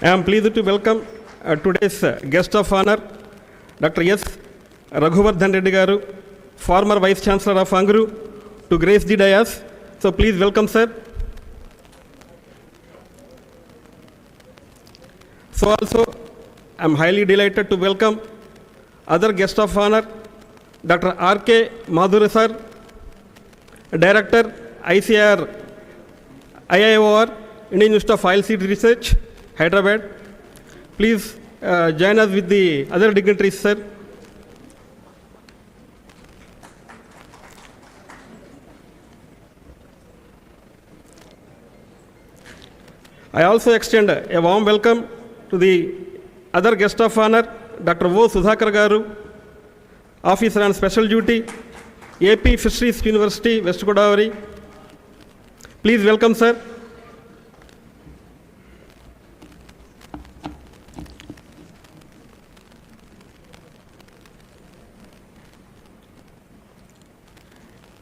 I am pleased to welcome today's guest of honor, Dr. S. Raghuvardhan Reddy Garu, former Vice Chancellor of ANGRAU, to grace the dais. So please welcome, sir. So also, I am highly delighted to welcome other guest of honor, Dr. R.K. Madhuri sir, Director, ICR, IIOR, Indian Institute of Oil Seed Research, Hyderabad. Please join us with the other dignitaries, sir. I also extend a warm welcome to the other guest of honor, Dr. O. Sudhakar Garu, Officer on Special Duty, AP Fisheries University, West Godavari. Please welcome, sir.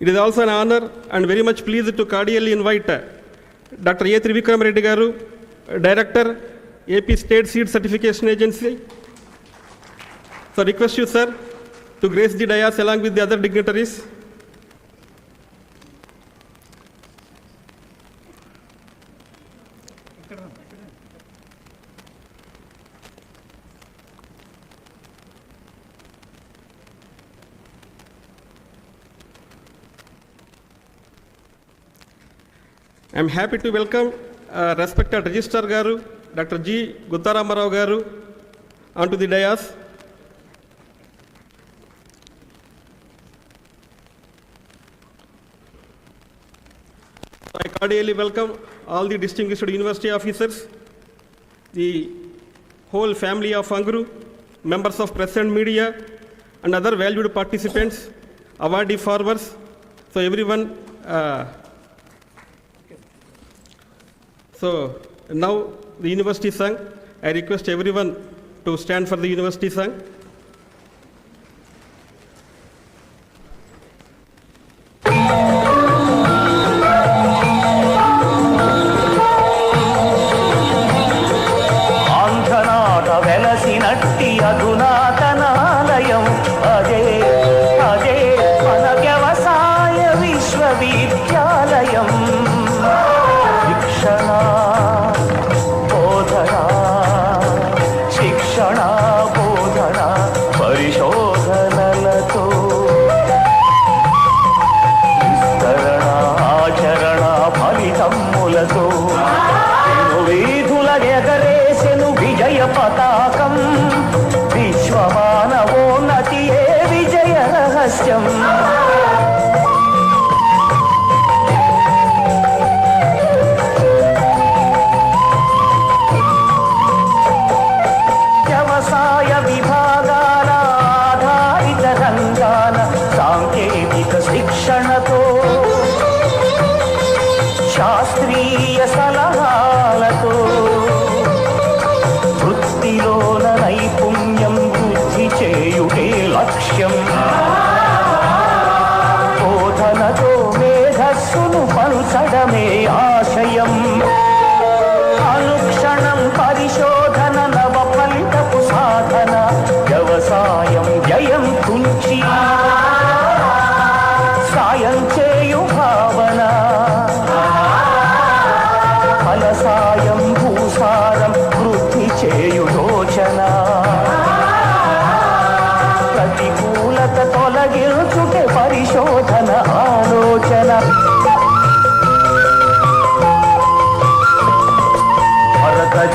It is also an honor and very much pleased to cordially invite Dr. A. Trivikram Reddy Garu, Director, AP State Seed Certification Agency. So request you, sir, to grace the dais along with the other dignitaries. I am happy to welcome respected Registrar Garu, Dr. G. Guntur Garu, onto the dais. I cordially welcome all the distinguished university officers, the whole family of ANGRAU, members of press and media, and other valued participants, awardee forwards. So everyone. So now the university song. I request everyone to stand for the university song.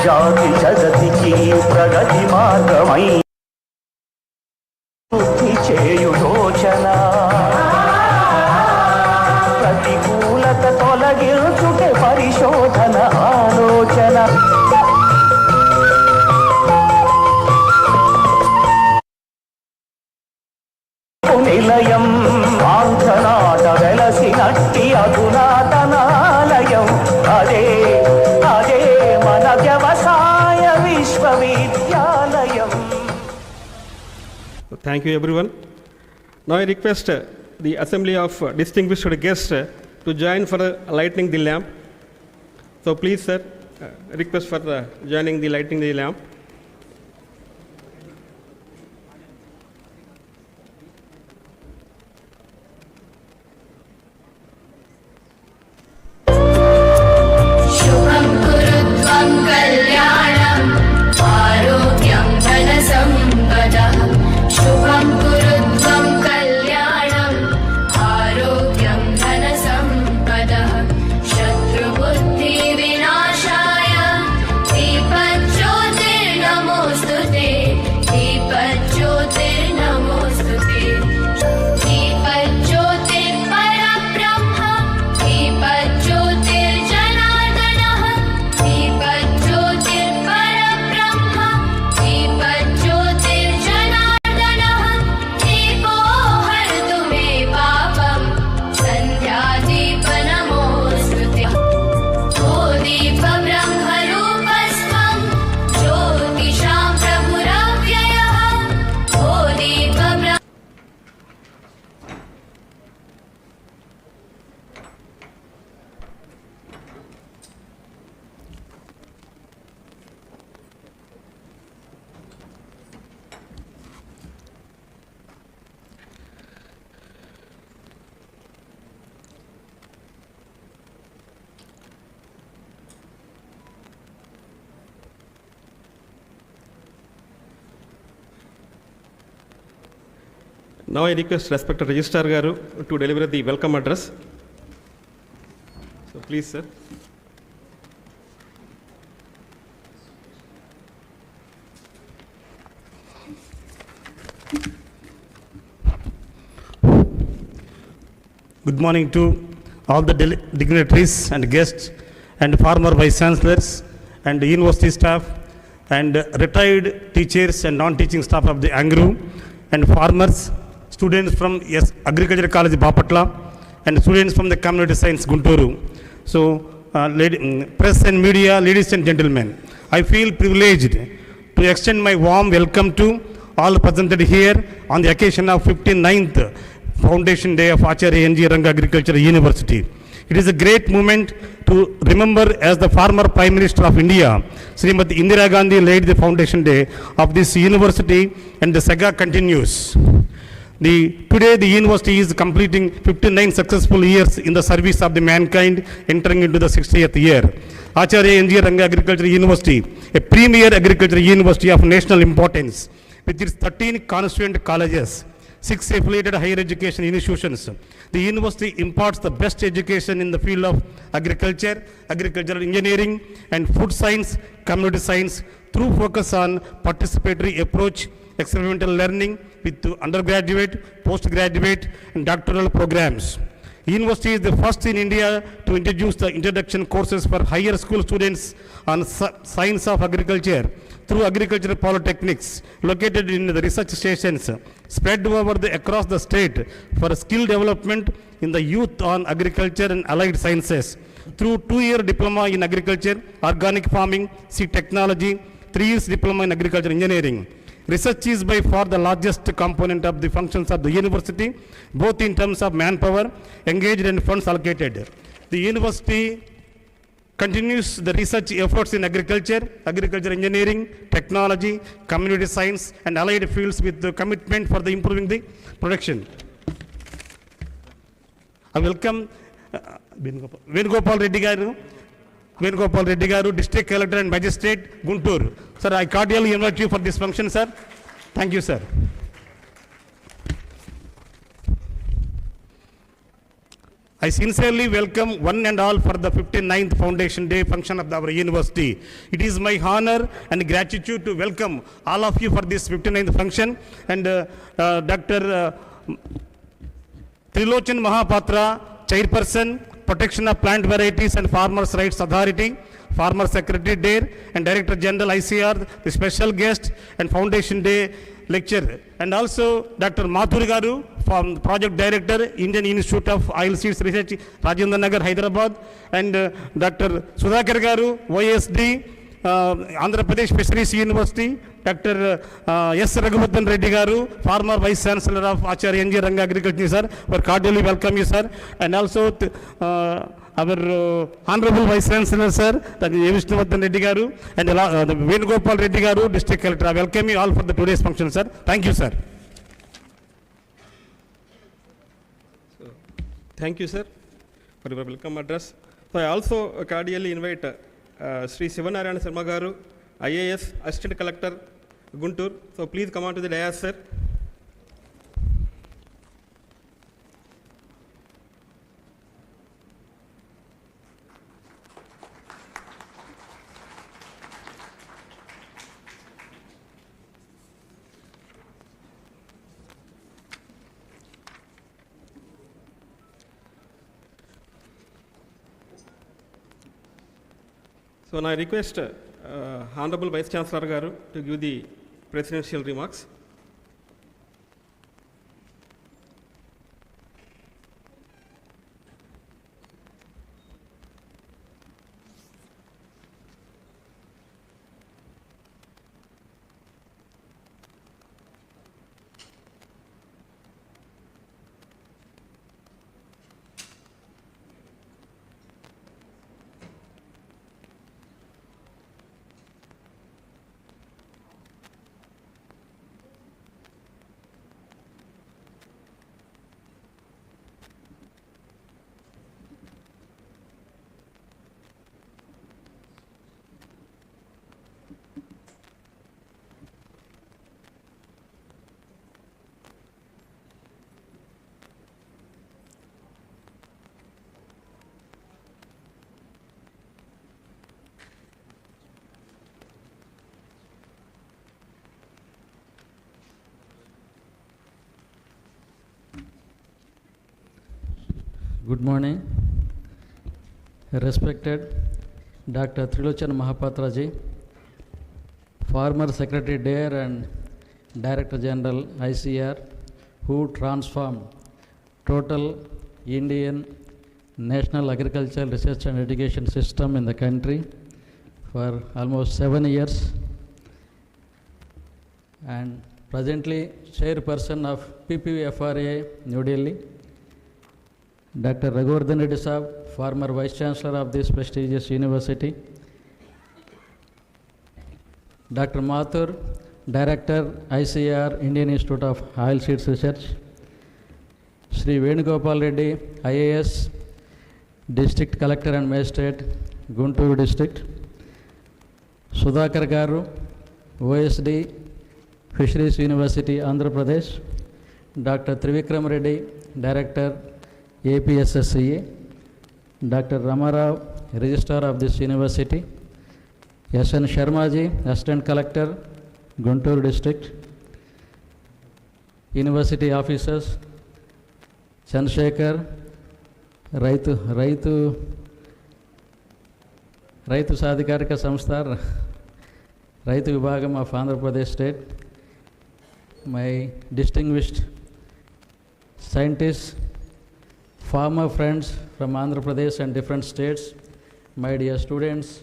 जाति जगति की प्रगति मार्गमై వృద్ధి చేయు యోచన ప్రతికూలత తొలగించుటే పరిశోధన ఆలోచన నిలయం ఆంధ్రనాట వెలసినట్టి అధునాతనాలయం అదే అదే మన వ్యవసాయ విశ్వవిద్యాలయం. Thank you, everyone. Now I request the assembly of distinguished guests to join for lighting the lamp. So please, sir. request for joining the lighting the lamp. शुभं कुरुत्वं कल्याणम् आरोग्यं धनसम्पदः शुभं कुरुत्वं कल्याणम् आरोग्यं धनसम्पदः शत्रुबुद्धिविनाशाय दीपज्योतिर्नमोऽस्तुते दीपज्योतिर्नमोऽस्तुते दीपज्योतिर्परब्रह्म दीपज्योतिर्जनार्दनः दीपज्योतिर्परब्रह्म दीपज्योतिर्जनार्दनः दीपो हरतु मे पापं सन्ध्यादीपनमोऽस्तुते ओ दीपब्रह्मरूपस्त्वं ज्योतिषां प्रभुरव्ययः ओ दीपब्रह्म Now I request respected Registrar Garu to deliver the welcome address. So please, sir. Good morning to all the dignitaries and guests and former vice chancellors and university staff and retired teachers and non-teaching staff of the ANGRAU and farmers, students from Agriculture College Bapatla and students from the Community Science Guntur. So, press and media, ladies and gentlemen, I feel privileged to extend my warm welcome to all presented here on the occasion of 59th Foundation Day of Acharya N.G. Ranga Agriculture University. It is a great moment to remember as the former Prime Minister of India, Srimati Indira Gandhi, laid the foundation day of this university, and the saga continues. Today the university is completing 59 successful years in the service of the mankind, entering into the 60th year. Acharya N.G. Ranga Agriculture University, a premier agriculture university of national importance, with its 13 constituent colleges, 6 affiliated higher education institutions. The university imparts the best education in the field of agriculture, agricultural engineering, and food science, community science, through focus on participatory approach, experimental learning with undergraduate, postgraduate, and doctoral programs. University is the first in India to introduce the introduction courses for higher school students on science of agriculture through agricultural polytechnics located in the research stations spread across the state for skill development in the youth on agriculture and allied sciences through 2-year diploma in agriculture, organic farming, seed technology, 3 years diploma in agriculture engineering. Research is by far the largest component of the functions of the university, both in terms of manpower engaged and funds allocated. The university continues the research efforts in agriculture, agriculture engineering, technology, community science, and allied fields with the commitment for the improving the production. I welcome Venugopal Reddy Garu, District Collector and Magistrate, Guntur. Sir, I cordially invite you for this function, sir. Thank you, sir. I sincerely welcome one and all for the 59th Foundation Day function of our university. It is my honor and gratitude to welcome all of you for this 59th function. And Dr. Trilochan Mahapatra, Chairperson, Protection of Plant Varieties and Farmers' Rights Authority, Farmer Secretary there, and Director General ICR, the special guest, and Foundation Day lecturer. And also Dr. Mathur Garu, from Project Director, Indian Institute of Oilseeds Research, Rajendra Nagar, Hyderabad, and Dr. Sudhakar Garu, OSD, Andhra Pradesh Fisheries University, Dr. S. Raghuvardhan Reddy Garu, former Vice Chancellor of Acharya N.G. Ranga Agriculture, sir. We cordially welcome you, sir. And also our Honorable Vice Chancellor, sir, Dr. A. Vishnuvardhan Reddy Garu, and the Venugopal Reddy Garu, District Collector. I welcome you all for the today's function, sir. Thank you, sir. Thank you, sir, for your welcome address. So I also cordially invite Sri Sivanarayana Sharma Garu, IAS Assistant Collector, Guntur. So please come on to the dais, sir. So now I request Honorable Vice Chancellor Garu to give the presidential remarks. Good morning, respected Dr. Trilochan Mahapatra ji, former Secretary DARE and Director General ICR, who transformed total Indian National Agricultural Research and Education System in the country for almost 7 years, and presently chairperson of PPFRA New Delhi. Dr. Raghuvardhan Reddy Saab, former Vice Chancellor of this prestigious university. Dr. Mathur, Director ICR, Indian Institute of Oilseeds Research. Sri Venugopal Reddy, IAS, District Collector and Magistrate, Guntur District. Sudhakar Garu, OSD, Fisheries University, Andhra Pradesh. Dr. Trivikram Reddy, Director, APSSCA, Dr. Ramarao, Registrar of this university, S.N. Sharmaji, Assistant Collector, Guntur District, University Officers, Chandrasekhar, Raitu Sadhikarika Samstha, Raitu Vibhagam of Andhra Pradesh State, my distinguished scientists, farmer friends from Andhra Pradesh and different states, my dear students,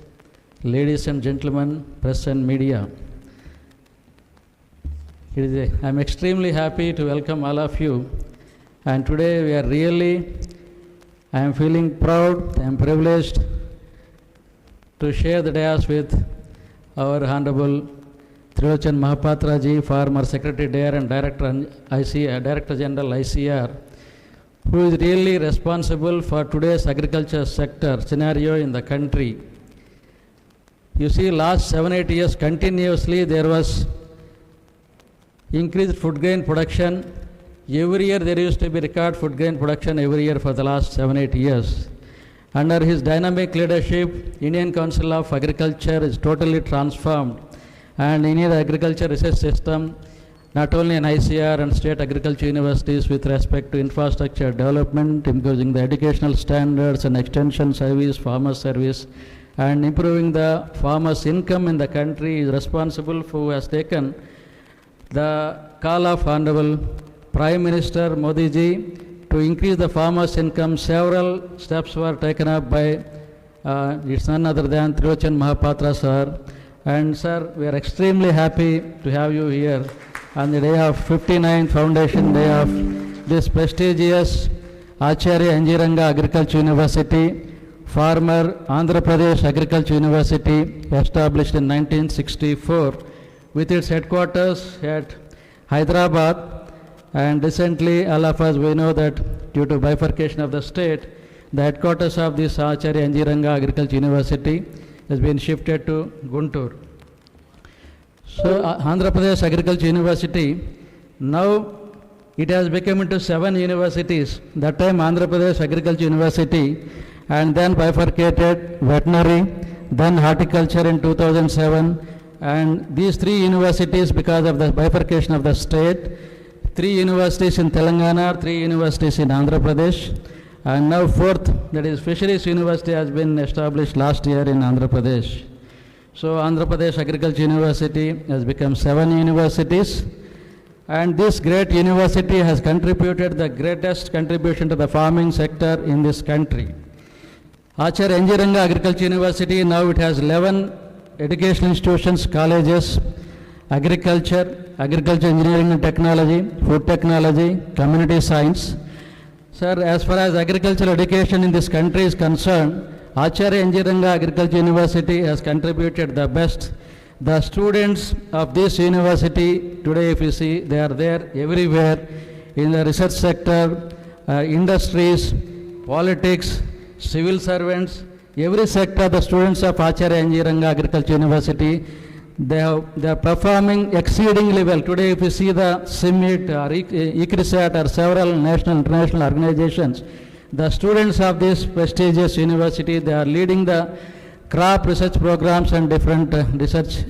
ladies and gentlemen, press and media. I am extremely happy to welcome all of you, and today I am feeling proud and privileged to share the dais with our Honorable Trilochan Mahapatra ji, former Secretary DARE and Director General ICR, who is really responsible for today's agriculture sector scenario in the country. You see, last 7-8 years continuously there was increased food grain production. Every year there used to be record food grain production every year for the last 7-8 years. Under his dynamic leadership, Indian Council of Agriculture is totally transformed, and Indian agriculture research system, not only in ICR and state agriculture universities with respect to infrastructure development, improving the educational standards and extension service, farmer service, and improving the farmers' income in the country, is responsible for who has taken the call of Honorable Prime Minister Modi ji to increase the farmers' income. Several steps were taken up by it's none other than Trilochan Mahapatra sir. And sir, we are extremely happy to have you here on the day of 59th Foundation Day of this prestigious Acharya Enjiranga Agriculture University, former Andhra Pradesh Agriculture University, established in 1964 with its headquarters at Hyderabad. And recently, all of us, we know that due to bifurcation of the state, the headquarters of this Acharya Anjiranga Agriculture University has been shifted to Guntur. So, Andhra Pradesh Agriculture University, now it has become into 7 universities. That time Andhra Pradesh Agriculture University, and then bifurcated veterinary, then horticulture in 2007, and these 3 universities, because of the bifurcation of the state, 3 universities in Telangana, 3 universities in Andhra Pradesh, and now 4th, that is Fisheries University, has been established last year in Andhra Pradesh. So Andhra Pradesh Agriculture University has become 7 universities, and this great university has contributed the greatest contribution to the farming sector in this country. Acharya Anjiranga Agriculture University, now it has 11 educational institutions, colleges, agriculture, agriculture engineering and technology, food technology, community science. Sir, as far as agricultural education in this country is concerned, Acharya Anjiranga Agriculture University has contributed the best. The students of this university, today if you see, they are there everywhere in the research sector, industries, politics, civil servants, every sector, the students of Acharya Anjiranga Agriculture University, they are performing exceedingly well. Today if you see the CIMIT or ICRISAT or several national international organizations, the students of this prestigious university, they are leading the crop research programs, and different research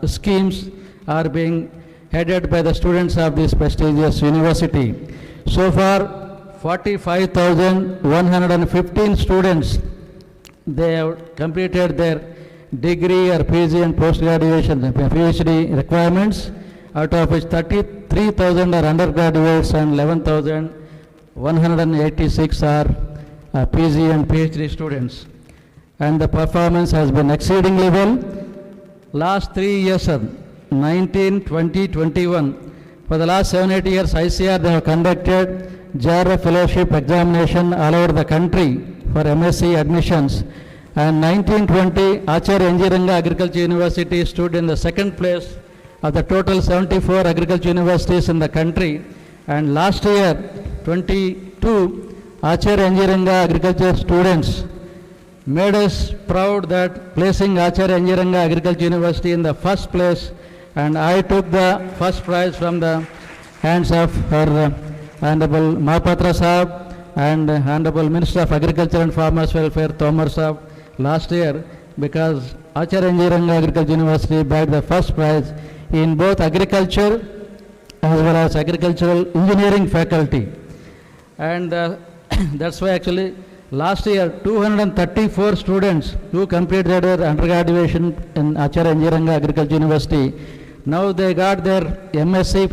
schemes are being headed by the students of this prestigious university. So far, 45,115 students, they have completed their degree or PG and post-graduation PhD requirements, out of which 33,000 are undergraduates and 11,186 are PG and PhD students. And the performance has been exceedingly well. Last 3 years, 19, 20, 21, for the last 7-8 years, ICR, they have conducted JRF fellowship examination all over the country for MSc admissions. And 1920, Acharya Anjiranga Agriculture University stood in the 2nd place of the total 74 agriculture universities in the country. And last year, 22, Acharya Anjiranga Agriculture students made us proud that placing Acharya Anjiranga Agriculture University in the 1st place, and I took the 1st prize from the hands of our Honorable Mahapatra Sahab and Honorable Minister of Agriculture and Farmers Welfare Tomar Sahab last year, because Acharya Anjiranga Agriculture University bagged the 1st prize in both agriculture as well as agricultural engineering faculty. And that's why actually last year 234 students who completed their undergraduation in Acharya Anjiranga Agriculture University, now they got their MSc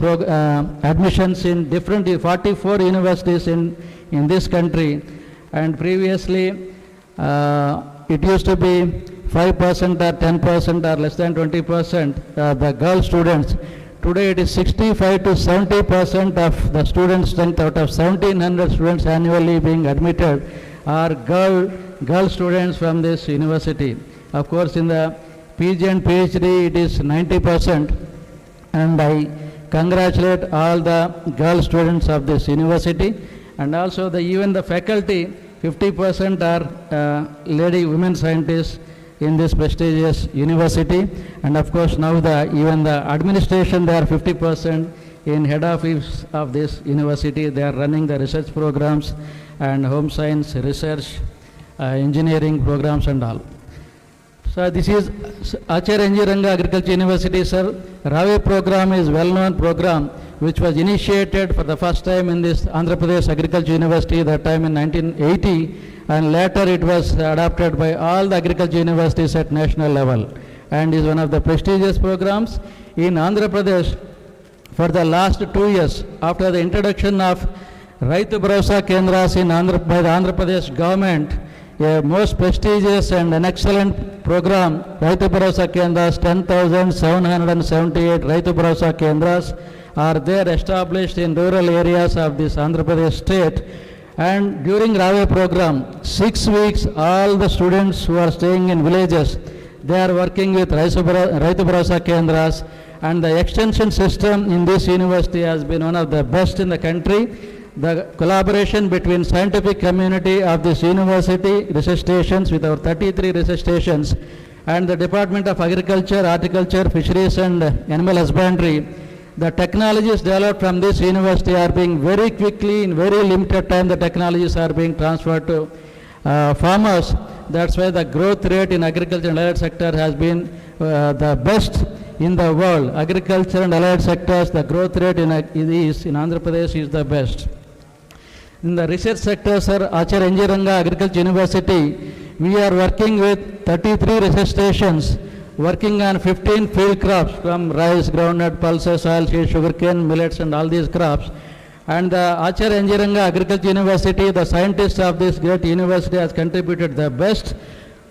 admissions in different 44 universities in this country. And previously it used to be 5% or 10% or less than 20% the girl students. Today it is 65 to 70% of the student strength out of 1,700 students annually being admitted are girl students from this university. Of course, in the PG and PhD it is 90%, and I congratulate all the girl students of this university, and also even the faculty, 50% are lady women scientists in this prestigious university. And of course now even the administration, they are 50% in head office of this university. They are running the research programs and home science research, engineering programs and all. So this is Acharya Anjiranga Agriculture University, sir. Ravi program is well-known program which was initiated for the first time in this Andhra Pradesh Agriculture University, that time in 1980, and later it was adopted by all the agriculture universities at national level, and is one of the prestigious programs in Andhra Pradesh. For the last 2 years, after the introduction of Raitu Bharosa Kendras by the Andhra Pradesh government, a most prestigious and an excellent program, Raitu Bharosa Kendras, 10,778 Raitu Bharosa Kendras are there established in rural areas of this Andhra Pradesh state. And during Rave program, 6 weeks, all the students who are staying in villages, they are working with Raitu Bharasa Kendras, and the extension system in this university has been one of the best in the country. The collaboration between scientific community of this university, research stations with our 33 research stations, and the Department of Agriculture, Horticulture, Fisheries and Animal Husbandry, the technologies developed from this university are being very quickly, in very limited time, the technologies are being transferred to farmers. That's why the growth rate in agriculture and allied sector has been the best in the world. Agriculture and allied sectors, the growth rate in Andhra Pradesh is the best. In the research sector, sir, Acharya Enjiranga Agriculture University, we are working with 33 research stations, working on 15 field crops from rice, groundnut, pulses, oilseed, sugarcane, millets and all these crops. And the Acharya Enjiranga Agriculture University, the scientists of this great university has contributed the best.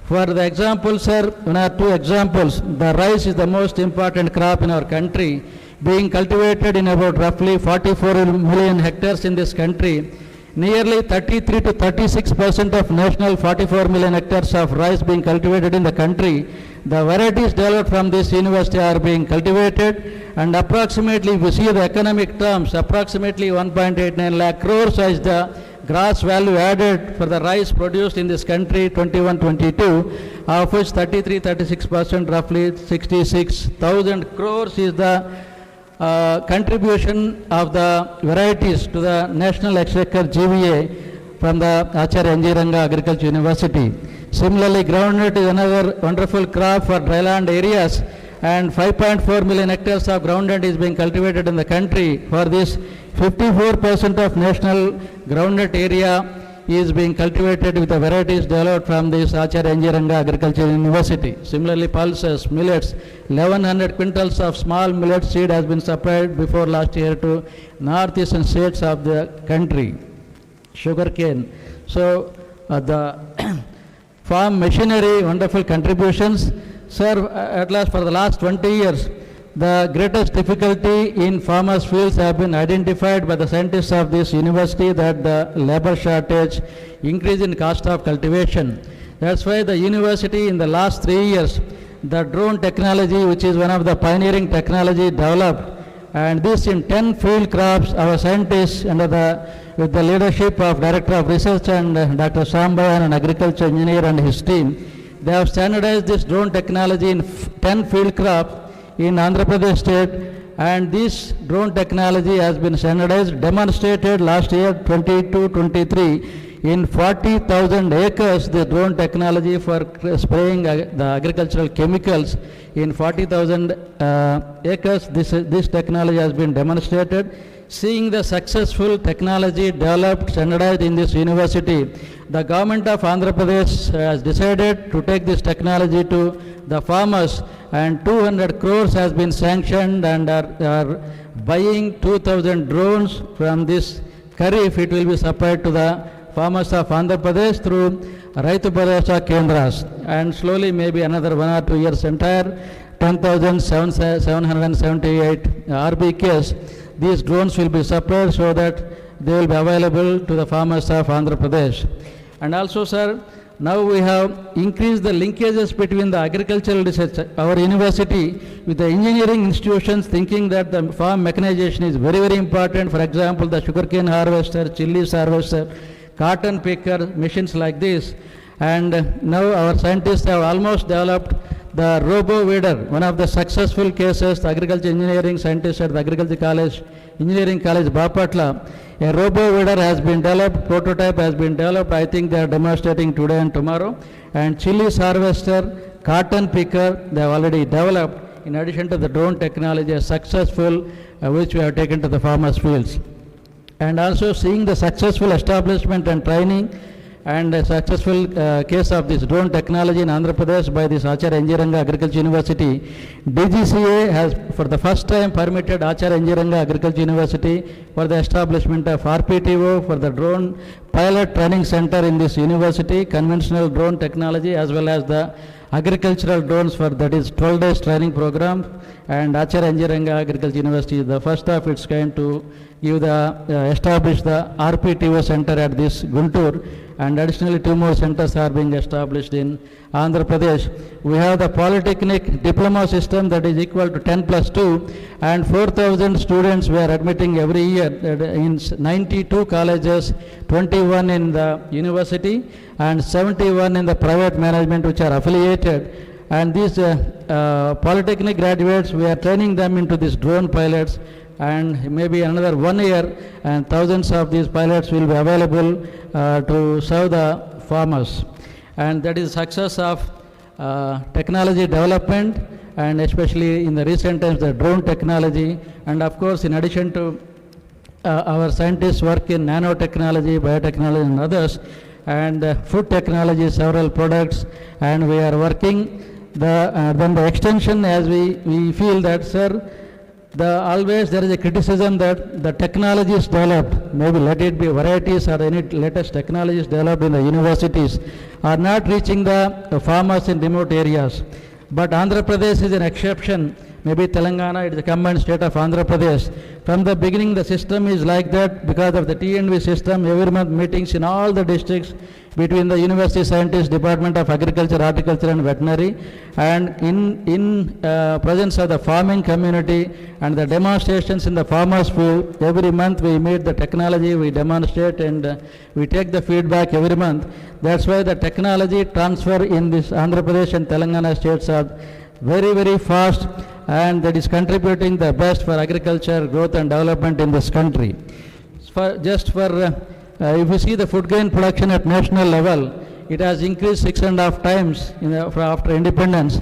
For the example, sir, one or two examples, the rice is the most important crop in our country, being cultivated in about roughly 44 million hectares in this country. Nearly 33 to 36% of national 44 million hectares of rice being cultivated in the country. The varieties developed from this university are being cultivated, and approximately, if you see the economic terms, approximately 1.89 lakh crores is the gross value added for the rice produced in this country 21-22, of which 33-36%, roughly 66,000 crores is the contribution of the varieties to the National Exchequer GVA from the Acharya Enjiranga Agriculture University. Similarly, groundnut is another wonderful crop for dryland areas, and 5.4 million hectares of groundnut is being cultivated in the country. For this, 54% of national groundnut area is being cultivated with the varieties developed from this Acharya Enjiranga Agriculture University. Similarly, pulses, millets, 1100 quintals of small millet seed has been supplied before last year to northeastern states of the country. Sugarcane. So, the farm machinery, wonderful contributions. Sir, at last for the last 20 years, the greatest difficulty in farmers' fields have been identified by the scientists of this university, that the labor shortage, increase in cost of cultivation. That's why the university in the last 3 years, the drone technology, which is one of the pioneering technology developed, and this in 10 field crops, our scientists with the leadership of Director of Research and Dr. Sambayan, an agriculture engineer and his team, they have standardized this drone technology in 10 field crops in Andhra Pradesh state, and this drone technology has been standardized, demonstrated last year 22-23 in 40,000 acres, the drone technology for spraying the agricultural chemicals in 40,000 acres. This technology has been demonstrated. Seeing the successful technology developed, standardized in this university, the government of Andhra Pradesh has decided to take this technology to the farmers, and 200 crores has been sanctioned, and are buying 2,000 drones from this Kharif. It will be supplied to the farmers of Andhra Pradesh through Raitu Bharasa Kendras, and slowly maybe another 1 or 2 years entire 10,778 RBKs. These drones will be supplied so that they will be available to the farmers of Andhra Pradesh. And also, sir, now we have increased the linkages between the agricultural research, our university, with the engineering institutions, thinking that the farm mechanization is very, very important. For example, the sugarcane harvester, chilies harvester, cotton picker, machines like this. And now our scientists have almost developed the robo weeder, one of the successful cases, the agriculture engineering scientists at the Agriculture College, Engineering College, Bapatla. A robo weeder has been developed, prototype has been developed. I think they are demonstrating today and tomorrow. And chilies harvester, cotton picker, they have already developed, in addition to the drone technology, successful, which we have taken to the farmers' fields. And also seeing the successful establishment and training and a successful case of this drone technology in Andhra Pradesh by this Acharya Enjiranga Agriculture University, DGCA has for the first time permitted Acharya Enjiranga Agriculture University for the establishment of RPTO for the drone pilot training center in this university, conventional drone technology as well as the agricultural drones for that is 12 days training program, and Acharya Engineering Agriculture University is the first of its kind to give the establish the RPTO center at this Guntur, and additionally 2 more centers are being established in Andhra Pradesh. We have the polytechnic diploma system that is equal to 10+2, and 4,000 students we are admitting every year in 92 colleges, 21 in the university and 71 in the private management which are affiliated. And these polytechnic graduates, we are training them into these drone pilots, and maybe another 1 year and thousands of these pilots will be available to serve the farmers. And that is success of technology development, and especially in the recent times the drone technology, and of course in addition to our scientists work in nanotechnology, biotechnology and others, and food technology, several products, and we are working then the extension, as we feel that, sir, always there is a criticism that the technology is developed, maybe let it be varieties or any latest technologies developed in the universities are not reaching the farmers in remote areas. But Andhra Pradesh is an exception. Maybe Telangana, it is a combined state of Andhra Pradesh. From the beginning, the system is like that because of the TNV system, every month meetings in all the districts between the university scientists, Department of Agriculture, Horticulture and Veterinary, and in presence of the farming community and the demonstrations in the farmers field. Every month we meet the technology, we demonstrate, and we take the feedback every month. That's why the technology transfer in this Andhra Pradesh and Telangana states are very, very fast, and that is contributing the best for agriculture, growth and development in this country. If you see the food grain production at national level, it has increased 6.5 times after independence.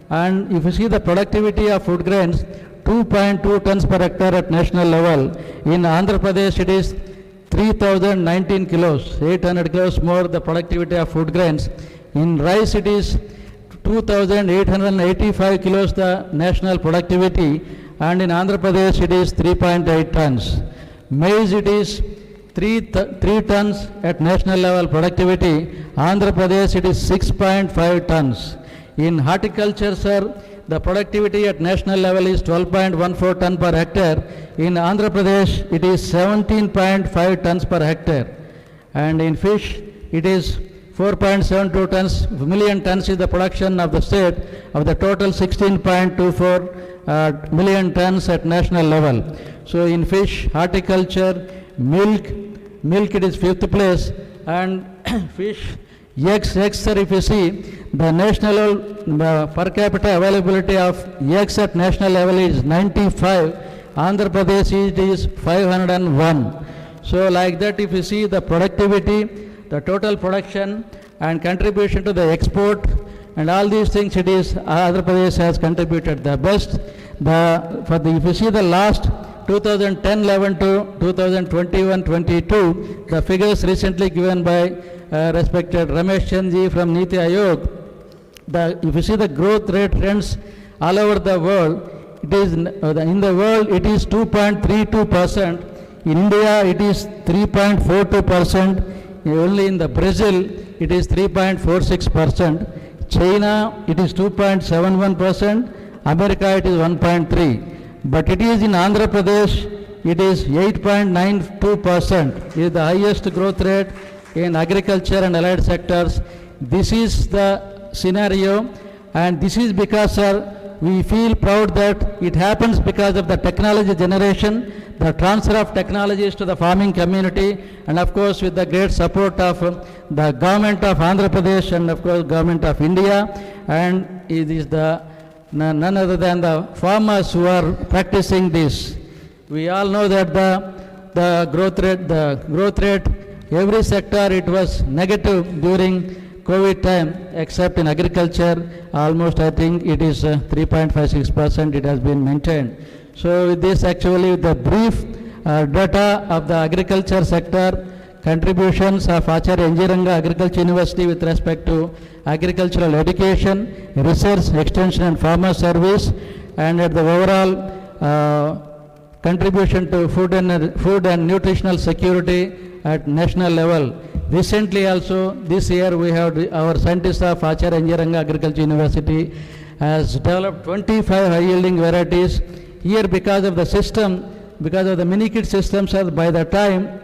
And if you see the productivity of food grains, 2.2 tons per hectare at national level. In Andhra Pradesh, it is 3,019 kilos, 800 kilos more the productivity of food grains. In rice, it is 2,885 kilos the national productivity, and in Andhra Pradesh, it is 3.8 tons. Maize, it is 3 tons at national level productivity. Andhra Pradesh, it is 6.5 tons. In horticulture, sir, the productivity at national level is 12.14 ton per hectare. In Andhra Pradesh, it is 17.5 tons per hectare. And in fish, it is 4.72 tons, million tons is the production of the state of the total 16.24 million tons at national level. So in fish, horticulture, milk it is 5th place, and fish, eggs sir, if you see, the national per capita availability of eggs at national level is 95, Andhra Pradesh it is 501. So like that, if you see the productivity, the total production and contribution to the export and all these things, it is Andhra Pradesh has contributed the best. If you see the last 2010-11 to 2021-22, the figures recently given by respected Ramesh Chandji from Niti Aayog, if you see the growth rate trends all over the world, it is in the world it is 2.32%. In India, it is 3.42%. Only in the Brazil, it is 3.46%. China, it is 2.71%. America, it is 1.3%. But it is in Andhra Pradesh, it is 8.92%. It is the highest growth rate in agriculture and allied sectors. This is the scenario, and this is because, sir, we feel proud that it happens because of the technology generation, the transfer of technologies to the farming community, and of course with the great support of the government of Andhra Pradesh and of course government of India, and it is none other than the farmers who are practicing this. We all know that the growth rate, every sector it was negative during COVID time, except in agriculture, almost I think it is 3.56% it has been maintained. So with this, actually the brief data of the agriculture sector, contributions of Acharya Engineering Agriculture University with respect to agricultural education, research, extension and farmer service, and at the overall contribution to food and nutritional security at national level. recently also, this year we have our scientists of Acharya Engineering Agriculture University has developed 25 high-yielding varieties. Here, because of the system, because of the mini-kit systems, by the time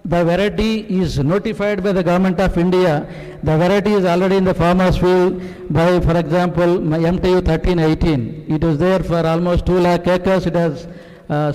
the variety is notified by the government of India, the variety is already in the farmer's field by, for example, MTU 1318. It is there for almost 2 lakh acres. It has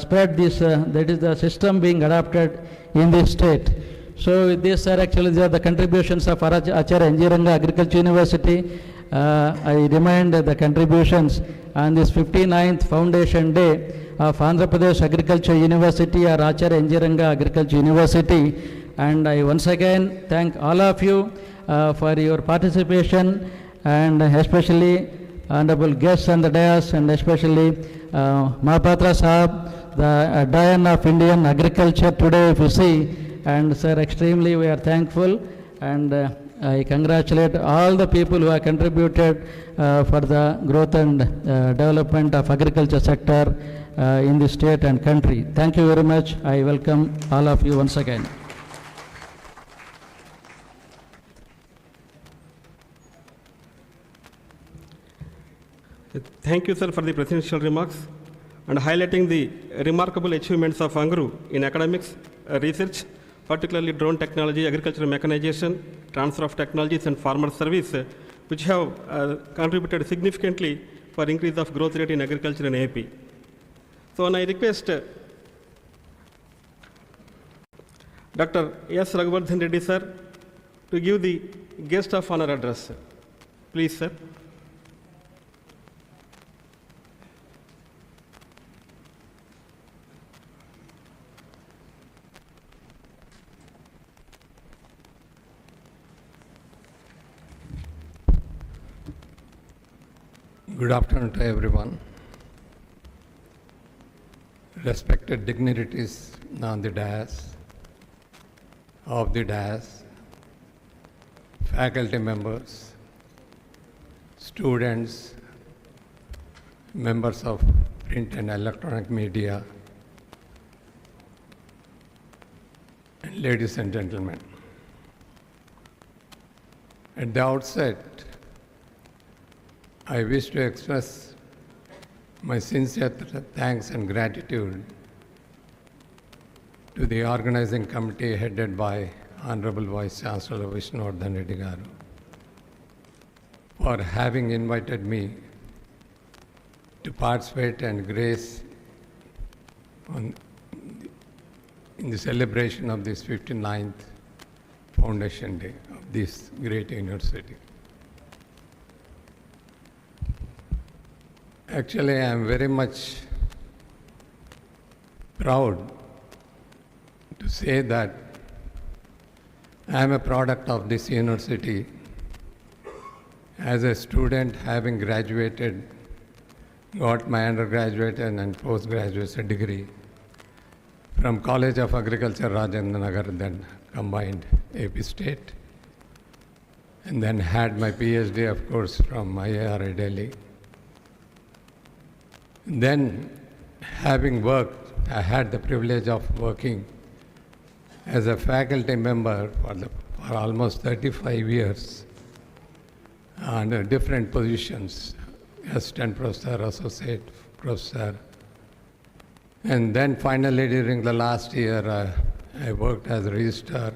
spread this, that is the system being adopted in this state. So these are actually the contributions of Acharya Engineering Agriculture University. I remind the contributions on this 59th Foundation Day of Andhra Pradesh Agriculture University or Acharya Engineering Agriculture University. And I once again thank all of you for your participation, and especially honorable guests on the dais, and especially Mahapatra Sahab, the Dian of Indian Agriculture today, if you see. And sir, extremely we are thankful, and I congratulate all the people who have contributed for the growth and development of agriculture sector in the state and country. Thank you very much. I welcome all of you once again. Thank you, sir, for the presidential remarks and highlighting the remarkable achievements of ANGRAU in academics, research, particularly drone technology, agricultural mechanization, transfer of technologies, and farmer service, which have contributed significantly for increase of growth rate in agriculture in AP. So now I request Dr. S. Raghuvardhan Reddy, sir, to give the guest of honor address. Please, sir. Good afternoon to everyone. Respected dignitaries on the dais, of the dais, faculty members, students, members of print and electronic media, and ladies and gentlemen. At the outset, I wish to express my sincere thanks and gratitude to the organizing committee headed by Honorable Vice Chancellor Vishnuvardhan Reddy Garu for having invited me to participate and grace in the celebration of this 59th Foundation Day of this great university. Actually, I am very much proud to say that I am a product of this university. As a student, having graduated, got my undergraduate and postgraduate degree from College of Agriculture, Rajendra Nagar, then combined AP State, and then had my PhD, of course, from IIRA Delhi. Then, having worked, I had the privilege of working as a faculty member for almost 35 years under different positions, assistant professor, associate professor. And then finally, during the last year, I worked as a registrar,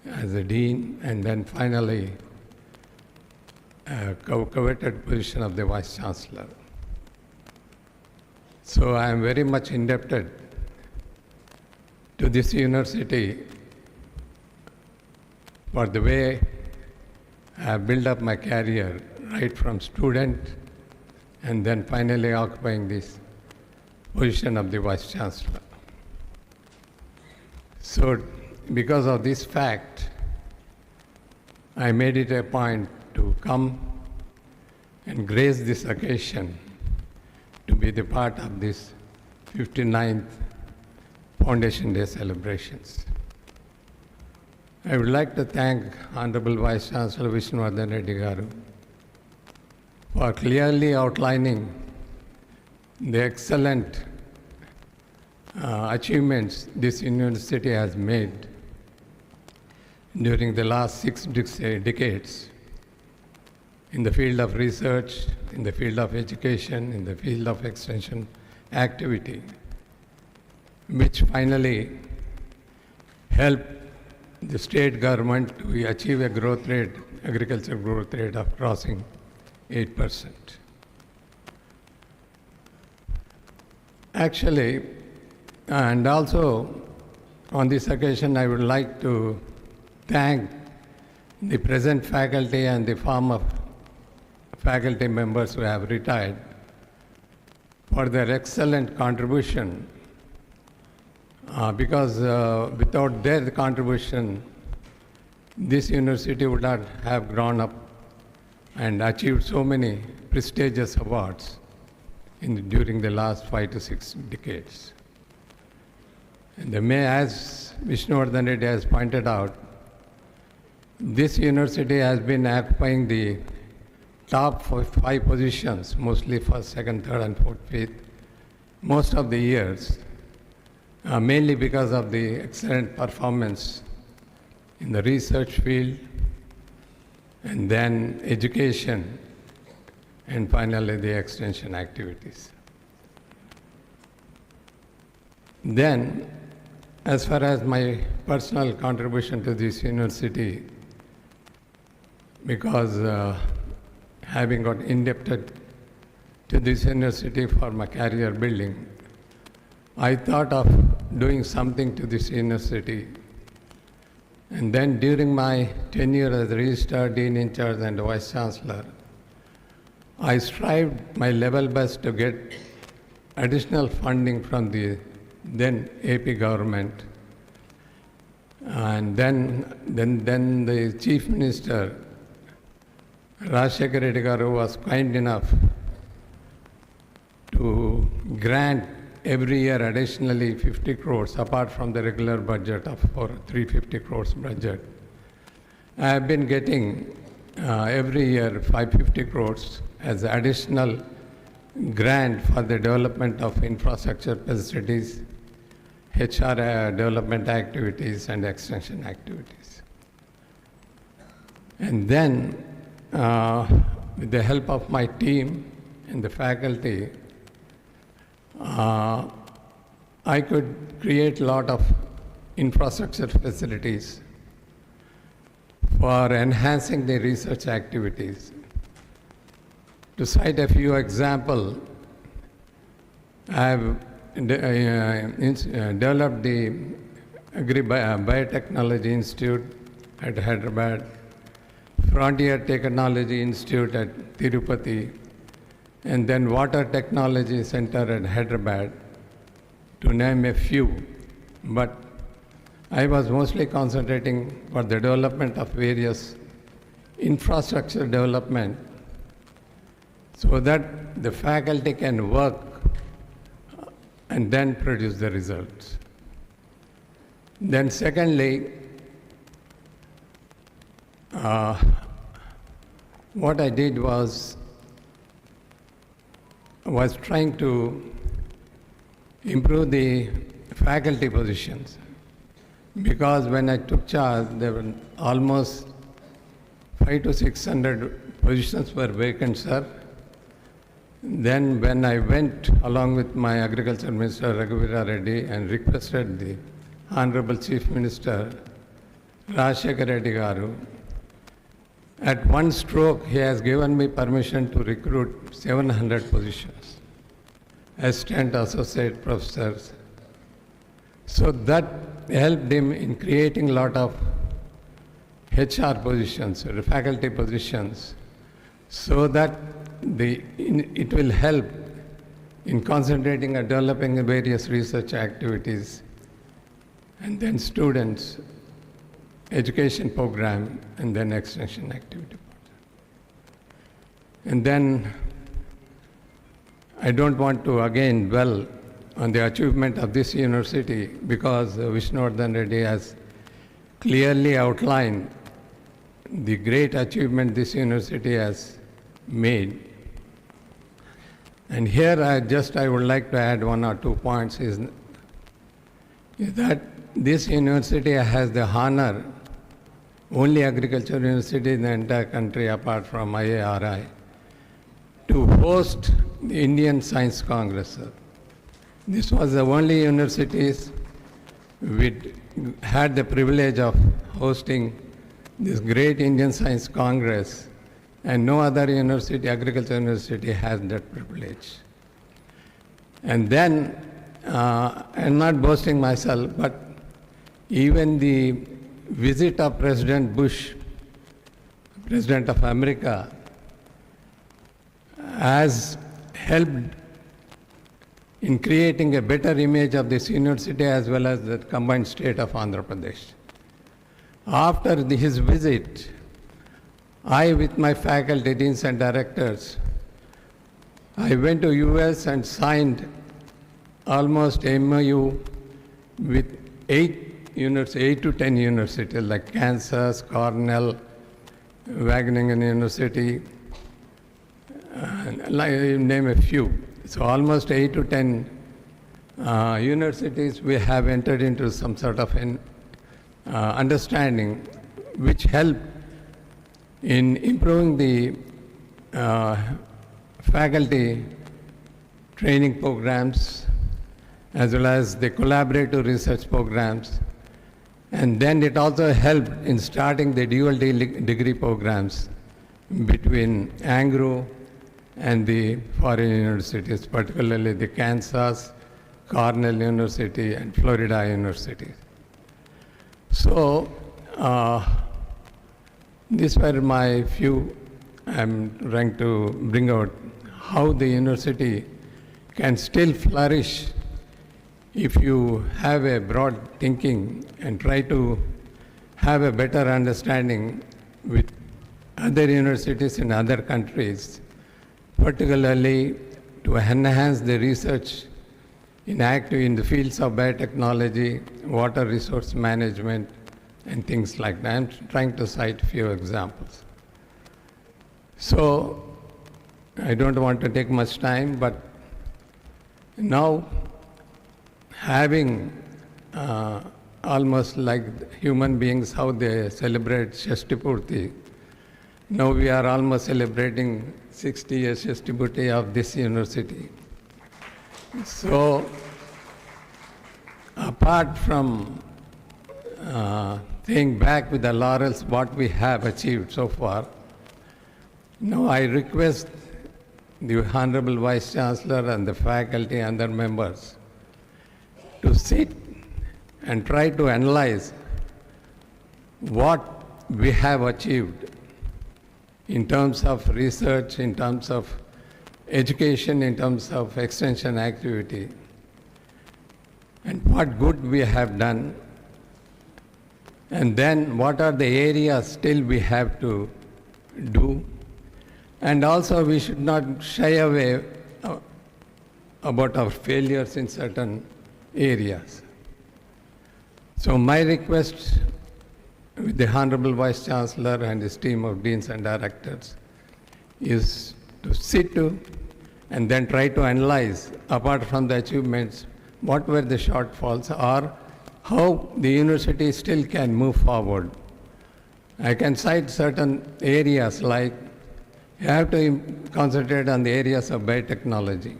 as a dean, and then finally, coveted position of the vice chancellor. So I am very much indebted to this university for the way I have built up my career, right from student and then finally occupying this position of the Vice Chancellor. So because of this fact, I made it a point to come and grace this occasion to be the part of this 59th Foundation Day celebrations. I would like to thank Honorable Vice Chancellor Vishnuvardhan Reddy Garu for clearly outlining the excellent achievements this university has made during the last six decades in the field of research, in the field of education, in the field of extension activity, which finally helped the state government to achieve a growth rate, agriculture growth rate of crossing 8%. Actually, and also on this occasion, I would like to thank the present faculty and the former faculty members who have retired for their excellent contribution, because without their contribution, this university would not have grown up and achieved so many prestigious awards during the last 5 to 6 decades. And as Vishnuvardhan Reddy has pointed out, this university has been occupying the top 5 positions, mostly first, second, third, and fourth, fifth, most of the years, mainly because of the excellent performance in the research field, and then education, and finally the extension activities. Then, as far as my personal contribution to this university, because having got indebted to this university for my career building, I thought of doing something to this university. And then during my tenure as Registrar, Dean in Charge and Vice Chancellor, I strived my level best to get additional funding from the then AP government. And then the Chief Minister, Rajshekar Reddy Garu, was kind enough to grant every year additionally 50 crores apart from the regular budget of 350 crores budget. I have been getting every year 550 crores as additional grant for the development of infrastructure facilities, HR development activities, and extension activities. And then, with the help of my team and the faculty, I could create a lot of infrastructure facilities for enhancing the research activities. To cite a few examples, I have developed the Biotechnology Institute at Hyderabad, Frontier Technology Institute at Tirupati, and then Water Technology Center at Hyderabad, to name a few. But I was mostly concentrating for the development of various infrastructure development so that the faculty can work and then produce the results. Then secondly, what I did was trying to improve the faculty positions, because when I took charge, there were almost 500 to 600 positions were vacant, sir. Then when I went along with my Agriculture Minister Raghuvira Reddy and requested the Honorable Chief Minister Rajshekar Reddy Garu, at one stroke he has given me permission to recruit 700 positions, assistant, associate professors. So that helped him in creating a lot of HR positions, or faculty positions, so that it will help in concentrating and developing various research activities, and then students, education program, and then extension activity. And then I don't want to again dwell on the achievement of this university, because Vishnuvardhan Reddy has clearly outlined the great achievement this university has made. And here I would like to add 1 or 2 points, is that this university has the honor only agriculture university in the entire country apart from IARI, to host the Indian Science Congress. Sir. This was the only universities which had the privilege of hosting this great Indian Science Congress, and no other university, agriculture university, has that privilege. And then, I'm not boasting myself, but even the visit of President Bush, President of America, has helped in creating a better image of this university as well as the combined state of Andhra Pradesh. After his visit, I, with my faculty, deans and directors, I went to US and signed almost MOU with 8 to 10 universities like Kansas, Cornell, Wageningen University, name a few. So almost 8 to 10 universities we have entered into some sort of an understanding which help in improving the faculty training programs as well as the collaborative research programs. And then it also helped in starting the dual degree programs between ANGRAU and the foreign universities, particularly the Kansas, Cornell University, and Florida University. So, these were my few, I'm trying to bring out how the university can still flourish if you have a broad thinking and try to have a better understanding with other universities in other countries, particularly to enhance the research in the fields of biotechnology, water resource management, and things like that. I'm trying to cite a few examples. So, I don't want to take much time, but now having almost like human beings, how they celebrate Shashti Purti, now we are almost celebrating 60 years Shashti Purti of this university. So, apart from think back with the laurels what we have achieved so far, now I request the Honorable Vice Chancellor and the faculty and their members to sit and try to analyze what we have achieved in terms of research, in terms of education, in terms of extension activity, and what good we have done, and then what are the areas still we have to do, and also we should not shy away about our failures in certain areas. So my request with the Honorable Vice Chancellor and his team of deans and directors is to sit to and then try to analyze, apart from the achievements, what were the shortfalls or how the university still can move forward. I can cite certain areas like you have to concentrate on the areas of biotechnology.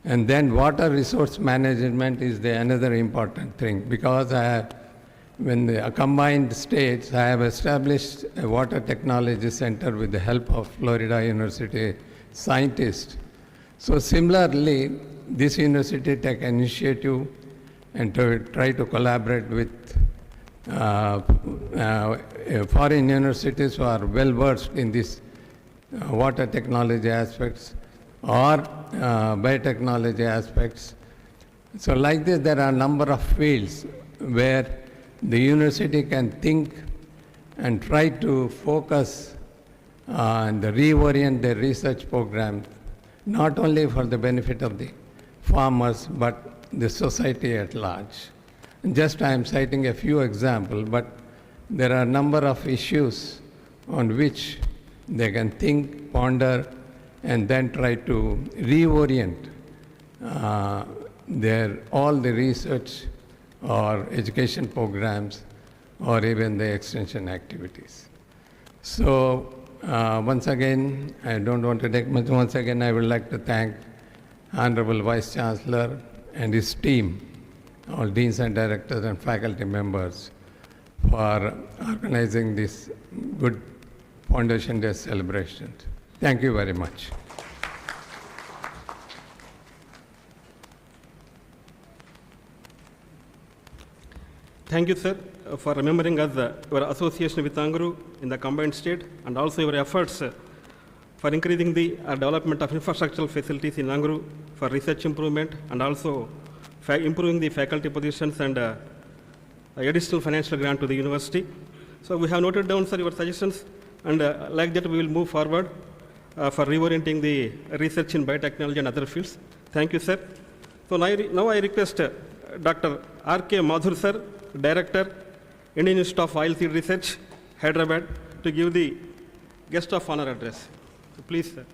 And then water resource management is another important thing because when the combined states, I have established a water technology center with the help of Florida University scientists. So similarly, this university take initiative and to try to collaborate with foreign universities who are well versed in this water technology aspects or biotechnology aspects. So like this, there are a number of fields where the university can think and try to focus and reorient their research program, not only for the benefit of the farmers, but the society at large. Just I am citing a few examples, but there are a number of issues on which they can think, ponder, and then try to reorient all the research or education programs or even the extension activities. So, once again, I don't want to take much. Once again, I would like to thank Honorable Vice Chancellor and his team, all deans and directors and faculty members, for organizing this good Foundation Day celebration. Thank you very much. Thank you, sir, for remembering us your association with ANGRAU in the combined state, and also your efforts for increasing the development of infrastructural facilities in ANGRAU for research improvement, and also improving the faculty positions and additional financial grant to the university. So we have noted down, sir, your suggestions, and like that we will move forward for reorienting the research in biotechnology and other fields. Thank you, sir. So now I request Dr. R.K. Madhur, sir, Director, Indian Institute of Oilseed Research, Hyderabad, to give the guest of honor address. So please, sir.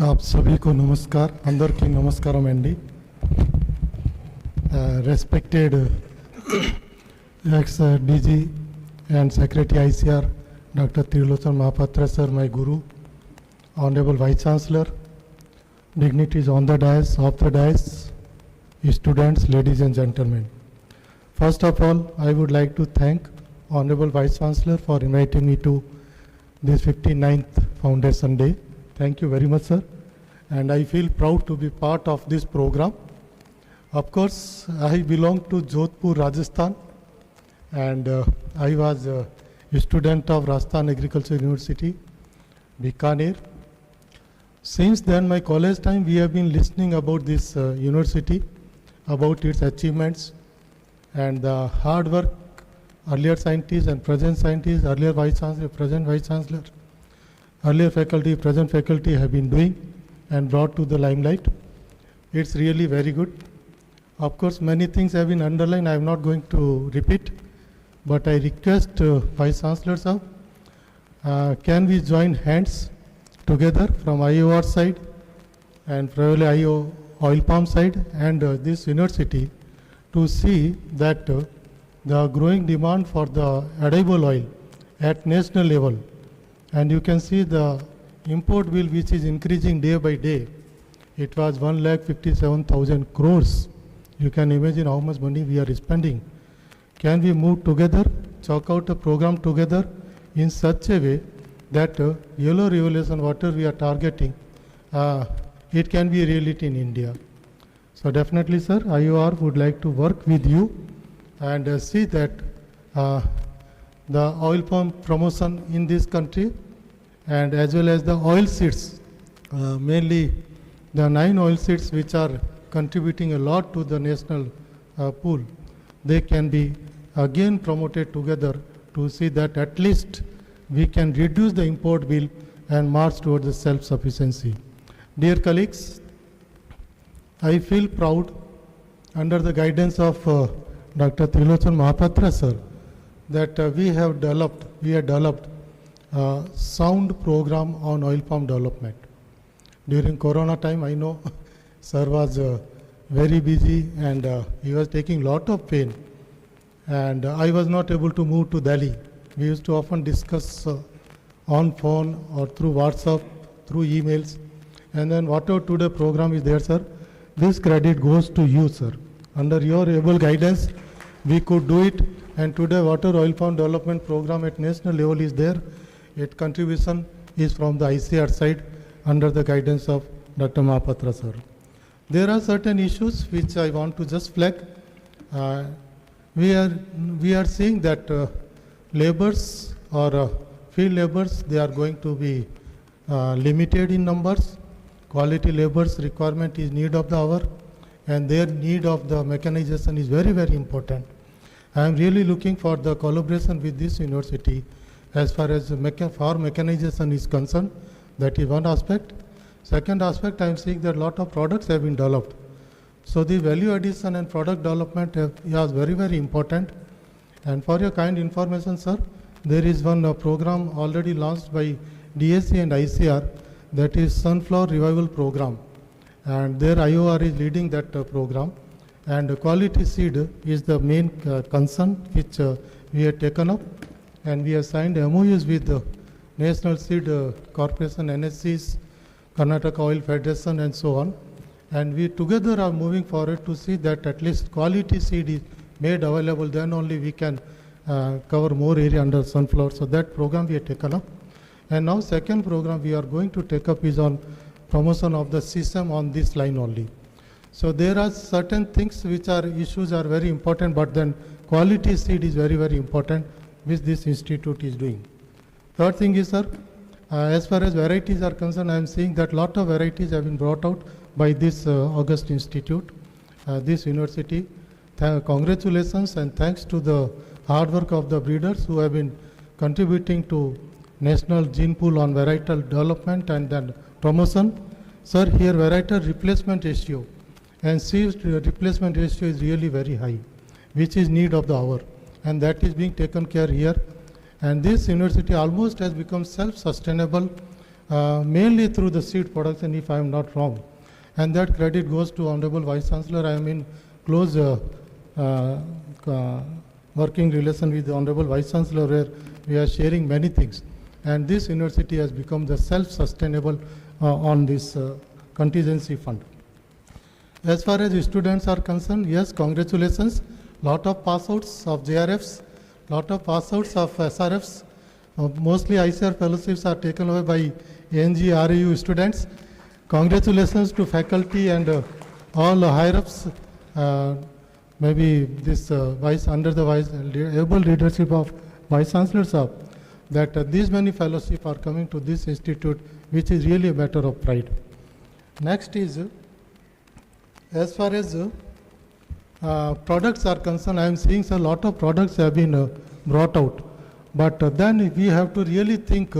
आप सभी को नमस्कार अंदरिकी नमस्कारम अंडी respected ex DG and Secretary ICR Dr. Trilochana Mahapatra sir, my guru, Honorable Vice Chancellor, dignitaries on the dais, off the dais, students, ladies and gentlemen. First of all, I would like to thank Honorable Vice Chancellor for inviting me to this 59th Foundation Day. Thank you very much, sir. And I feel proud to be part of this program. Of course, I belong to Jodhpur, Rajasthan, and I was a student of Rajasthan Agriculture University, Bikaner. Since then, my college time, we have been listening about this university, about its achievements, and the hard work earlier scientists and present scientists, earlier Vice Chancellor, present Vice Chancellor, earlier faculty, present faculty have been doing and brought to the limelight. It's really very good. Of course, many things have been underlined. I am not going to repeat, but I request Vice Chancellor sir, can we join hands together from IOR side and probably IO oil palm side and this university to see that the growing demand for the edible oil at national level, and you can see the import bill which is increasing day by day. It was 1,57,000 crores. You can imagine how much money we are spending. Can we move together, chalk out a program together in such a way that yellow revolution, whatever we are targeting, it can be a reality in India. So definitely, sir, IOR would like to work with you and see that the oil palm promotion in this country, and as well as the oil seeds, mainly the 9 oil seeds which are contributing a lot to the national pool, they can be again promoted together to see that at least we can reduce the import bill and march towards the self-sufficiency. Dear colleagues, I feel proud under the guidance of Dr. Trilochana Mahapatra sir that we have developed a sound program on oil palm development. During Corona time, I know sir was very busy and he was taking lot of pain, and I was not able to move to Delhi. We used to often discuss on phone or through WhatsApp, through emails, and then whatever today program is there, sir, this credit goes to you, sir. Under your able guidance, we could do it, and today whatever oil palm development program at national level is there, its contribution is from the ICR side under the guidance of Dr. Mahapatra sir. There are certain issues which I want to just flag. We are seeing that laborers or field laborers, they are going to be limited in numbers. Quality laborers requirement is need of the hour, and their need of the mechanization is very, very important. I am really looking for the collaboration with this university as far as farm mechanization is concerned. That is one aspect. Second aspect, I am seeing that a lot of products have been developed. So the value addition and product development is very, very important. And for your kind information, sir, there is one program already launched by DSC and ICR, that is Sunflower Revival Program. and their IOR is leading that program. And quality seed is the main concern which we have taken up, and we have signed MOUs with the National Seed Corporation, NSCs, Karnataka Oil Federation, and so on. And we together are moving forward to see that at least quality seed is made available, then only we can cover more area under sunflower. So that program we have taken up. And now second program we are going to take up is on promotion of the system on this line only. So there are certain things which are issues are very important, but then quality seed is very, very important, which this institute is doing. Third thing is, sir, as far as varieties are concerned, I am seeing that lot of varieties have been brought out by this August Institute, this university. Congratulations and thanks to the hard work of the breeders who have been contributing to National Gene Pool on varietal development and then promotion. Sir, here varietal replacement ratio and seed replacement ratio is really very high, which is need of the hour, and that is being taken care here. And this university almost has become self-sustainable, mainly through the seed production, if I am not wrong. And that credit goes to Honorable Vice Chancellor. I am in close working relation with the Honorable Vice Chancellor, where we are sharing many things. And this university has become the self-sustainable on this contingency fund. As far as students are concerned, yes, congratulations. Lot of pass-outs of JRFs, lot of pass-outs of SRFs. Mostly ICR fellowships are taken away by ANGRAU students. Congratulations to faculty and all higher-ups. Maybe this under the able leadership of Vice Chancellor Sir, that these many fellowships are coming to this institute, which is really a matter of pride. Next is, as far as products are concerned, I am seeing a lot of products have been brought out. But then we have to really think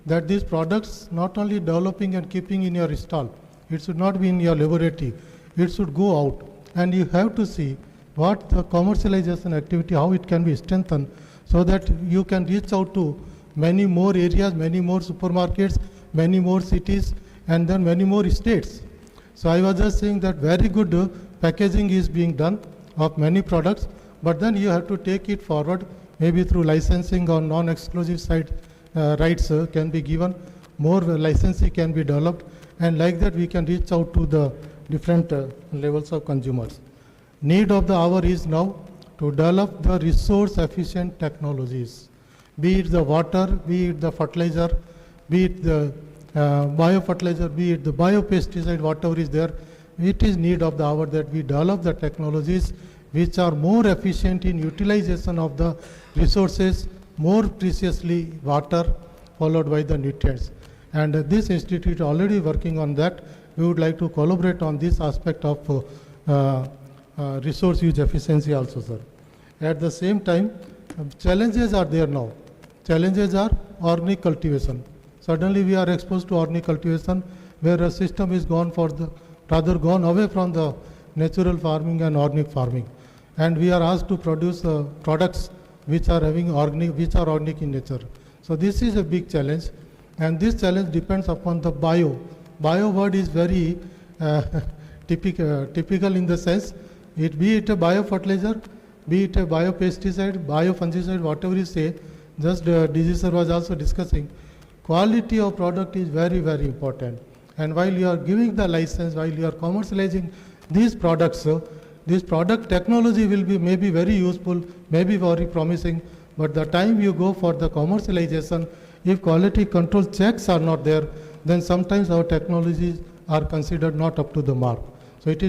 that these products not only developing and keeping in your stall, it should not be in your laboratory, it should go out. And you have to see what the commercialization activity, how it can be strengthened, so that you can reach out to many more areas, many more supermarkets, many more cities, and then many more states. So I was just saying that very good packaging is being done of many products, but then you have to take it forward, maybe through licensing or non-exclusive side rights can be given, more licensing can be developed, and like that we can reach out to the different levels of consumers. Need of the hour is now to develop the resource efficient technologies, be it the water, be it the fertilizer, be it the biofertilizer, be it the biopesticide, whatever is there. It is need of the hour that we develop the technologies which are more efficient in utilization of the resources, more preciously water, followed by the nutrients. And this institute already working on that. We would like to collaborate on this aspect of resource use efficiency also, sir. At the same time, challenges are there now. Challenges are organic cultivation. Suddenly we are exposed to organic cultivation, where a system is gone gone away from the natural farming and organic farming. And we are asked to produce products which are organic in nature. So this is a big challenge, and this challenge depends upon the bio. Bio word is very typical in the sense, be it a biofertilizer, be it a biopesticide, biofungicide, whatever you say. Just DG sir was also discussing, quality of product is very, very important. And while you are giving the license, while you are commercializing these products, this product technology will be maybe very useful, maybe very promising, but the time you go for the commercialization, if quality control checks are not there, then sometimes our technologies are considered not up to the mark. So it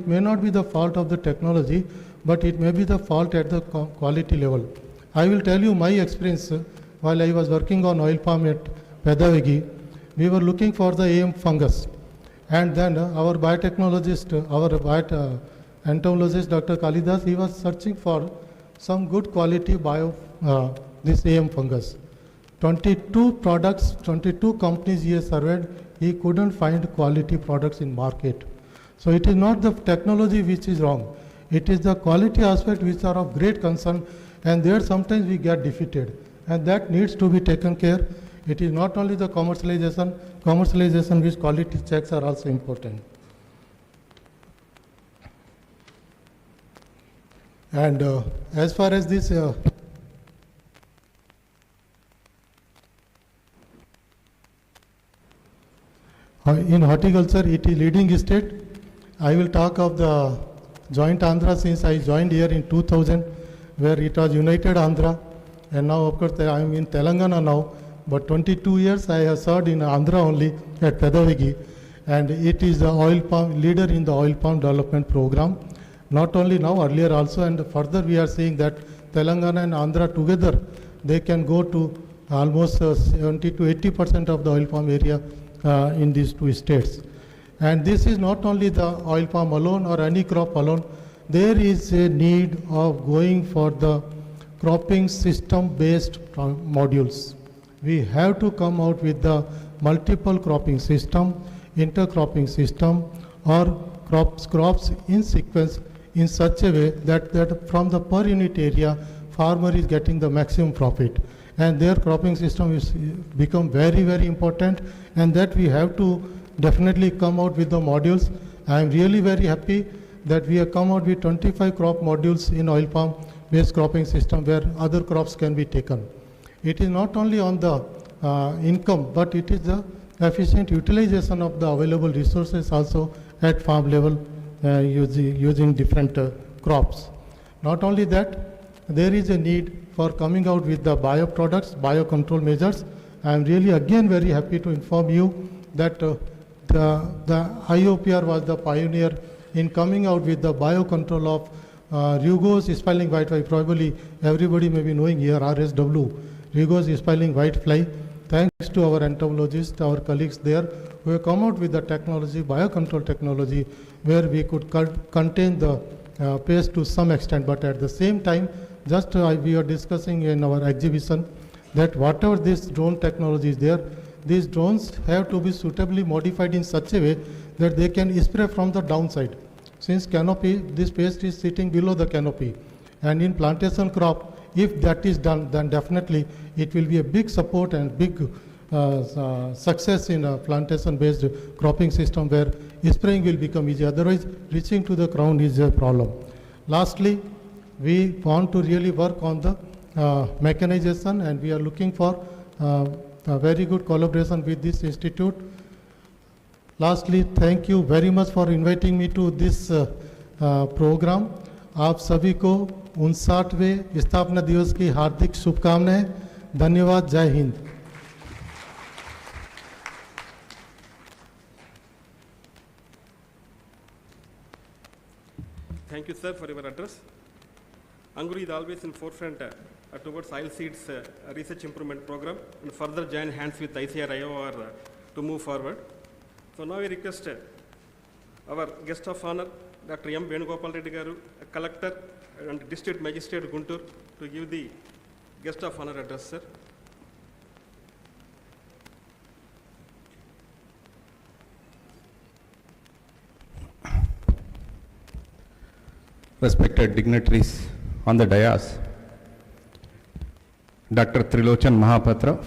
may not be the fault of the technology, but it may be the fault at the quality level. I will tell you my experience while I was working on oil palm at Pedavegi. We were looking for the AM fungus, and then our biotechnologist, our entomologist Dr. Kalidas, he was searching for some good quality this AM fungus. 22 products, 22 companies he has surveyed, he couldn't find quality products in market. So it is not the technology which is wrong, it is the quality aspect which are of great concern, and there sometimes we get defeated, and that needs to be taken care. It is not only the commercialization which quality checks are also important. And as far as this in horticulture, it is leading state. I will talk of the joint Andhra since I joined here in 2000, where it was United Andhra, and now of course I am in Telangana now. But 22 years I have served in Andhra only at Pedavigi, and it is the oil palm leader in the oil palm development program. Not only now, earlier also, and further we are seeing that Telangana and Andhra together, they can go to almost 70 to 80% of the oil palm area in these two states. And this is not only the oil palm alone or any crop alone. There is a need of going for the cropping system based modules. We have to come out with the multiple cropping system, intercropping system, or crops in sequence in such a way that from the per unit area, farmer is getting the maximum profit. And their cropping system is become very, very important, and that we have to definitely come out with the modules. I am really very happy that we have come out with 25 crop modules in oil palm based cropping system where other crops can be taken. It is not only on the income, but it is the efficient utilization of the available resources also at farm level using different crops. Not only that, there is a need for coming out with the bioproducts, biocontrol measures. I am really again very happy to inform you that the IOPR was the pioneer in coming out with the biocontrol of Rugose spelling whitefly. Probably everybody may be knowing here RSW, Rugose spelling whitefly. Thanks to our entomologists, our colleagues there, who have come out with the technology, biocontrol technology, where we could contain the pest to some extent. But at the same time, just we are discussing in our exhibition that whatever this drone technology is there, these drones have to be suitably modified in such a way that they can spray from the downside. Since canopy, this pest is sitting below the canopy. And in plantation crop, if that is done, then definitely it will be a big support and big success in a plantation-based cropping system where spraying will become easy. Otherwise, reaching to the ground is a problem. Lastly, we want to really work on the mechanization, and we are looking for a very good collaboration with this institute. Lastly, thank you very much for inviting me to this program. आप सभी को 59वें स्थापना दिवस की हार्दिक शुभकामनाएं. धन्यवाद. जय Hind. Thank you, sir, for your address. ANGRAU is always in forefront towards oilseeds research improvement program and further join hands with ICR IOR to move forward. So now we request our guest of honor, Dr. M. Venugopal Reddy Garu, Collector and District Magistrate Guntur, to give the guest of honor address, sir. Respected dignitaries on the dais, Dr. Trilochan Mahapatra,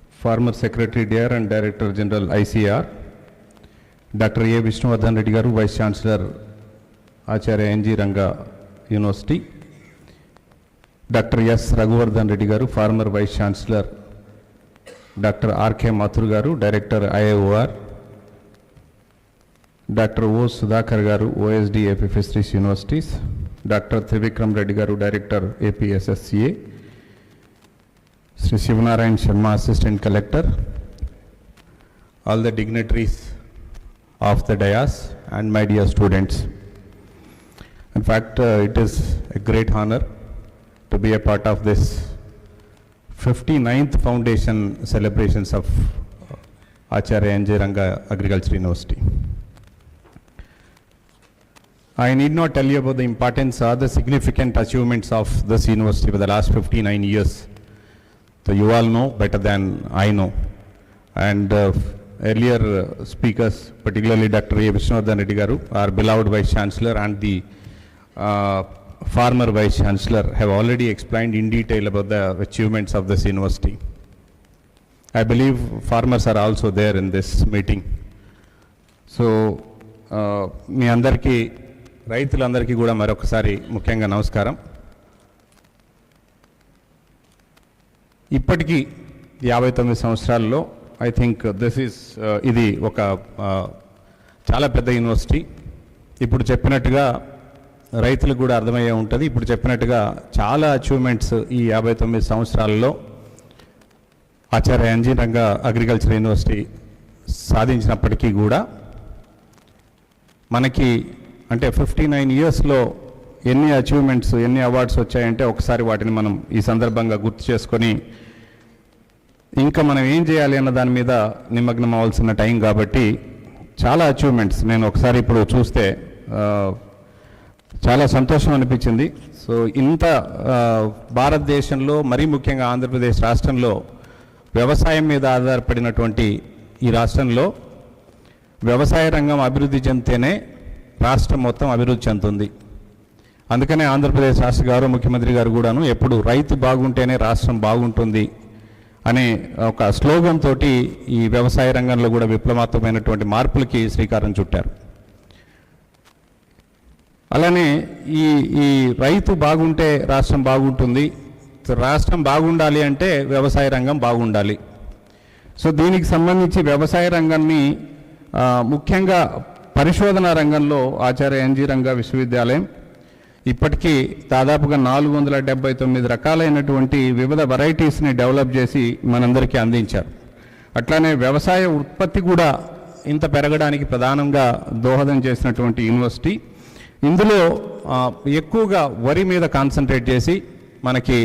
former Secretary Dear and Director General ICR, Dr. A. Vishnuvardhan Reddy Garu, Vice Chancellor Acharya N.G. Ranga University, Dr. S. Raghuvardhan Reddy Garu, former Vice Chancellor, Dr. R.K. Mathur Garu, Director IIOR, Dr. O. Sudhakar Garu, OSD AP Fisheries Universities, Dr. Trivikram Reddy Garu, Director APSSCA, Sri Shivanarayan Sharma, Assistant Collector, all the dignitaries of the dais, and my dear students. In fact, it is a great honor to be a part of this 59th foundation celebrations of Acharya N.J. Ranga Agriculture University. I need not tell you about the importance or the significant achievements of this university for the last 59 years. So you all know better than I know. And earlier speakers, particularly Dr. A. Vishnuvardhan Reddy Garu, our beloved Vice Chancellor, and the former Vice Chancellor have already explained in detail about the achievements of this university. I believe farmers are also there in this meeting. So, మీ అందరికీ రైతులందరికీ కూడా మరొకసారి ముఖ్యంగా నమస్కారం. ఇప్పటికీ 59 సంవత్సరాల్లో I think ఇది ఒక చాలా పెద్ద యూనివర్సిటీ. ఇప్పుడు చెప్పినట్టుగా రైతులకు కూడా అర్థమయ్యే ఉంటుంది. ఇప్పుడు చెప్పినట్టుగా చాలా అచీవ్మెంట్స్ ఈ 59 సంవత్సరాలలో ఆచార్య ఎన్జీ రంగా అగ్రికల్చర్ యూనివర్సిటీ సాధించినప్పటికీ కూడా మనకి అంటే 59 ఇయర్స్లో ఎన్ని అచీవ్మెంట్స్, ఎన్ని అవార్డ్స్ వచ్చాయంటే ఒకసారి వాటిని మనం ఈ సందర్భంగా గుర్తు చేసుకొని ఇంకా మనం ఏం చేయాలి అన్న దాని మీద నిమగ్నం అవ్వాల్సిన టైం కాబట్టి చాలా అచీవ్మెంట్స్ నేను ఒకసారి ఇప్పుడు చూస్తే చాలా సంతోషం అనిపించింది. సో ఇంత భారతదేశంలో మరీ ముఖ్యంగా ఆంధ్రప్రదేశ్ రాష్ట్రంలో వ్యవసాయం మీద ఆధారపడినటువంటి ఈ రాష్ట్రంలో వ్యవసాయ రంగం అభివృద్ధి చెందితేనే రాష్ట్రం మొత్తం అభివృద్ధి చెందుతుంది. అందుకనే ఆంధ్రప్రదేశ్ రాష్ట్ర గౌరవ ముఖ్యమంత్రి గారు కూడాను ఎప్పుడు రైతు బాగుంటేనే రాష్ట్రం బాగుంటుంది అనే ఒక స్లోగన్ తోటి ఈ వ్యవసాయ రంగంలో కూడా విప్లవాత్మకమైనటువంటి మార్పులకి శ్రీకారం చుట్టారు. అలానే ఈ రైతు బాగుంటే రాష్ట్రం బాగుంటుంది, రాష్ట్రం బాగుండాలి అంటే వ్యవసాయ రంగం బాగుండాలి. సో దీనికి సంబంధించి వ్యవసాయ రంగాన్ని ముఖ్యంగా పరిశోధన రంగంలో ఆచార్య ఎన్జీ రంగా విశ్వవిద్యాలయం ఇప్పటికీ దాదాపుగా 479 రకాలైనటువంటి వివిధ వెరైటీస్ని డెవలప్ చేసి మనందరికీ అందించారు. అట్లానే వ్యవసాయ ఉత్పత్తి కూడా ఇంత పెరగడానికి ప్రధానంగా దోహదం చేసినటువంటి యూనివర్సిటీ. ఇందులో ఎక్కువగా వరి మీద కాన్సన్ట్రేట్ చేసి మనకి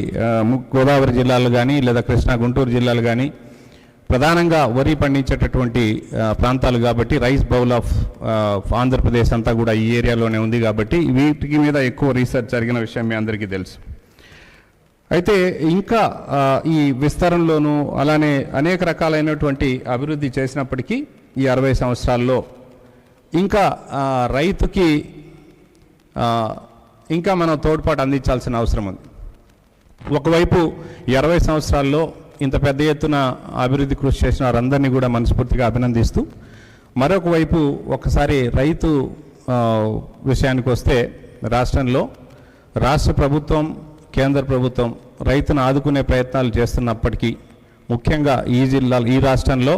గోదావరి జిల్లాలు కానీ లేదా కృష్ణా గుంటూరు జిల్లాలు కానీ ప్రధానంగా వరి పండించేటటువంటి ప్రాంతాలు కాబట్టి రైస్ బౌల్ ఆఫ్ ఆంధ్రప్రదేశ్ అంతా కూడా ఈ ఏరియాలోనే ఉంది కాబట్టి వీటి మీద ఎక్కువ రీసెర్చ్ జరిగిన విషయం మీ అందరికీ తెలుసు. అయితే ఇంకా ఈ విస్తరణలోనూ అలానే అనేక రకాలైనటువంటి అభివృద్ధి చేసినప్పటికీ ఈ 60 సంవత్సరాల్లో ఇంకా రైతుకి ఇంకా మనం తోడ్పాటు అందించాల్సిన అవసరం ఉంది. ఒకవైపు 60 సంవత్సరాల్లో ఇంత పెద్ద ఎత్తున అభివృద్ధి కృషి చేసిన వారందరినీ కూడా మనస్ఫూర్తిగా అభినందిస్తూ, మరొక వైపు ఒకసారి రైతు విషయానికి వస్తే రాష్ట్రంలో రాష్ట్ర ప్రభుత్వం, కేంద్ర ప్రభుత్వం రైతును ఆదుకునే ప్రయత్నాలు చేస్తున్నప్పటికీ ముఖ్యంగా ఈ రాష్ట్రంలో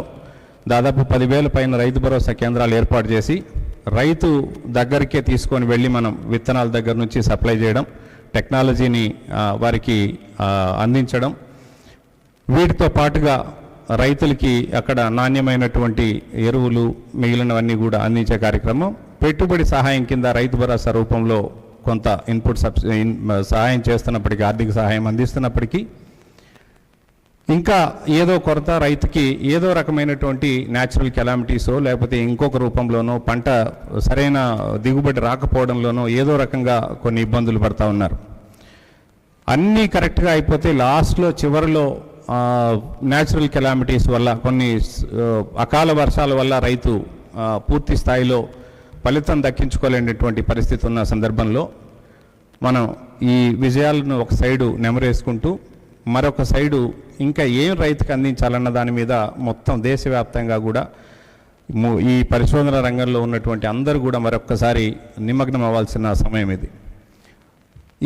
దాదాపు 10,000 పైన రైతు భరోసా కేంద్రాలు ఏర్పాటు చేసి రైతు దగ్గరికే తీసుకొని వెళ్ళి మనం విత్తనాల దగ్గర నుంచి సప్లై చేయడం, టెక్నాలజీని వారికి అందించడం, వీటితో పాటుగా రైతులకి అక్కడ నాణ్యమైనటువంటి ఎరువులు మిగిలినవన్నీ కూడా అందించే కార్యక్రమం, పెట్టుబడి సహాయం కింద రైతు భరోసా రూపంలో కొంత ఇన్పుట్ సహాయం చేస్తున్నప్పటికీ, ఆర్థిక సహాయం అందిస్తున్నప్పటికీ ఇంకా ఏదో కొరత రైతుకి ఏదో రకమైనటువంటి న్యాచురల్ కెలామిటీసో లేకపోతే ఇంకొక రూపంలోనో పంట సరైన దిగుబడి రాకపోవడంలోనో ఏదో రకంగా కొన్ని ఇబ్బందులు పడుతూ ఉన్నారు. అన్నీ కరెక్ట్గా అయిపోతే లాస్ట్లో చివరిలో న్యాచురల్ కెలామిటీస్ వల్ల కొన్ని అకాల వర్షాల వల్ల రైతు పూర్తి స్థాయిలో ఫలితం దక్కించుకోలేనటువంటి పరిస్థితి ఉన్న సందర్భంలో మనం ఈ విజయాలను ఒక సైడు నెమరేసుకుంటూ మరొక సైడు ఇంకా ఏం రైతుకు అందించాలన్న దాని మీద మొత్తం దేశవ్యాప్తంగా కూడా ఈ పరిశోధన రంగంలో ఉన్నటువంటి అందరూ కూడా మరొక్కసారి నిమగ్నం అవ్వాల్సిన సమయం ఇది.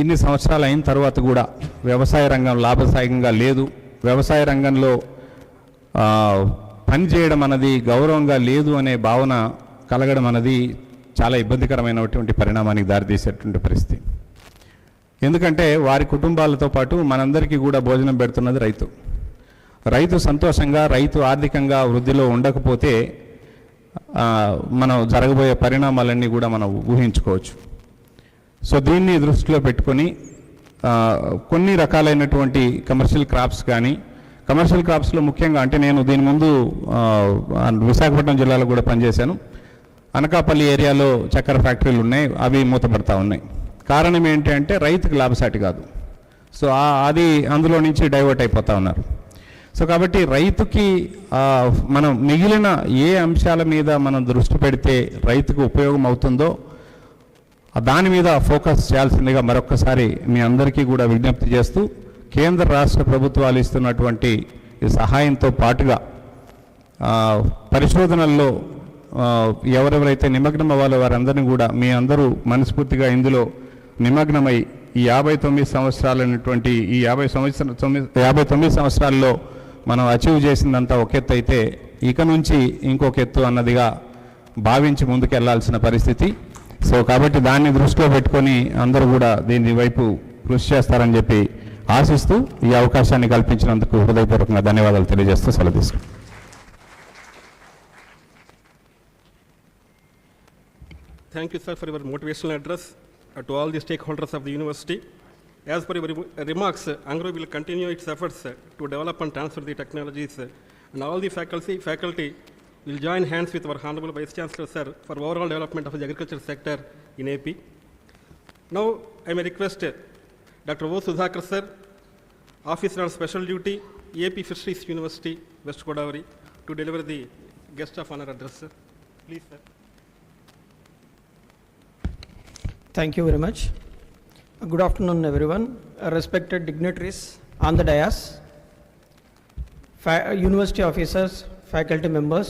ఇన్ని సంవత్సరాలు అయిన తర్వాత కూడా వ్యవసాయ రంగం లాభదాయకంగా లేదు, వ్యవసాయ రంగంలో పని చేయడం అన్నది గౌరవంగా లేదు అనే భావన కలగడం అన్నది చాలా ఇబ్బందికరమైనటువంటి పరిణామానికి దారితీసేటువంటి పరిస్థితి. ఎందుకంటే వారి కుటుంబాలతో పాటు మనందరికీ కూడా భోజనం పెడుతున్నది రైతు. రైతు సంతోషంగా, రైతు ఆర్థికంగా వృద్ధిలో ఉండకపోతే మనం జరగబోయే పరిణామాలన్నీ కూడా మనం ఊహించుకోవచ్చు. సో దీన్ని దృష్టిలో పెట్టుకొని కొన్ని రకాలైనటువంటి కమర్షియల్ క్రాప్స్ కానీ, కమర్షియల్ క్రాప్స్లో ముఖ్యంగా అంటే నేను దీని ముందు విశాఖపట్నం జిల్లాలో కూడా పనిచేశాను. అనకాపల్లి ఏరియాలో చక్కెర ఫ్యాక్టరీలు ఉన్నాయి, అవి మూతపడతా ఉన్నాయి. కారణం ఏంటి అంటే రైతుకు లాభసాటి కాదు. సో అది అందులో నుంచి డైవర్ట్ అయిపోతూ ఉన్నారు. సో కాబట్టి రైతుకి మనం మిగిలిన ఏ అంశాల మీద మనం దృష్టి పెడితే రైతుకు ఉపయోగం అవుతుందో దాని మీద ఫోకస్ చేయాల్సిందిగా మరొక్కసారి మీ అందరికీ కూడా విజ్ఞప్తి చేస్తూ, కేంద్ర రాష్ట్ర ప్రభుత్వాలు ఇస్తున్నటువంటి ఈ సహాయంతో పాటుగా పరిశోధనల్లో ఎవరెవరైతే నిమగ్నం అవ్వాలో వారందరినీ కూడా మీ అందరూ మనస్ఫూర్తిగా ఇందులో నిమగ్నమై ఈ 59 సంవత్సరాలైనటువంటి ఈ 59 సంవత్సరాల్లో మనం అచీవ్ చేసిందంతా ఒక ఎత్తు అయితే ఇక నుంచి ఇంకొక ఎత్తు అన్నదిగా భావించి ముందుకు వెళ్లాల్సిన పరిస్థితి. సో కాబట్టి దాన్ని దృష్టిలో పెట్టుకొని అందరూ కూడా దీని వైపు కృషి చేస్తారని చెప్పి ఆశిస్తూ ఈ అవకాశాన్ని కల్పించినందుకు హృదయపూర్వకంగా ధన్యవాదాలు తెలియజేస్తూ సెలవు తీసుకుంటాను. Thank you, sir, for your motivational address to all the stakeholders of the university. As per your remarks, ANGRAU will continue its efforts to develop and transfer the technologies, and all the faculty will join hands with our Honorable Vice Chancellor, sir, for overall development of the agriculture sector in AP. Now, I may request Dr. O. Sudhakar, sir, Officer on Special Duty, AP Fisheries University, West Godavari, to deliver the guest of honor address, sir. Please, sir. Thank you very much. Good afternoon, everyone. Respected dignitaries on the dais, university officers, faculty members,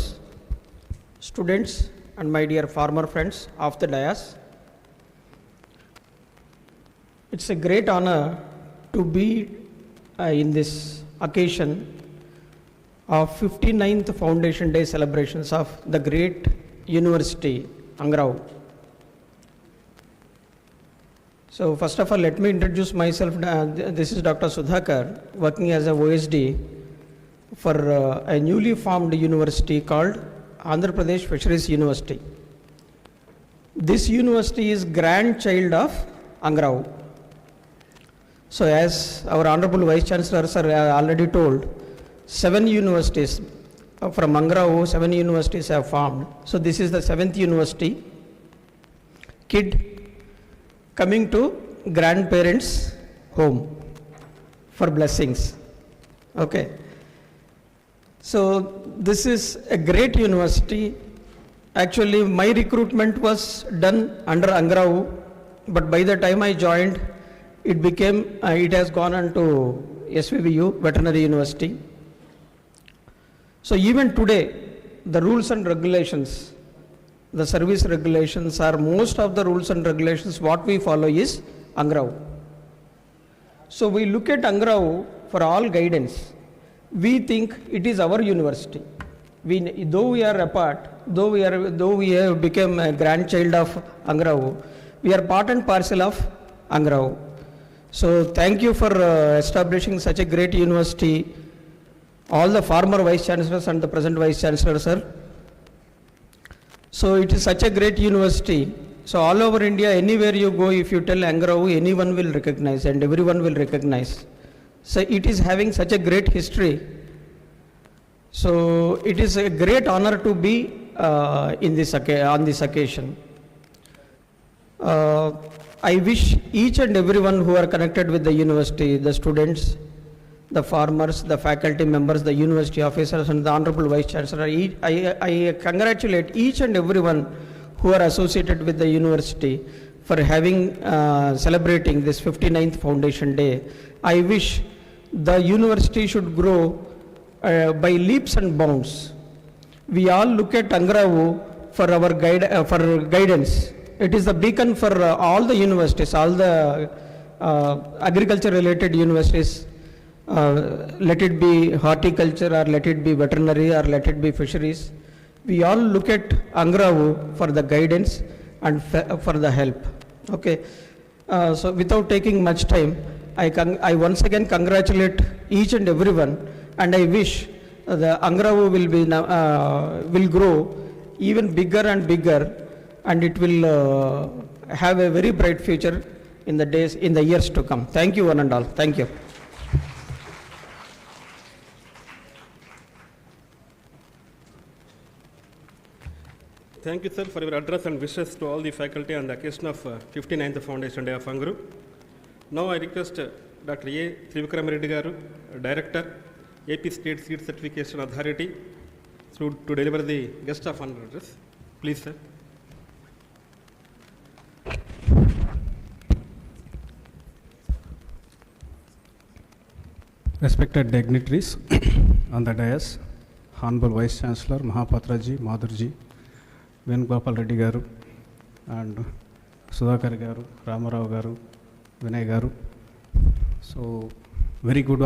students, and my dear farmer friends of the dais. It's a great honor to be in this occasion of 59th Foundation Day celebrations of the great university, ANGRAU. So first of all, let me introduce myself. This is Dr. Sudhakar, working as a OSD for a newly formed university called Andhra Pradesh Fisheries University. This university is grandchild of ANGRAU. So as our Honorable Vice Chancellor sir already told, 7 universities from ANGRAU, 7 universities have formed. So this is the 7th university. Kid coming to grandparents' home for blessings. Okay. So this is a great university. Actually, my recruitment was done under ANGRAU, but by the time I joined, it has gone on to SVVU, Veterinary University. So even today, the rules and regulations, the service regulations are most of the rules and regulations what we follow is ANGRAU. So we look at ANGRAU for all guidance. We think it is our university. Though we are apart, though we have become a grandchild of ANGRAU, we are part and parcel of ANGRAU. So thank you for establishing such a great university, all the former vice chancellors and the present vice chancellor, sir. So it is such a great university. So all over India, anywhere you go, if you tell ANGRAU, anyone will recognize and everyone will recognize. So it is having such a great history. So it is a great honor to be on this occasion. I wish each and everyone who are connected with the university, the students, the farmers, the faculty members, the university officers, and the Honorable Vice Chancellor. I congratulate each and everyone who are associated with the university for having celebrating this 59th Foundation Day. I wish the university should grow by leaps and bounds. We all look at ANGRAU for our guidance. It is the beacon for all the universities, all the agriculture related universities. Let it be horticulture or let it be veterinary or let it be fisheries. We all look at ANGRAU for the guidance and for the help. Okay. So without taking much time, I once again congratulate each and everyone, and I wish the ANGRAU will grow even bigger and bigger, and it will have a very bright future in the years to come. Thank you one and all. Thank you. Thank you, sir, for your address and wishes to all the faculty on the occasion of 59th Foundation Day of ANGRAU. Now I request Dr. A. Trivikram Reddy Garu, Director, AP State Seed Certification Authority, to deliver the guest of honor address. Please, sir. Respected dignitaries on the dais, Honorable Vice Chancellor Mahapatra ji, Madhur ji, Venugopal Reddy గారు and Sudhakar గారు, రామారావు గారు, వినయ్ గారు. So very good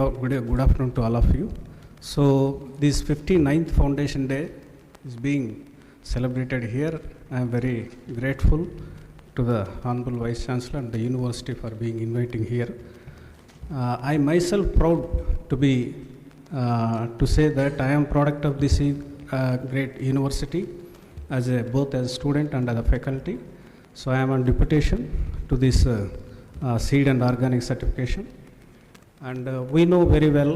afternoon to all of you. So this 59th Foundation Day is being celebrated here. I am very grateful to the Honorable Vice Chancellor and the University for being inviting here. I myself proud to be to say that I am product of this great university as both as a student and as a faculty. So I am on deputation to this seed and organic certification. And we know very well,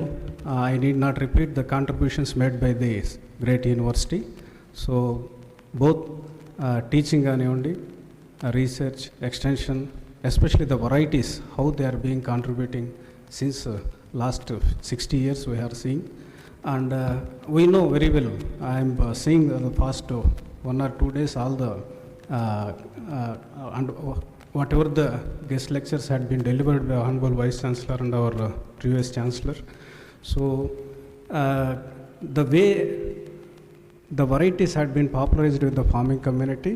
I need not repeat the contributions made by this great university. So both teaching and research, extension, especially the varieties, how they are being contributing since last 60 years we are seeing. And we know very well, I am seeing the past 1 or 2 days all the and whatever the guest lectures had been delivered by Honorable Vice Chancellor and our previous Chancellor. So the way the varieties had been popularized with the farming community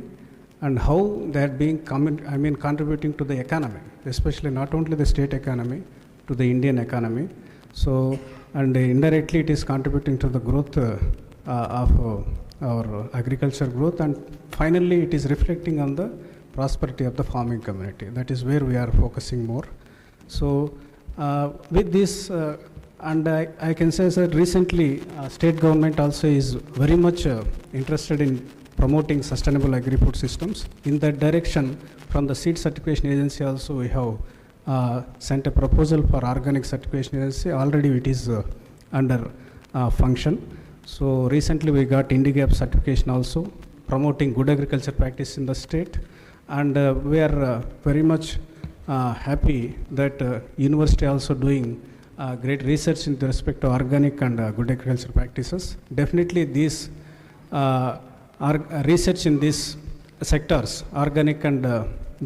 and how they had been contributing to the economy, especially not only the state economy, to the Indian economy. So, and indirectly it is contributing to the growth of our agriculture growth, and finally it is reflecting on the prosperity of the farming community. That is where we are focusing more. So with this, and I can say that recently state government also is very much interested in promoting sustainable agri-food systems. In that direction, from the seed certification agency also we have sent a proposal for organic certification agency. Already it is under function. So recently we got INDIGAP certification also, promoting good agriculture practice in the state. And we are very much happy that university also doing great research in respect to organic and good agriculture practices. Definitely these research in these sectors, organic and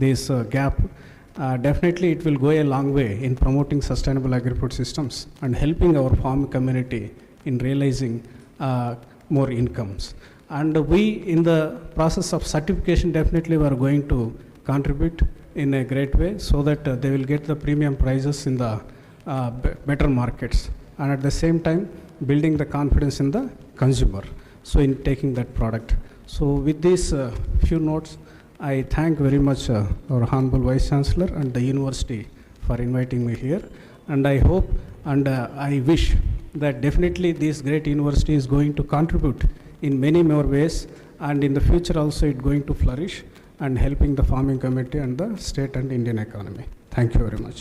this gap, definitely it will go a long way in promoting sustainable agri-food systems and helping our farm community in realizing more incomes. And we, in the process of certification, definitely we are going to contribute in a great way so that they will get the premium prices in the better markets, and at the same time building the confidence in the consumer, so in taking that product. So with these few notes, I thank very much our Honorable Vice Chancellor and the university for inviting me here, and I hope and I wish that definitely this great university is going to contribute in many more ways, and in the future also it's going to flourish and helping the farming community and the state and Indian economy. Thank you very much.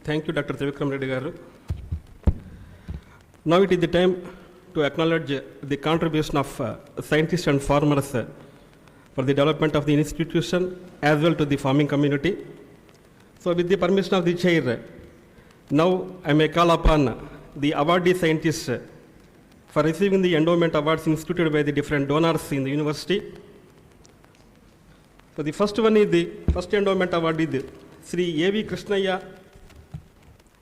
Thank you, Dr. Trivikram Reddy garu. Now it is the time to acknowledge the contribution of scientists and farmers for the development of the institution as well to the farming community. So with the permission of the chair, now I may call upon the awardee scientists for receiving the endowment awards instituted by the different donors in the university. So the first one is the first endowment award is Sri A.V. Krishna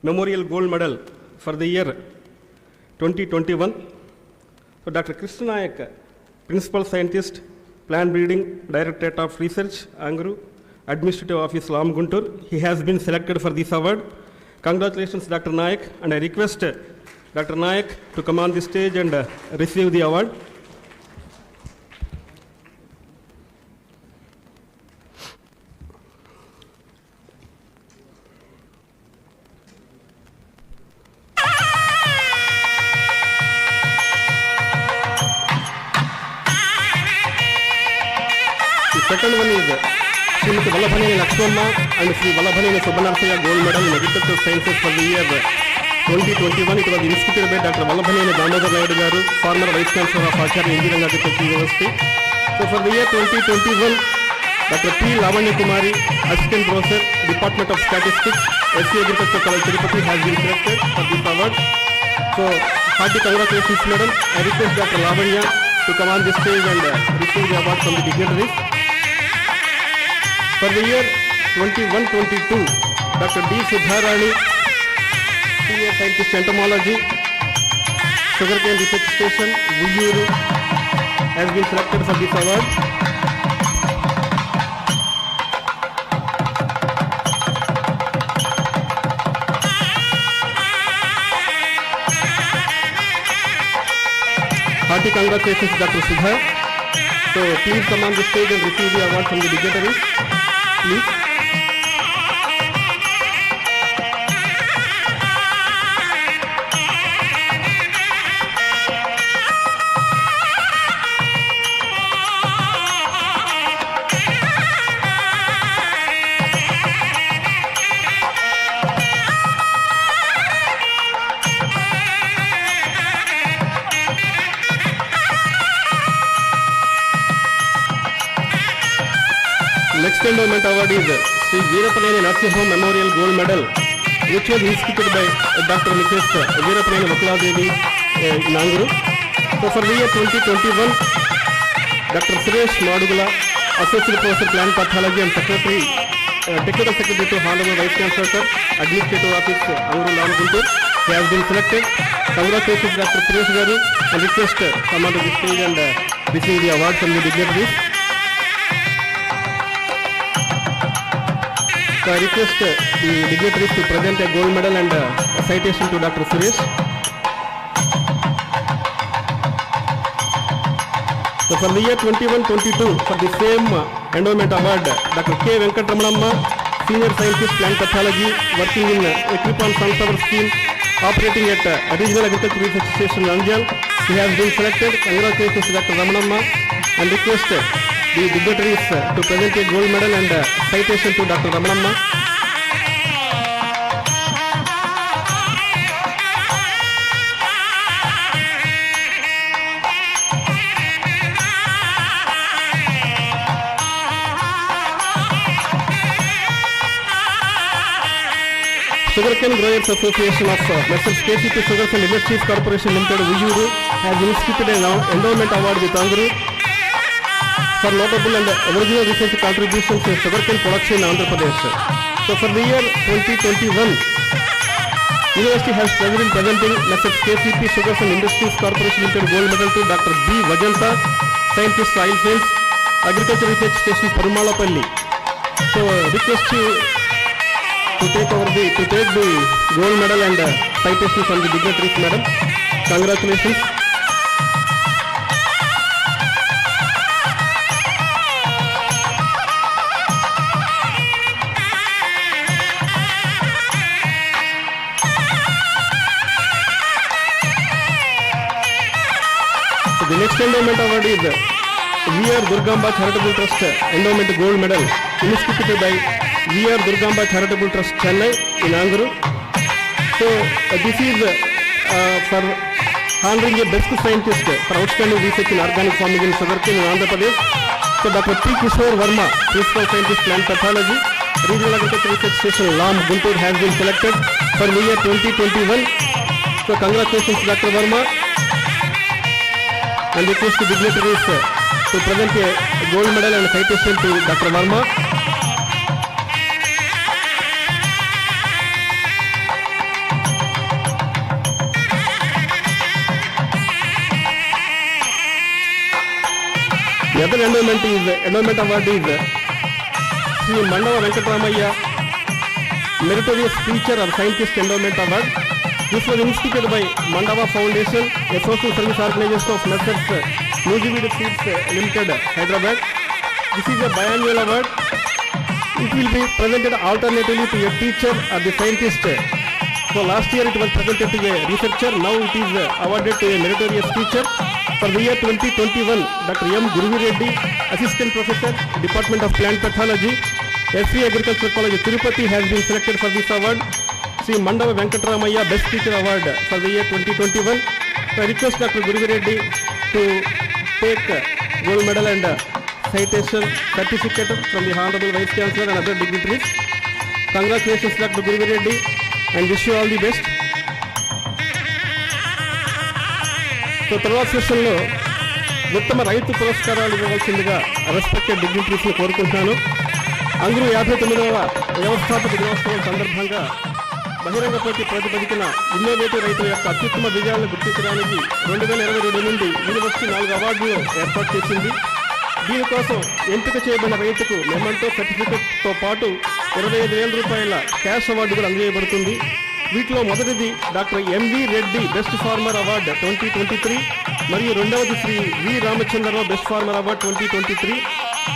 Memorial Gold Medal for the year 2021. So Dr. Krishna, Principal Scientist, Plant Breeding, Directorate of Research, ANGRAU, Administrative Office, Guntur. He has been selected for this award. Congratulations, Dr. Nayak, and I request Dr. Nayak to come on the stage and receive the award. The second one is Srimati Vallabhaneni Lakshmamma and Sri Vallabhaneni Subbanarthaya Gold Medal in Agricultural Sciences for the year 2021. It was instituted by Dr. Vallabhaneni Damodar Naidu garu, former Vice Chancellor of Auditorium Engineering Agriculture University. So for the year 2021, Dr. P. Lavanya Kumari, Assistant Professor, Department of Statistics, SC Agriculture College Tirupati, has been selected for this award. So hearty congratulations, madam. I request Dr. Lavanya to come on the stage and receive the award from the dignitaries. For the year 21-22, Dr. D. Sudharani, Senior Scientist Entomology, Sugarcane Research Station, Vuyuru, has been selected for this award. Hearty congratulations to Dr. Sudha. So please come on the stage and receive the award from the dignitaries. Please. Next endowment award is Sri Veerapaneni Narasimha Memorial Gold Medal, which was instituted by Dr. Mrs. Veerapaneni Vakuladevi in ANGRAU. So for the year 2021, Dr. Suresh Madugula, Associate Professor Plant Pathology and Secretary, Technical Secretary to Honorable Vice Chancellor Sir, Administrative Office ANGRAU Guntur, he has been selected. Congratulations Dr. Suresh Garu, and request come onto the stage and receive the award from the dignitaries. So I request the dignitaries to present a gold medal and a citation to Dr. Suresh. So for the year 21-22, for the same endowment award, Dr. K. Venkatramanamma, Senior Scientist Plant Pathology, working in Equipon Sunflower Scheme, operating at Regional Agriculture Research Station, Ranjan. He has been selected. Congratulations to Dr. Ramanamma, and request the dignitaries to present a gold medal and citation to Dr. Ramanamma. Sugarcane Growers Association of Messrs. KCP Sugars and Industries Corporation Limited, Vuyuru, has instituted an endowment award with ANGRAU for notable and original research contributions in sugarcane production in Andhra Pradesh. So for the year 2021, University has been presenting Messrs. KCP Sugars and Industries Corporation Limited Gold Medal to Dr. B. Vajanta, Scientist Oil Fields, Agriculture Research Station, Parumalapalli. So request you to take the gold medal and citation from the dignitaries, madam. Congratulations. So the next endowment award is V.R. Durgamba Charitable Trust Endowment Gold Medal, instituted by V.R. Durgamba Charitable Trust, Chennai, in ANGRAU. So this is for honoring a best scientist for outstanding research in organic farming in sugarcane in Andhra Pradesh. So Dr. P. Kishore Verma, Principal Scientist Plant Pathology, Regional Agriculture Research Station, LAM, Guntur, has been selected for the year 2021. So congratulations Dr. Verma, and request the dignitaries to present a gold medal and citation to Dr. Verma. The other endowment award is Sri Mandava Venkatramaya Meritorious Teacher or Scientist Endowment Award. This was instituted by Mandava Foundation, a social service organization of Messrs. Nujivida Seeds Limited, Hyderabad. This is a biannual award. It will be presented alternatively to a teacher or the scientist. So last year it was presented to a researcher, now it is awarded to a meritorious teacher. For the year 2021, Dr. M. Guruvi Reddy, Assistant Professor, Department of Plant Pathology, SC Agricultural College, Tirupati, has been selected for this award. Sri Mandava Venkatramaya Best Teacher Award for the year 2021. So I request Dr. Guruvi Reddy to take gold medal and citation certificate from the Honorable Vice Chancellor and other dignitaries. Congratulations Dr. Guruvi Reddy, and wish you all the best. So తర్వాత సెషన్లో ఉత్తమ రైతు పురస్కారాలు ఇవ్వవలసిందిగా respected డిగ్నిటరీస్ని కోరుకుంటున్నాను. ANGRAU 59వ వ్యవస్థాపక దినోత్సవం సందర్భంగా బహిరంగ పోటీ ప్రతిపాదికన ఇన్నోవేటివ్ రైతుల యొక్క అత్యుత్తమ విజయాలను గుర్తించడానికి 2022 నుండి యూనివర్సిటీ 4 అవార్డులు ఏర్పాటు చేసింది. దీనికోసం ఎంపిక చేయబడిన రైతుకు మెమంటో సర్టిఫికెట్తో పాటు 25,000 రూపాయల క్యాష్ అవార్డు కూడా అందజేయబడుతుంది. వీటిలో మొదటిది doctor M V Reddy best farmer award 2023 మరియు రెండవది Shri V Ramachandra Rao best farmer award 2023.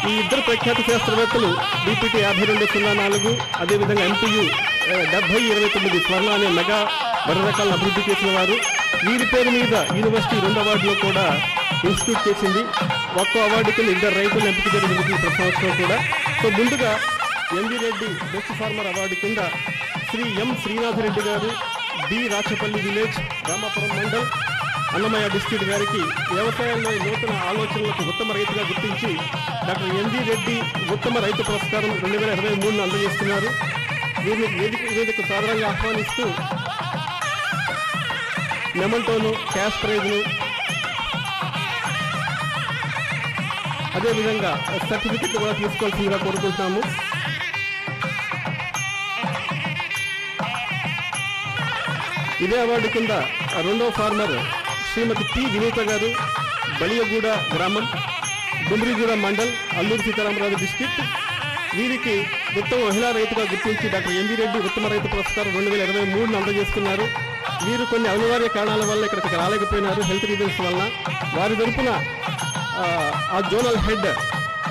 ఈ ఇద్దరు ప్రఖ్యాత శాస్త్రవేత్తలు బీపీటీ 5204 అదేవిధంగా ఎంపీయు 7029 స్వర్ణ అనే మెగా వరి రకాలను అభివృద్ధి చేసిన వారు. వీరి పేరు మీద యూనివర్సిటీ 2 అవార్డులు కూడా ఇన్స్టిట్యూట్ చేసింది. ఒక్కో అవార్డు కింద 2 రైతులు ఎంపిక జరిగింది ప్రతి సంవత్సరం కూడా. సో ముందుగా M V Reddy best farmer award కింద Shri M Srinatha Reddy garu, D Rachapalli village, Ramapuram mandal, Annamayya district గారికి వ్యవసాయంలో నూతన ఆలోచనలకు ఉత్తమ రైతుగా గుర్తించి డాక్టర్ ఎంవి రెడ్డి ఉత్తమ రైతు పురస్కారం 2023 అందజేస్తున్నారు. వీరిని వేదిక సాధారణంగా ఆహ్వానిస్తూ మెమంటోను, క్యాష్ ప్రైజ్ను, అదేవిధంగా సర్టిఫికెట్ కూడా తీసుకోవాల్సిందిగా కోరుకుంటున్నాము. ఇదే అవార్డు కింద 2వ ఫార్మర్ శ్రీమతి టి వినీత గారు, బలియగూడ గ్రామం, డుమ్రిగూడ మండల్, అల్లూరు సీతారామరాజు డిస్టిక్ట్. వీరికి ఉత్తమ మహిళా రైతుగా గుర్తించి డాక్టర్ ఎంవి రెడ్డి ఉత్తమ రైతు పురస్కారం 2023 అందజేస్తున్నారు. వీరు కొన్ని అనివార్య కారణాల వల్ల ఇక్కడికి రాలేకపోయినారు, హెల్త్ రీజన్స్ వలన. వారి తరపున ఆ zonal head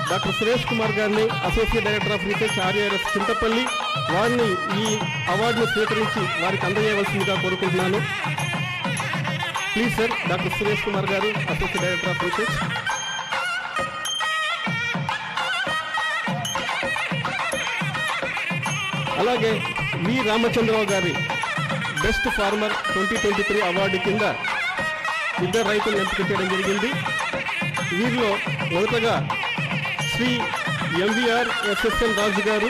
doctor Suresh Kumar గారిని, associate director of research RRS Chintapalli, వారిని ఈ అవార్డును స్వీకరించి వారికి అందజేయవలసిందిగా కోరుకుంటున్నాను. Please sir, doctor Suresh Kumar garu, associate director of research. అలాగే వి రామచంద్రరావు గారి బెస్ట్ ఫార్మర్ 2023 అవార్డు కింద 2 రైతులను ఎంపిక చేయడం జరిగింది. వీరిలో మొదటగా Shri MVR SSN Raju garu,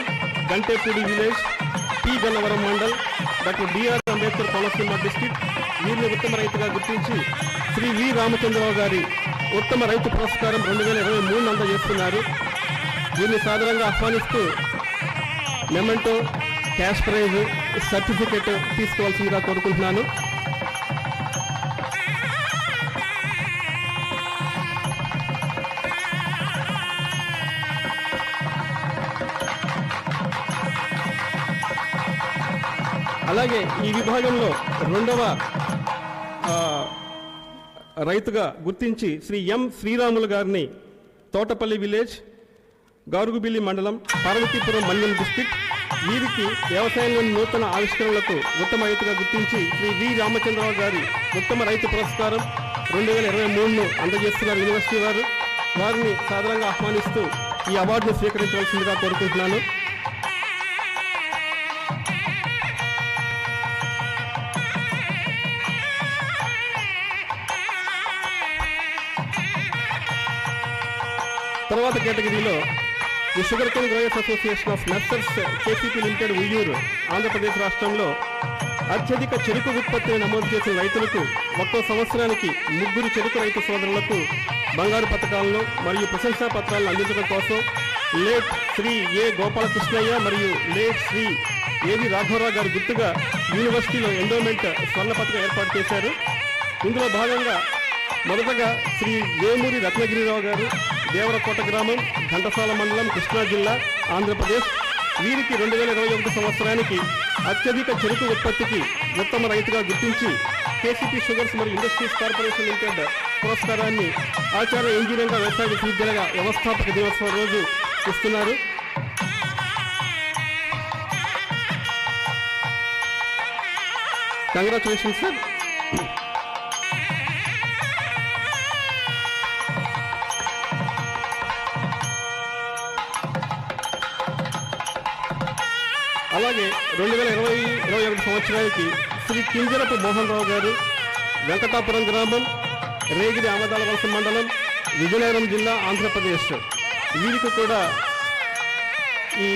Gantepudi village, T Gannavaram mandal, doctor BR Ambedkar Konaseema district. వీరిని ఉత్తమ రైతుగా గుర్తించి శ్రీ వి రామచంద్రరావు గారి ఉత్తమ రైతు పురస్కారం 2023 అందజేస్తున్నారు. వీరిని సాధారణంగా ఆహ్వానిస్తూ మెమెంటో, క్యాష్ ప్రైజ్, సర్టిఫికెట్ తీసుకోవాల్సిందిగా కోరుకుంటున్నాను. అలాగే ఈ విభాగంలో 2వ రైతుగా గుర్తించి శ్రీ ఎం శ్రీరాములు గారిని, తోటపల్లి విలేజ్, గారుగుబిల్లి మండలం, పార్వతీపురం మన్యం డిస్టిక్ట్. వీరికి వ్యవసాయంలోని నూతన ఆవిష్కరణలకు ఉత్తమ రైతుగా గుర్తించి శ్రీ వి రామచంద్రరావు గారి ఉత్తమ రైతు పురస్కారం 2023 అందజేస్తున్నారు యూనివర్సిటీ వారు. వారిని సాధారణంగా ఆహ్వానిస్తూ ఈ అవార్డును స్వీకరించవలసిందిగా కోరుకుంటున్నాను. తర్వాత కేటగిరీలో the sugar cane growers association of నర్సర్స్ KCP limited Uyyuru, Andhra Pradesh రాష్ట్రంలో అత్యధిక చెరుకు ఉత్పత్తిని నమోదు చేసిన రైతులకు ఒక్కో సంవత్సరానికి 3 చెరుకు రైతు సోదరులకు బంగారు పథకాలను మరియు ప్రశంసా పత్రాలను అందించడం కోసం లేట్ శ్రీ ఏ గోపాలకృష్ణయ్య మరియు లేట్ శ్రీ ఏవి రాఘవరావు గారి గుర్తుగా యూనివర్సిటీలో ఎండోమెంట్ స్వర్ణ పథకం ఏర్పాటు చేశారు. ఇందులో భాగంగా మొదటగా శ్రీ వేమూరి రత్నగిరిరావు గారు, దేవరకోట గ్రామం, ఘంటసాల మండలం, కృష్ణా జిల్లా, ఆంధ్రప్రదేశ్. వీరికి 2021 సంవత్సరానికి అత్యధిక చెరుకు ఉత్పత్తికి ఉత్తమ రైతుగా గుర్తించి కేసీపీ షుగర్స్ మరియు ఇండస్ట్రీస్ కార్పొరేషన్ లిమిటెడ్ పురస్కారాన్ని ఆచార్య ఇంజనీరింగ్ వ్యవసాయ విశ్వవిద్యాలయ వ్యవస్థాపక దినోత్సవం రోజు ఇస్తున్నారు. Congratulations sir. అలాగే 2021 సంవత్సరానికి శ్రీ కింజరపు మోహన్ రావు గారు, వెంకటాపురం గ్రామం, రేగిరి ఆమదాల వలస మండలం, విజయనగరం జిల్లా, ఆంధ్రప్రదేశ్. వీరికి కూడా ఈ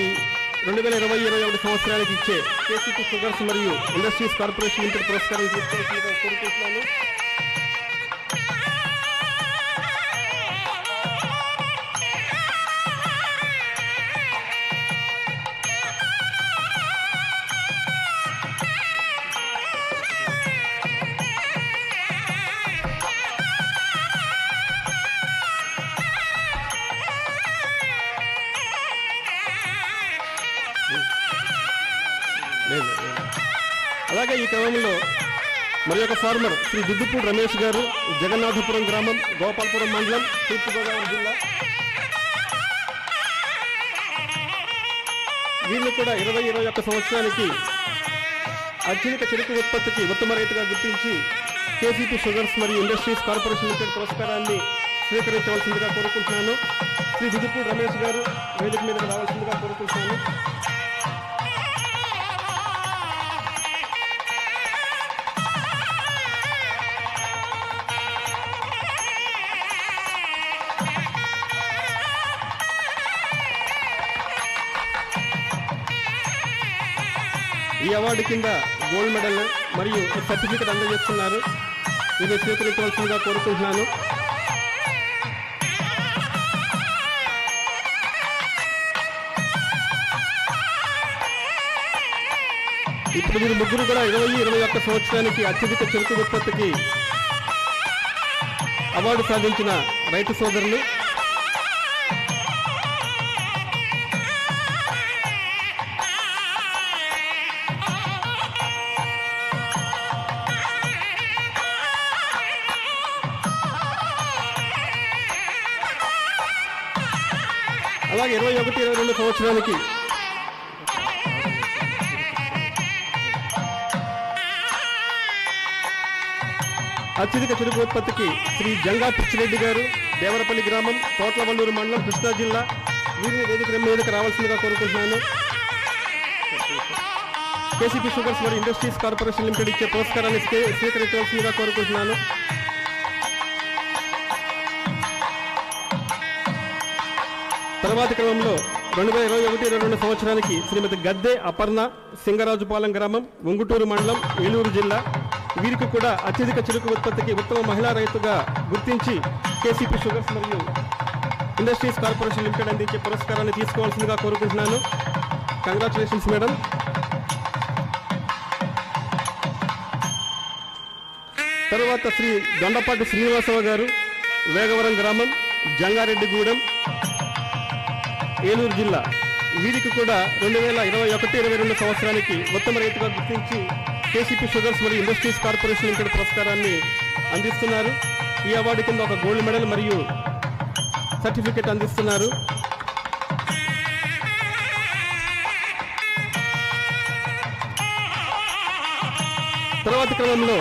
2021 సంవత్సరానికి ఇచ్చే కేసీపీ షుగర్స్ మరియు ఇండస్ట్రీస్ కార్పొరేషన్ లిమిటెడ్ పురస్కారం తీసుకోవాల్సిందిగా కోరుకుంటున్నాను. లేదు. అలాగే ఈ క్రమంలో మరి ఒక ఫార్మర్ శ్రీ దుద్దుపూడి రమేష్ గారు, జగన్నాథపురం గ్రామం, గోపాలపురం మండలం, తూర్పుగోదావరి జిల్లా. వీళ్ళు కూడా 2021 సంవత్సరానికి అత్యధిక చెరుకు ఉత్పత్తికి ఉత్తమ రైతుగా గుర్తించి కేసీపీ షుగర్స్ మరియు ఇండస్ట్రీస్ కార్పొరేషన్ లిమిటెడ్ పురస్కారాన్ని స్వీకరించవలసిందిగా కోరుకుంటున్నాను. శ్రీ దుద్దుపూడి రమేష్ గారు వేదిక మీదకి రావాల్సిందిగా కోరుకుంటున్నాను. ఈ అవార్డు కింద గోల్డ్ మెడల్ మరియు సర్టిఫికెట్ అందజేస్తున్నారు. ఇది స్వీకరించవలసిందిగా కోరుకుంటున్నాను. ఇప్పుడు మీరు ముగ్గురు కూడా 2021 సంవత్సరానికి అత్యధిక చెరుకు ఉత్పత్తికి అవార్డు సాధించిన రైతు సోదరులు. అలాగే 21-22 సంవత్సరానికి అత్యధిక చెరుకు ఉత్పత్తికి శ్రీ జంగా పిచ్చిరెడ్డి గారు, దేవరపల్లి గ్రామం, తోట్లవల్లూరు మండలం, కృష్ణా జిల్లా. వీరిని వేదిక మీదకి రావాల్సిందిగా కోరుకుంటున్నాను. కేసీపీ షుగర్స్ మరియు ఇండస్ట్రీస్ కార్పొరేషన్ లిమిటెడ్ ఇచ్చే పురస్కారాన్ని స్వీకరించవలసిందిగా కోరుకుంటున్నాను. తర్వాతి క్రమంలో 2021-22 సంవత్సరానికి శ్రీమతి గద్దె అపర్ణ, సింగరాజుపాలెం గ్రామం, ఉంగుటూరు మండలం, ఏలూరు జిల్లా. వీరికి కూడా అత్యధిక చెరుకు ఉత్పత్తికి ఉత్తమ మహిళా రైతుగా గుర్తించి కేసీపీ షుగర్స్ మరియు ఇండస్ట్రీస్ కార్పొరేషన్ లిమిటెడ్ అందించే పురస్కారాన్ని తీసుకోవాల్సిందిగా కోరుకుంటున్నాను. Congratulations madam. తరువాత శ్రీ దొండపాటి శ్రీనివాసరావు గారు, వేగవరం గ్రామం, జంగారెడ్డిగూడెం, ఏలూరు జిల్లా. వీరికి కూడా 2021-22 సంవత్సరానికి ఉత్తమ రైతుగా గుర్తించి కేసీపీ షుగర్స్ మరియు ఇండస్ట్రీస్ కార్పొరేషన్ లిమిటెడ్ పురస్కారాన్ని అందిస్తున్నారు. ఈ అవార్డు కింద ఒక గోల్డ్ మెడల్ మరియు సర్టిఫికెట్ అందిస్తున్నారు. తర్వాతి క్రమంలో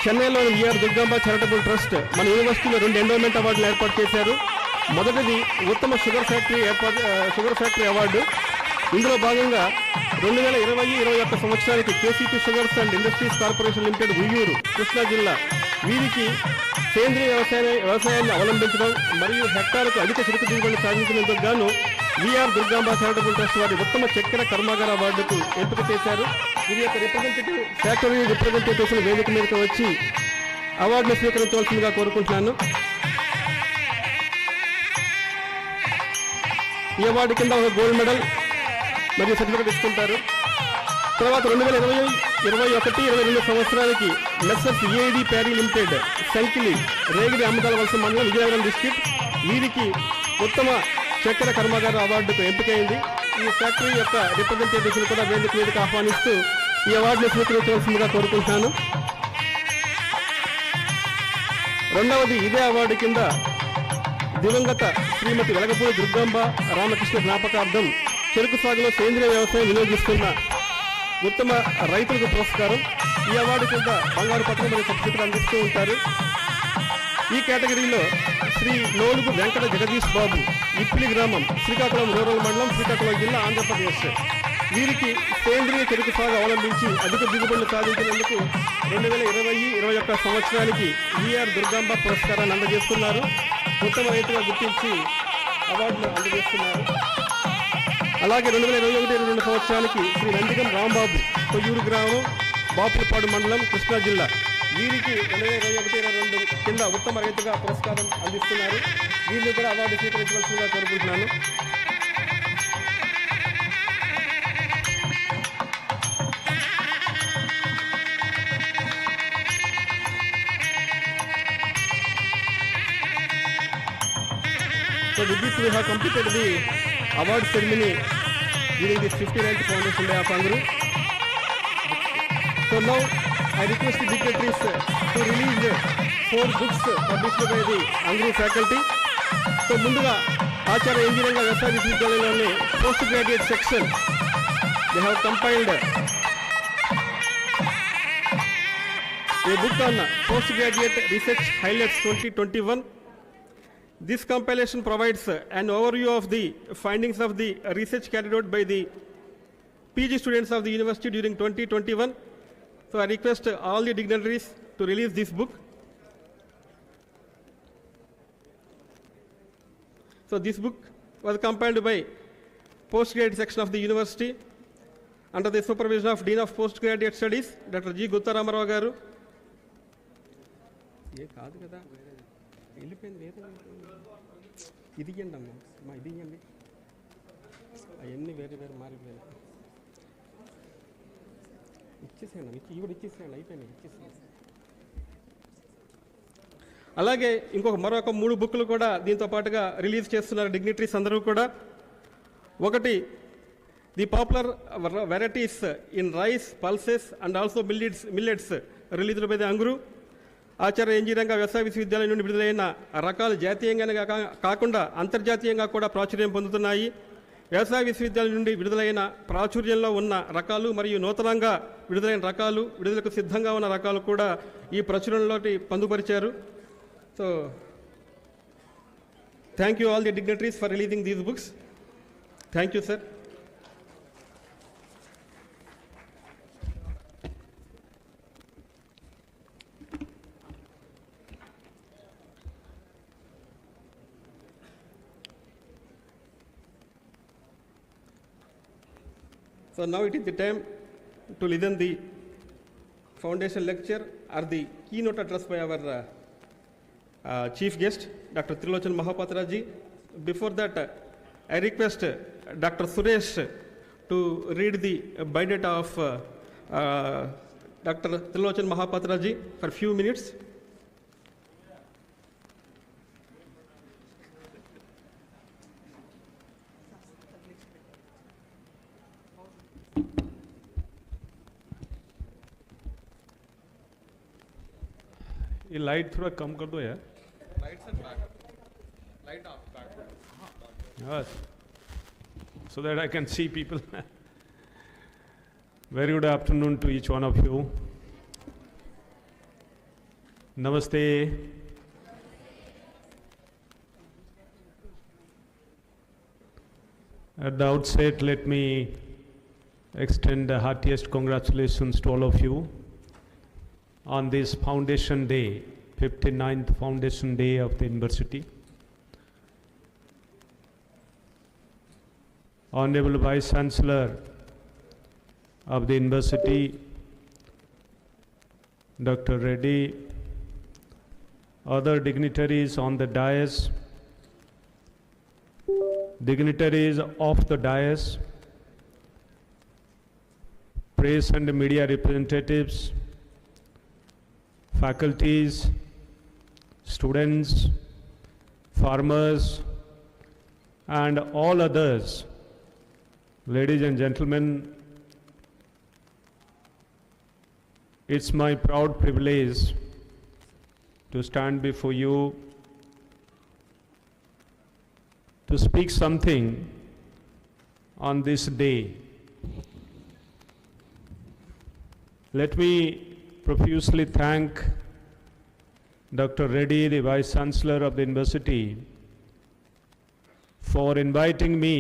చెన్నైలోని విఆర్ దుర్గాంబ చారిటబుల్ ట్రస్ట్ మన యూనివర్సిటీలో 2 ఎండోమెంట్ అవార్డులు ఏర్పాటు చేశారు. మొదటిది ఉత్తమ షుగర్ ఫ్యాక్టరీ అవార్డు. ఇందులో భాగంగా 2020-21 సంవత్సరానికి KCP sugars and industries corporation limited Uyyuru, Krishna జిల్లా. వీరికి సేంద్రీయ వ్యవసాయాన్ని అవలంబించడం మరియు హెక్టార్కు అధిక చెరుకు దిగుబడి సాధించినందుకు గాను విఆర్ దుర్గాంబ చారిటబుల్ ట్రస్ట్ వారి ఉత్తమ చక్కెర కర్మాగార అవార్డుకు ఎంపిక చేశారు. వీరి యొక్క ఫ్యాక్టరీ రిప్రజెంటేటివ్స్ వేదిక మీదకి వచ్చి అవార్డును స్వీకరించవలసిందిగా కోరుకుంటున్నాను. ఈ అవార్డు కింద ఒక గోల్డ్ మెడల్ మరియు సర్టిఫికెట్ ఇస్తుంటారు. తర్వాత 2021-22 సంవత్సరానికి Messrs AID ప్యారీ limited, Sankili, Regidi, అమ్మదాల వలస మండలం, విజయనగరం డిస్ట్రిక్ట్. వీరికి ఉత్తమ చక్కెర కర్మాగార అవార్డుకు ఎంపికైంది. ఈ ఫ్యాక్టరీ యొక్క రిప్రజెంటేటివ్స్ కూడా వేదిక మీదకి ఆహ్వానిస్తూ ఈ అవార్డును స్వీకరించవలసిందిగా కోరుకుంటున్నాను. రెండవది ఇదే అవార్డు కింద దివంగత శ్రీమతి వెలగపూడి దుర్గాంబ రామకృష్ణ జ్ఞాపకార్థం చెరుకు సాగులో సేంద్రీయ వ్యవసాయం వినియోగిస్తున్న ఉత్తమ రైతులకు పురస్కారం. ఈ అవార్డు కింద బంగారు పత్రం మరియు సర్టిఫికెట్ అందిస్తూ ఉంటారు. ఈ కేటగిరీలో శ్రీ నోలుగు వెంకట జగదీష్ బాబు, ఇప్పిలి గ్రామం, శ్రీకాకుళం రూరల్ మండలం, శ్రీకాకుళం జిల్లా, ఆంధ్రప్రదేశ్. వీరికి సేంద్రీయ చెరుకు సాగు అవలంబించి అధిక దిగుబడులు సాధించినందుకు 2020-21 సంవత్సరానికి విఆర్ దుర్గాంబ పురస్కారాన్ని అందజేస్తున్నారు. ఉత్తమ రైతుగా గుర్తించి అవార్డులు అందజేస్తున్నారు. అలాగే 2021-22 సంవత్సరానికి శ్రీ నందిగం రాంబాబు, కొయ్యూరు గ్రామం, బాపులపాడు మండలం, కృష్ణా జిల్లా. వీరికి 2021-22 కింద ఉత్తమ రైతుగా పురస్కారం అందిస్తున్నారు. వీరిని కూడా అవార్డు స్వీకరించవలసిందిగా కోరుకుంటున్నాను. So with this we have completed the award ceremony during this 59th Foundation Day of ANGRAU. now I request the dignitaries to release 4 books published by the ANGRAU faculty. So ముందుగా Acharya engineering వ్యవసాయ విశ్వవిద్యాలయంలోని post graduate section they have compiled a book on postgraduate research highlights 2021. This compilation provides an overview of the findings of the research carried out by the PG students of the university during 2021. So I request all the dignitaries to release this book. So this book was compiled by postgraduate section of the university under the supervision of Dean of Postgraduate Studies, Dr. G. Guntur garu. ఏ కాదు కదా వెళ్ళిపోయింది వేరే ఇది ఇవ్వండి అమ్మ మా ఇది ఇవ్వండి అవన్నీ వేరే వేరే మారిపోయాయి ఇచ్చేసేయండి ఇవి కూడా ఇచ్చేసేయండి అయిపోయినాయి ఇచ్చేసేయండి. అలాగే మరొక 3 బుక్లు కూడా దీంతో పాటుగా రిలీజ్ చేస్తున్నారు డిగ్నిటరీస్ అందరూ కూడా. ఒకటి the popular varieties in rice pulses and also millets released by the ANGRAU. Acharya engineering వ్యవసాయ విశ్వవిద్యాలయం నుండి విడుదలైన రకాలు జాతీయంగానే కాకుండా అంతర్జాతీయంగా కూడా ప్రాచుర్యం పొందుతున్నాయి. వ్యవసాయ విశ్వవిద్యాలయం నుండి విడుదలైన ప్రాచుర్యంలో ఉన్న రకాలు మరియు నూతనంగా విడుదలైన రకాలు, విడుదలకు సిద్ధంగా ఉన్న రకాలు కూడా ఈ ప్రచురణలోకి పొందుపరిచారు. So thank you all the dignitaries for releasing these books. Thank you sir. So now it is the time to listen the foundation lecture or the keynote address by our chief guest, Dr. Trilochan Mahapatra ji. Before that, I request Dr. Suresh to read the biodata of Dr. Trilochan Mahapatra ji for a few minutes. ये light थोड़ा कम कर दो यार. Light off, back. Yes. So that I can see people. Very good afternoon to each one of you. Namaste. At the outset, let me extend the heartiest congratulations to all of you on this Foundation Day, 59th Foundation Day of the University. Honorable Vice Chancellor of the University, Dr. Reddy, other dignitaries on the dais, dignitaries off the dais, press and media representatives, faculties, students, farmers, and all others. Ladies and gentlemen, it's my proud privilege to stand before you to speak something on this day. Let me profusely thank Dr. Reddy, the Vice Chancellor of the University, for inviting me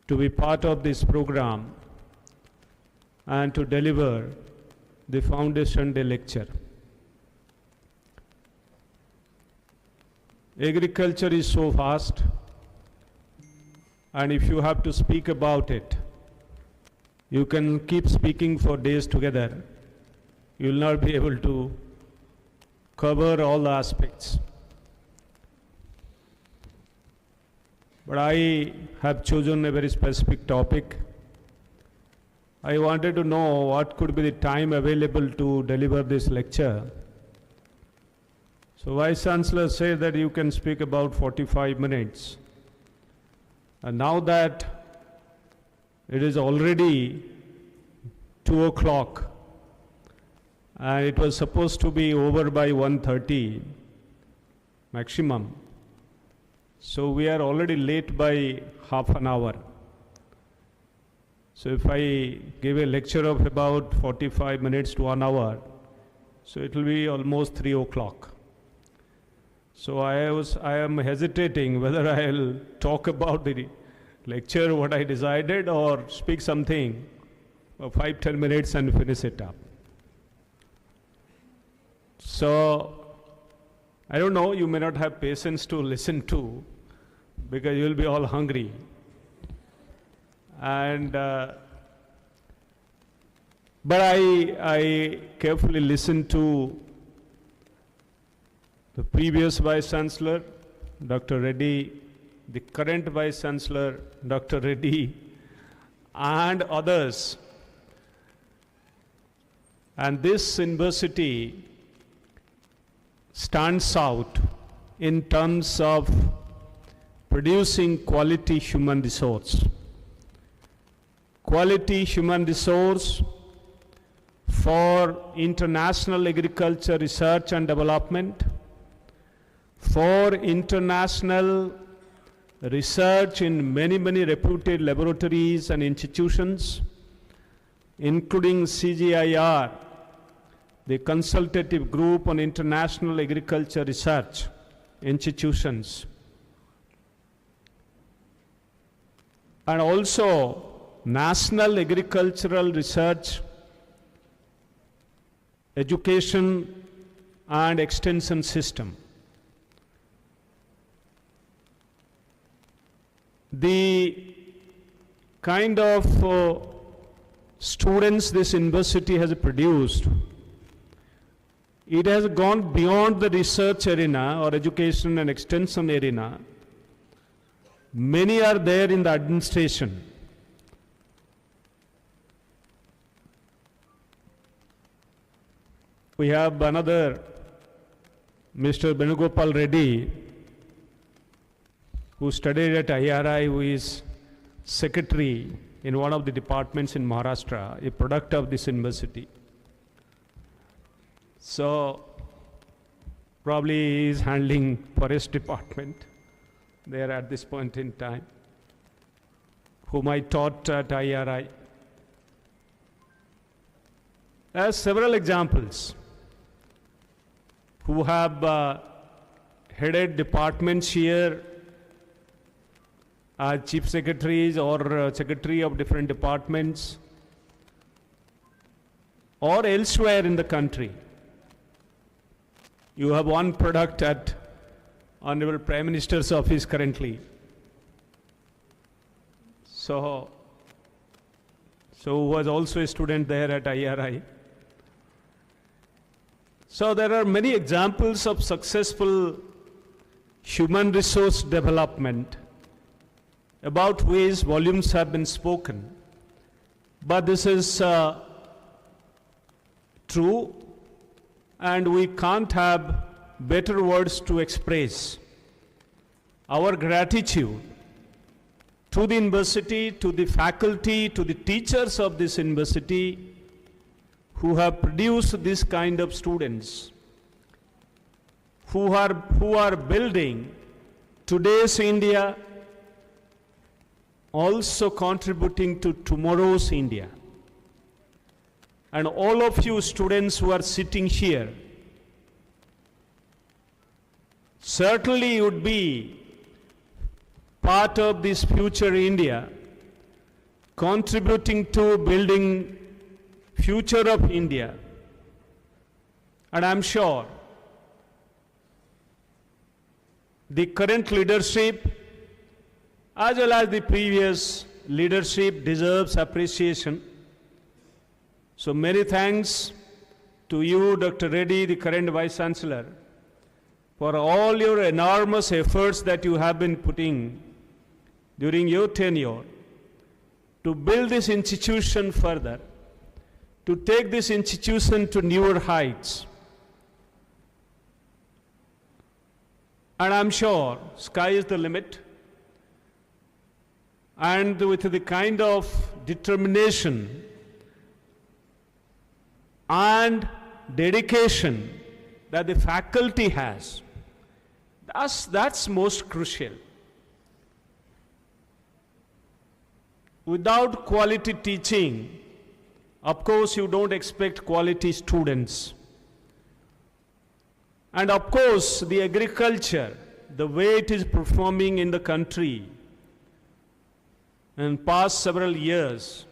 to be part of this program and to deliver the Foundation Day lecture. Agriculture is so vast, and if you have to speak about it, you can keep speaking for days together. You will not be able to cover all the aspects. But I have chosen a very specific topic. I wanted to know what could be the time available to deliver this lecture. So Vice Chancellor said that you can speak about 45 minutes. And now that it is already 2 o'clock, and it was supposed to be over by 1:30 maximum. So we are already late by half an hour. So if I give a lecture of about 45 minutes to 1 hour, so it will be almost 3 o'clock. So I am hesitating whether I'll talk about the lecture, what I decided, or speak something for 5-10 minutes and finish it up. So I don't know, you may not have patience to listen to, because you will be all hungry. And but I carefully listened to the previous Vice Chancellor, Dr. Reddy, the current Vice Chancellor, Dr. Reddy, and others. And this university stands out in terms of producing quality human resource. Quality human resource for international agriculture research and development, for international research in many reputed laboratories and institutions, including CGIR, the consultative group on international agriculture research institutions, and also National Agricultural Research, Education and Extension System. The kind of students this university has produced, it has gone beyond the research arena or education and extension arena. Many are there in the administration. We have another, Mr. Benugopal Reddy, who studied at IRI, who is secretary in one of the departments in Maharashtra, a product of this university. So probably he is handling forest department there at this point in time, whom I taught at IRI. There are several examples who have headed departments here, chief secretaries or secretary of different departments, or elsewhere in the country. You have one product at Honorable Prime Minister's office currently. So who was also a student there at IRI. So there are many examples of successful human resource development about which volumes have been spoken. But this is true, and we can't have better words to express our gratitude to the university, to the faculty, to the teachers of this university who have produced this kind of students, who are building today's India, also contributing to tomorrow's India. And all of you students who are sitting here, certainly would be part of this future India, contributing to building future of India. And I'm sure the current leadership as well as the previous leadership deserves appreciation. So many thanks to you, Dr. Reddy, the current Vice Chancellor, for all your enormous efforts that you have been putting during your tenure to build this institution further, to take this institution to newer heights. And I'm sure sky is the limit. And with the kind of determination and dedication that the faculty has, that's most crucial. Without quality teaching, of course, you don't expect quality students. And of course, the agriculture, the way it is performing in the country in past several years,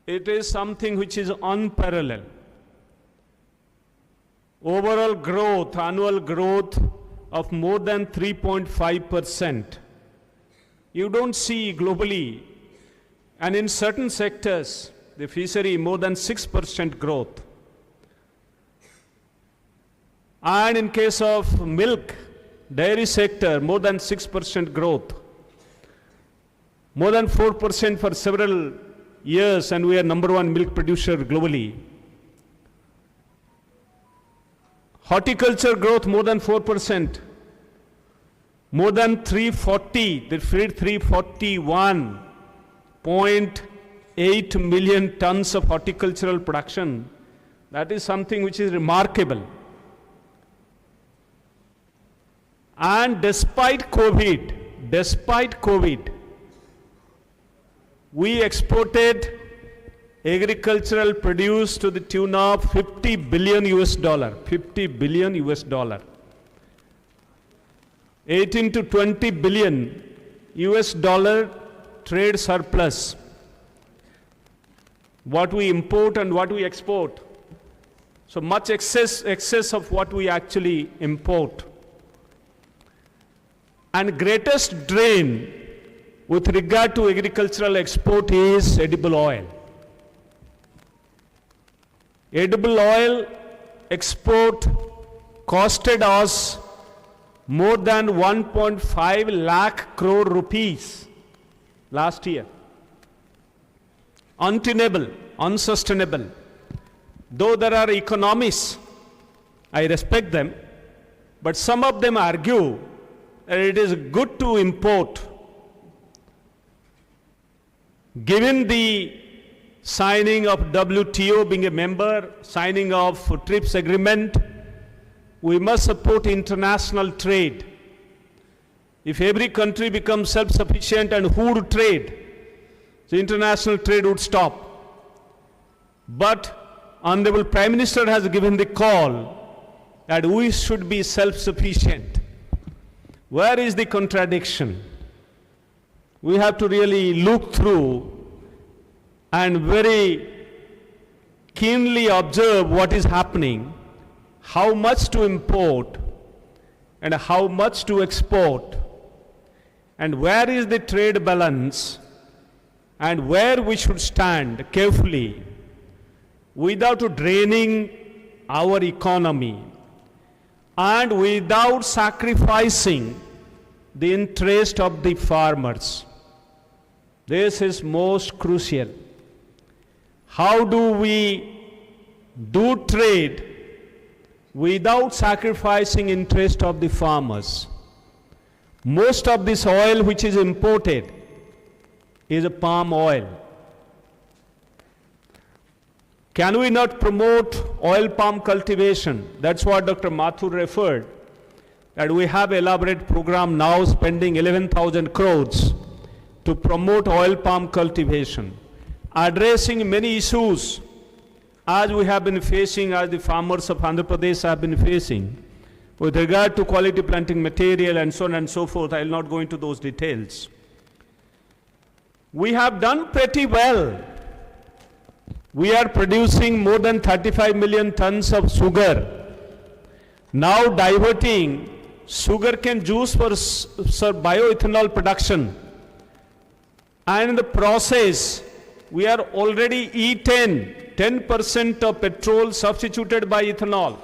it is something which is unparalleled. Overall growth, annual growth of more than 3.5%. You don't see globally, and in certain sectors, the fishery more than 6% growth. And in case of milk, dairy sector, more than 6% growth. More than 4% for several years, and we are #1 milk producer globally. Horticulture growth more than 4%. More than 340, they feed 341.8 million tons of horticultural production. That is something which is remarkable. And despite COVID, we exported agricultural produce to the tune of $50 billion. 18 to 20 billion US dollar trade surplus. What we import and what we export. So much excess of what we actually import. And greatest drain with regard to agricultural export is edible oil. Edible oil export costed us more than 1.5 lakh crore rupees last year. Untenable, unsustainable. Though there are economists, I respect them, but some of them argue that it is good to import. Given the signing of WTO, being a member, signing of TRIPS agreement, we must support international trade. If every country becomes self-sufficient, and who would trade? The international trade would stop. But Honorable Prime Minister has given the call that we should be self-sufficient. Where is the contradiction? We have to really look through and very keenly observe what is happening, how much to import and how much to export, and where is the trade balance, and where we should stand carefully without draining our economy and without sacrificing the interest of the farmers. This is most crucial. How do we do trade without sacrificing interest of the farmers? Most of this oil which is imported is a palm oil. Can we not promote oil palm cultivation? That's what Dr. Mathur referred, that we have elaborate program now spending 11,000 crores to promote oil palm cultivation, addressing many issues as we have been facing, as the farmers of Andhra Pradesh have been facing, with regard to quality planting material and so on and so forth. I will not go into those details. We have done pretty well. We are producing more than 35 million tons of sugar. Now diverting sugarcane juice for bioethanol production. And in the process, we are already E10, 10% of petrol substituted by ethanol.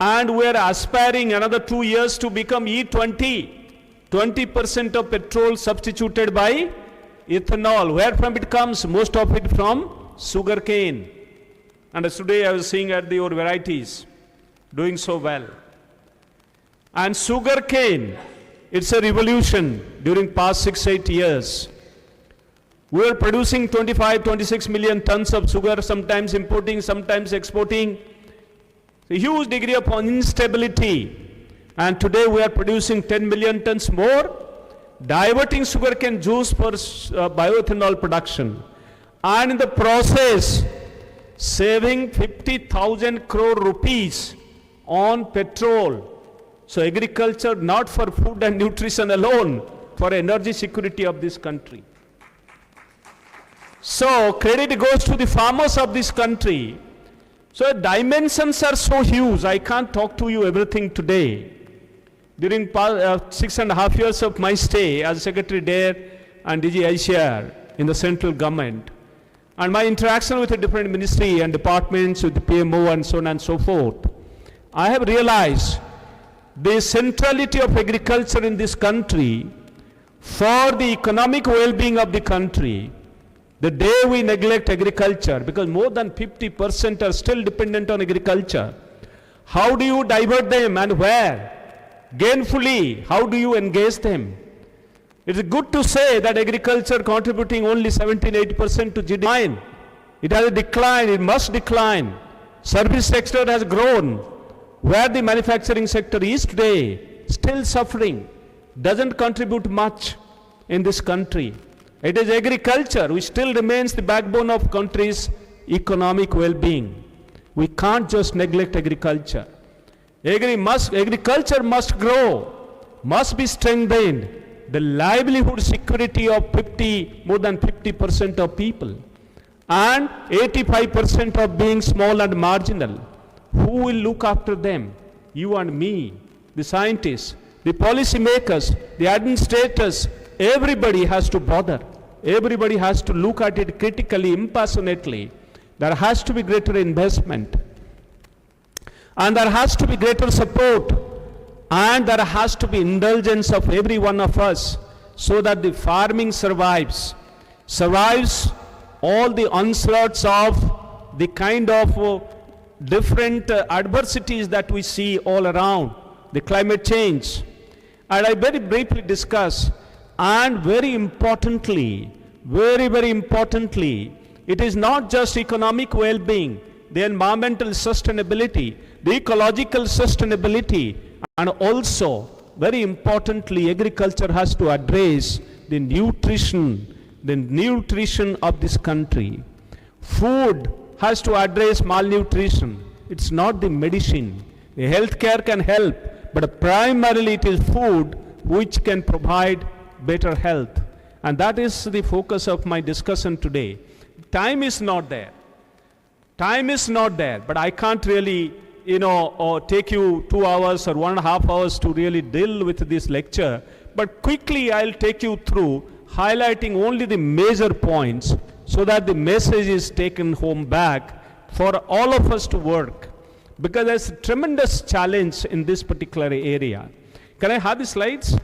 And we are aspiring another 2 years to become E20, 20% of petrol substituted by ethanol. Where from it comes? Most of it from sugarcane. And today I was seeing at your varieties doing so well. And sugarcane, it's a revolution during past 6-8 years. We are producing 25, 26 million tons of sugar, sometimes importing, sometimes exporting. A huge degree of instability. And today we are producing 10 million tons more, diverting sugarcane juice for bioethanol production. And in the process, saving 50,000 crore rupees on petrol. So agriculture not for food and nutrition alone, for energy security of this country. So credit goes to the farmers of this country. So dimensions are so huge, I can't talk to you everything today. During 6.5 years of my stay as Secretary there and DG ICR in the central government, and my interaction with the different ministry and departments, with the PMO and so on and so forth, I have realized the centrality of agriculture in this country for the economic well-being of the country. The day we neglect agriculture, because more than 50% are still dependent on agriculture, how do you divert them and where? Gainfully, how do you engage them? It is good to say that agriculture contributing only 17-8% to GDP. It has a decline, it must decline. Service sector has grown. Where the manufacturing sector is today, still suffering, doesn't contribute much in this country. It is agriculture which still remains the backbone of country's economic well-being. We can't just neglect agriculture. Agriculture must grow, must be strengthened. The livelihood security of more than 50% of people, and 85% of being small and marginal. Who will look after them? You and me, the scientists, the policy makers, the administrators, everybody has to bother. Everybody has to look at it critically, impassionately. There has to be greater investment. And there has to be greater support. And there has to be indulgence of every one of us so that the farming survives all the onslaughts of the kind of different adversities that we see all around, the climate change. And I very briefly discuss, and very importantly, very importantly, it is not just economic well-being, the environmental sustainability, the ecological sustainability, and also, very importantly, agriculture has to address the nutrition of this country. Food has to address malnutrition. It's not the medicine. The healthcare can help, but primarily it is food which can provide better health. And that is the focus of my discussion today. Time is not there. But I can't really, take you 2 hours or 1.5 hours to really deal with this lecture. But quickly I'll take you through, highlighting only the major points so that the message is taken home back for all of us to work. Because there's a tremendous challenge in this particular area. Can I have the slides?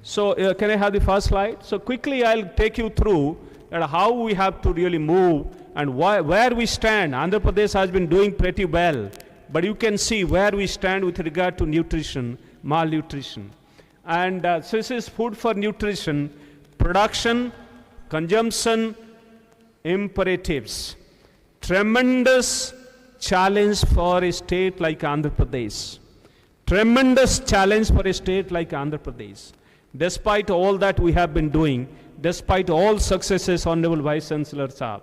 So can I have the first slide? So quickly I'll take you through how we have to really move and where we stand. Andhra Pradesh has been doing pretty well, but you can see where we stand with regard to nutrition, malnutrition. And so this is food for nutrition, production, consumption, imperatives. Tremendous challenge for a state like Andhra Pradesh. Tremendous challenge for a state like Andhra Pradesh. Despite all that we have been doing, despite all successes, Honorable Vice Chancellor Sahab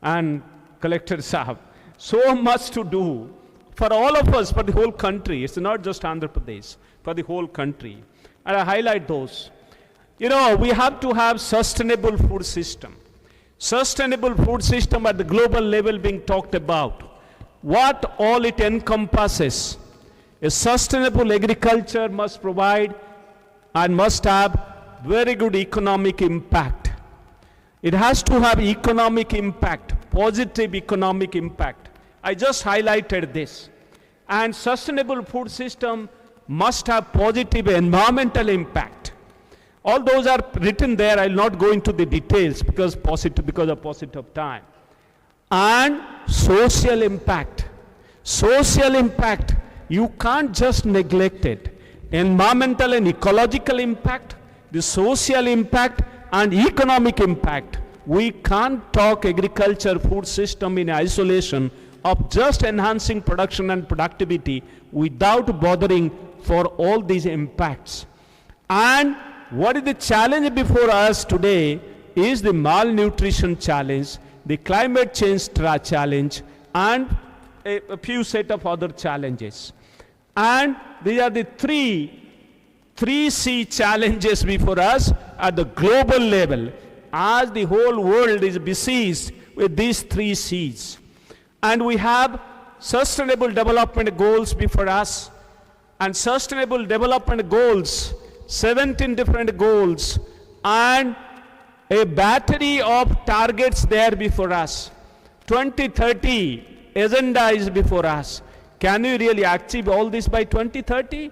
and Collector Sahab, so much to do for all of us, for the whole country. It's not just Andhra Pradesh, for the whole country. And I highlight those. We have to have sustainable food system. Sustainable food system at the global level being talked about. What all it encompasses. A sustainable agriculture must provide and must have very good economic impact. It has to have economic impact, positive economic impact. I just highlighted this. And sustainable food system must have positive environmental impact. All those are written there. I'll not go into the details because of paucity of time. And social impact. Social impact, you can't just neglect it. Environmental and ecological impact, the social impact and economic impact. we can't talk agriculture food system in isolation of just enhancing production and productivity without bothering for all these impacts. And what is the challenge before us today is the malnutrition challenge, the climate change challenge, and a few set of other challenges. And these are the three C challenges before us at the global level, as the whole world is besieged with these 3 C's. And we have sustainable development goals before us, and sustainable development goals, 17 different goals, and a battery of targets there before us. 2030 agenda is before us. Can we really achieve all this by 2030?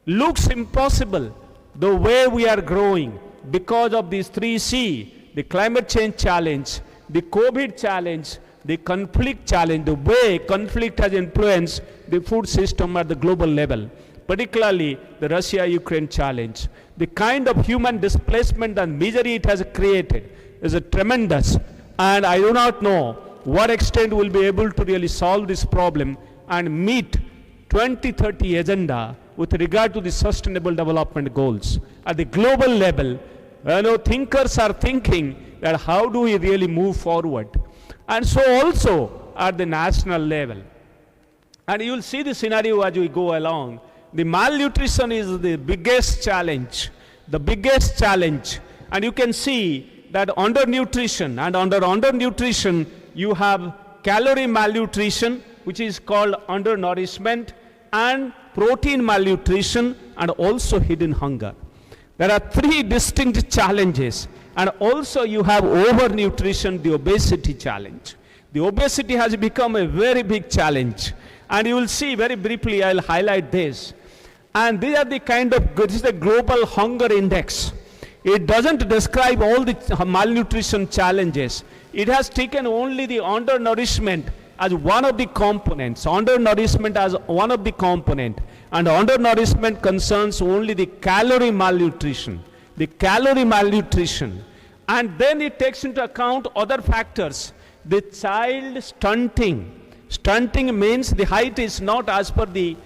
Looks impossible the way we are growing because of these 3 C, the climate change challenge, the COVID challenge, the conflict challenge, the way conflict has influenced the food system at the global level, particularly the Russia-Ukraine challenge. The kind of human displacement and misery it has created is a tremendous, and I do not know what extent we'll be able to really solve this problem and meet 2030 agenda with regard to the sustainable development goals. At the global level, thinkers are thinking that how do we really move forward? And so also at the national level. And you will see the scenario as we go along. The malnutrition is the biggest challenge. And you can see that undernutrition, and under undernutrition you have calorie malnutrition, which is called undernourishment, and protein malnutrition, and also hidden hunger. There are 3 distinct challenges. And also you have overnutrition, the obesity challenge. The obesity has become a very big challenge. And you will see very briefly, I'll highlight this. And these are the this is the global hunger index. It doesn't describe all the malnutrition challenges. It has taken only the undernourishment as one of the components. Undernourishment as one of the component. And undernourishment concerns only the calorie malnutrition. And then it takes into account other factors. The child stunting. Stunting means the height is not as per the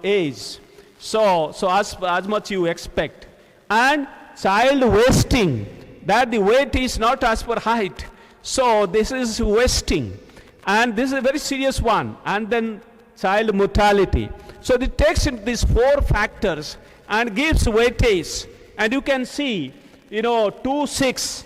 age. So as much you expect. And child wasting, that the weight is not as per height. So this is wasting. And this is a very serious one. And then child mortality. So it takes in these 4 factors and gives weightage. And you can see, 2/6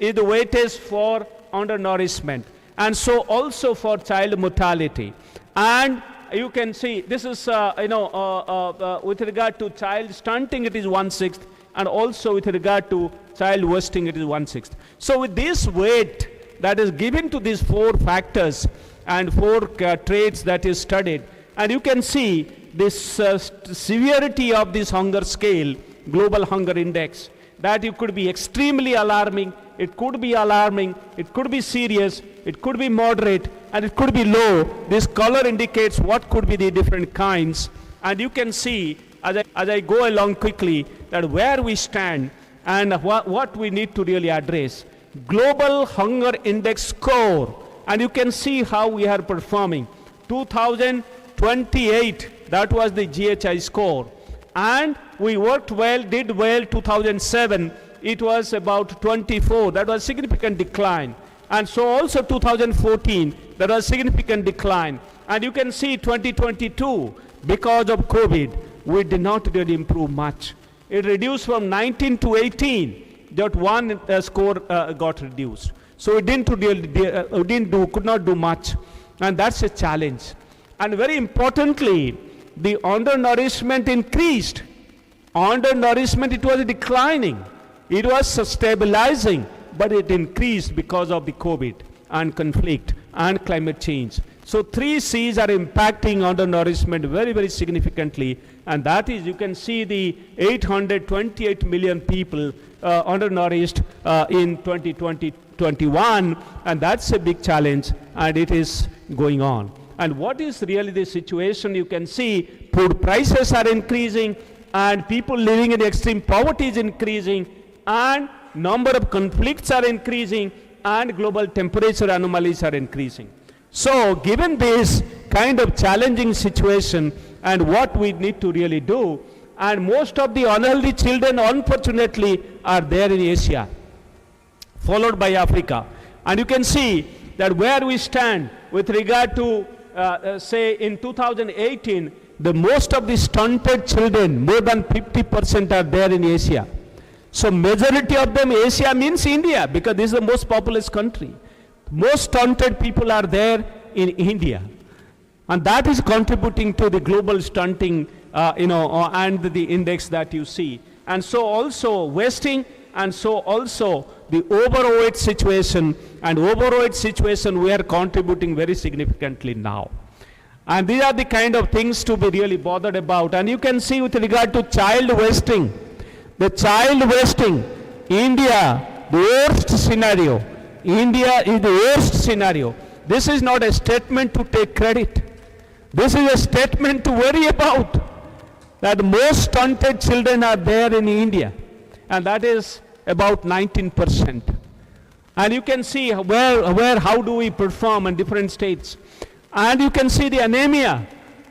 is the weightage for undernourishment. And so also for child mortality. And you can see this is, with regard to child stunting, it is 1/6. And also with regard to child wasting, it is 1/6. So with this weight that is given to these 4 factors and 4 traits that is studied, and you can see this severity of this hunger scale, global hunger index, that it could be extremely alarming, it could be serious, it could be moderate, and it could be low. This color indicates what could be the different kinds. And you can see, as I go along quickly, that where we stand and what we need to really address. Global hunger index score, and you can see how we are performing. 2028, that was the GHI score. And we worked well, did well. 2007, it was about 24. That was significant decline. And so also 2014, there was significant decline. And you can see 2022, because of COVID, we did not really improve much. It reduced from 19 to 18. That one score got reduced. So we could not do much. And that's a challenge. And very importantly, the undernourishment increased. Undernourishment, it was declining. It was stabilizing, but it increased because of the COVID and conflict and climate change. So 3 C's are impacting undernourishment very, very significantly. And that is, you can see the 828 million people undernourished in 2021. And that's a big challenge, and it is going on. And what is really the situation? You can see food prices are increasing, and people living in extreme poverty is increasing, and number of conflicts are increasing, and global temperature anomalies are increasing. So given this kind of challenging situation and what we need to really do, and most of the unhealthy children unfortunately are there in Asia, followed by Africa. And you can see that where we stand with regard to say in 2018, the most of the stunted children, more than 50% are there in Asia. So majority of them, Asia means India, because this is the most populous country. Most stunted people are there in India. And that is contributing to the global stunting, and the index that you see. And so also wasting, and so also the overweight situation, and overweight situation we are contributing very significantly now. And these are the kind of things to be really bothered about. And you can see with regard to child wasting, the child wasting, India, the worst scenario. India is the worst scenario. This is not a statement to take credit. This is a statement to worry about, that most stunted children are there in India, and that is about 19%. And you can see how do we perform in different states. And you can see the anemia.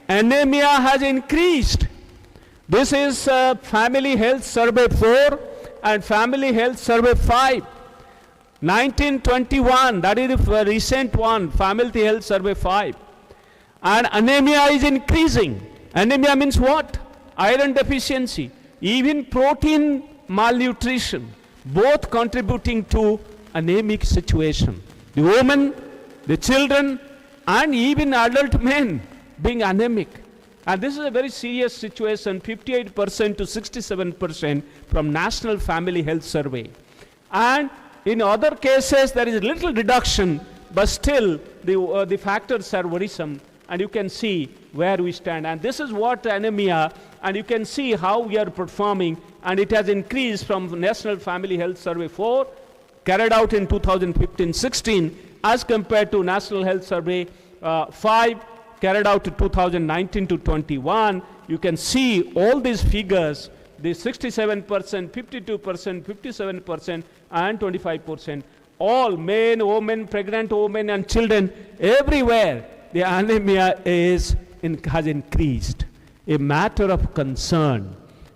Anemia has increased. This is Family Health Survey 4 and Family Health Survey 5. 1921, that is the recent one, Family Health Survey 5. And anemia is increasing. Anemia means what? Iron deficiency, even protein malnutrition, both contributing to anemic situation. The women, the children, and even adult men being anemic. And this is a very serious situation, 58% to 67% from National Family Health Survey. And in other cases, there is little reduction, but still the factors are worrisome. And you can see where we stand. And this is what anemia, and you can see how we are performing. And it has increased from National Family Health Survey 4, carried out in 2015-16, as compared to National Health Survey 5, carried out to 2019 to 21. You can see all these figures, the 67%, 52%, 57%, and 25%. All men, women, pregnant women, and children, everywhere, the anemia has increased. A matter of concern,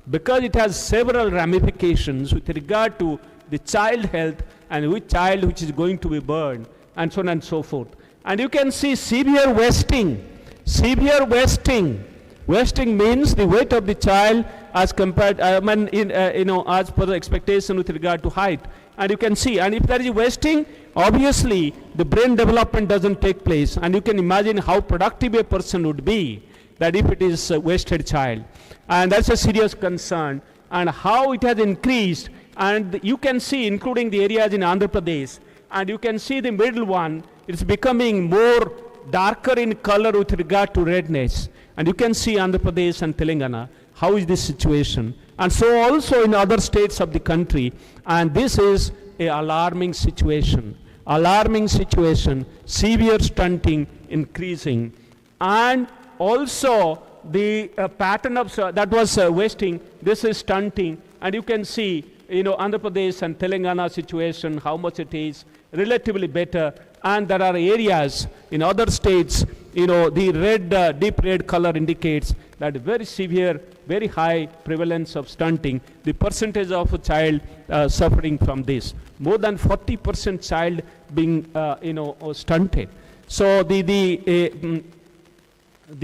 because it has several ramifications with regard to the child health and which child which is going to be born, and so on and so forth. And you can see severe wasting. Severe wasting. Wasting means the weight of the child as compared, as per the expectation with regard to height. And you can see, and if there is wasting, obviously the brain development doesn't take place. And you can imagine how productive a person would be, that if it is a wasted child. And that's a serious concern. And how it has increased, and you can see, including the areas in Andhra Pradesh, and you can see the middle one, it's becoming more darker in color with regard to redness. And you can see Andhra Pradesh and Telangana, how is this situation? And so also in other states of the country. And this is an alarming situation. Alarming situation, severe stunting increasing. And also the pattern of, that was wasting, this is stunting. And you can see, Andhra Pradesh and Telangana situation, how much it is, relatively better. And there are areas in other states, the red, deep red color indicates that very severe, very high prevalence of stunting. The percentage of a child suffering from this, more than 40% child being, stunted. So the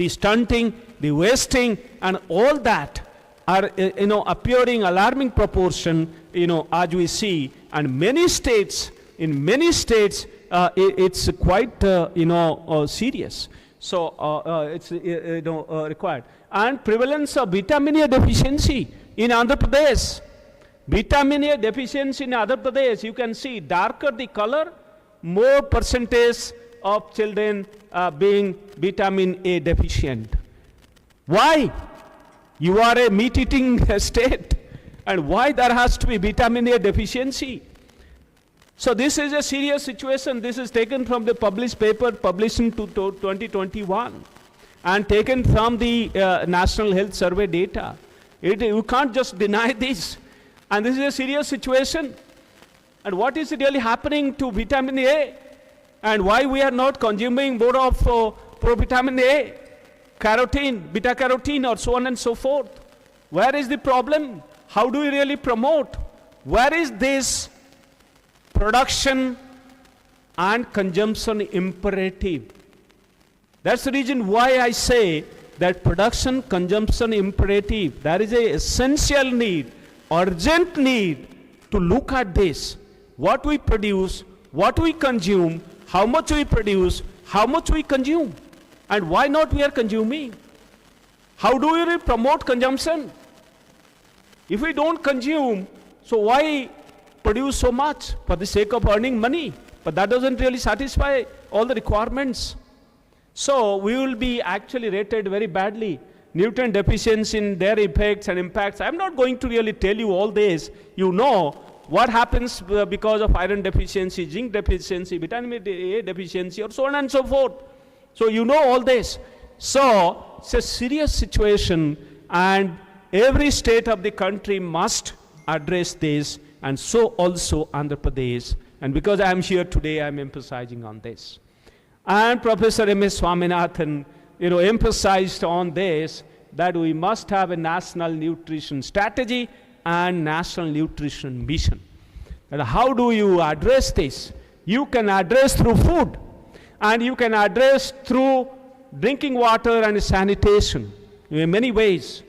stunting, the wasting, and all that are, appearing alarming proportion, as we see, and many states, in many states, it's quite, serious. So it's, required. And prevalence of vitamin A deficiency in Andhra Pradesh. Vitamin A deficiency in Andhra Pradesh, you can see darker the color, more percentage of children being vitamin A deficient. Why? You are a meat-eating state, and why there has to be vitamin A deficiency? So this is a serious situation. This is taken from the published paper published in 2021 and taken from the National Health Survey data. You can't just deny this. And this is a serious situation. And what is really happening to vitamin A? And why we are not consuming more of provitamin A, carotene, beta carotene, or so on and so forth? Where is the problem? How do we really promote? Where is this production and consumption imperative? That's the reason why I say that production consumption imperative. There is a essential need, urgent need to look at this. What we produce, what we consume, how much we produce, how much we consume, and why not we are consuming. How do we promote consumption? If we don't consume, so why produce so much? For the sake of earning money. But that doesn't really satisfy all the requirements. So we will be actually rated very badly. Nutrient deficiency in their effects and impacts. I'm not going to really tell you all this. You know what happens because of iron deficiency, zinc deficiency, vitamin A deficiency, or so on and so forth. So you know all this. So it's a serious situation, and every state of the country must address this, and so also Andhra Pradesh. And because I am here today, I am emphasizing on this. And Professor M.S. Swaminathan, emphasized on this, that we must have a national nutrition strategy and national nutrition mission. And how do you address this? You can address through food, and you can address through drinking water and sanitation in many ways.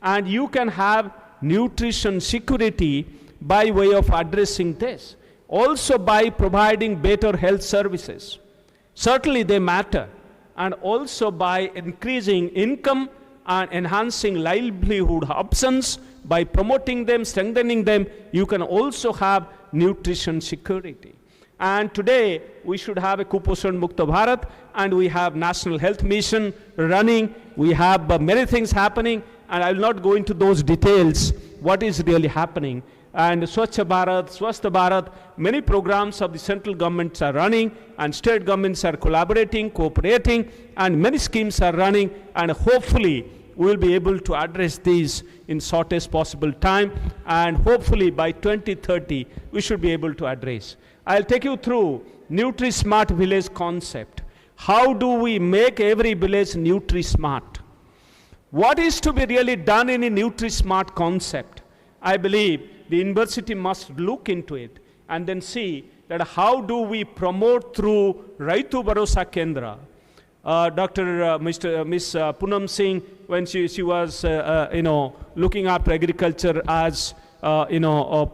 And you can have nutrition security by way of addressing this. Also by providing better health services. Certainly they matter. And also by increasing income and enhancing livelihood options, by promoting them, strengthening them, you can also have nutrition security. And today we should have a Kuposhan Mukta Bharat, and we have National Health Mission running. We have many things happening, and I will not go into those details, what is really happening. And Swachh Bharat, Swasth Bharat, many programs of the central governments are running, and state governments are collaborating, cooperating, and many schemes are running, and hopefully we will be able to address these in shortest possible time, and hopefully by 2030 we should be able to address. I'll take you through Nutri-Smart Village concept. How do we make every village Nutri-Smart? What is to be really done in a Nutri-Smart concept? I believe the university must look into it and then see that how do we promote through Raitu Bharosa Kendra. Miss Poonam Singh, when she was looking after agriculture as additional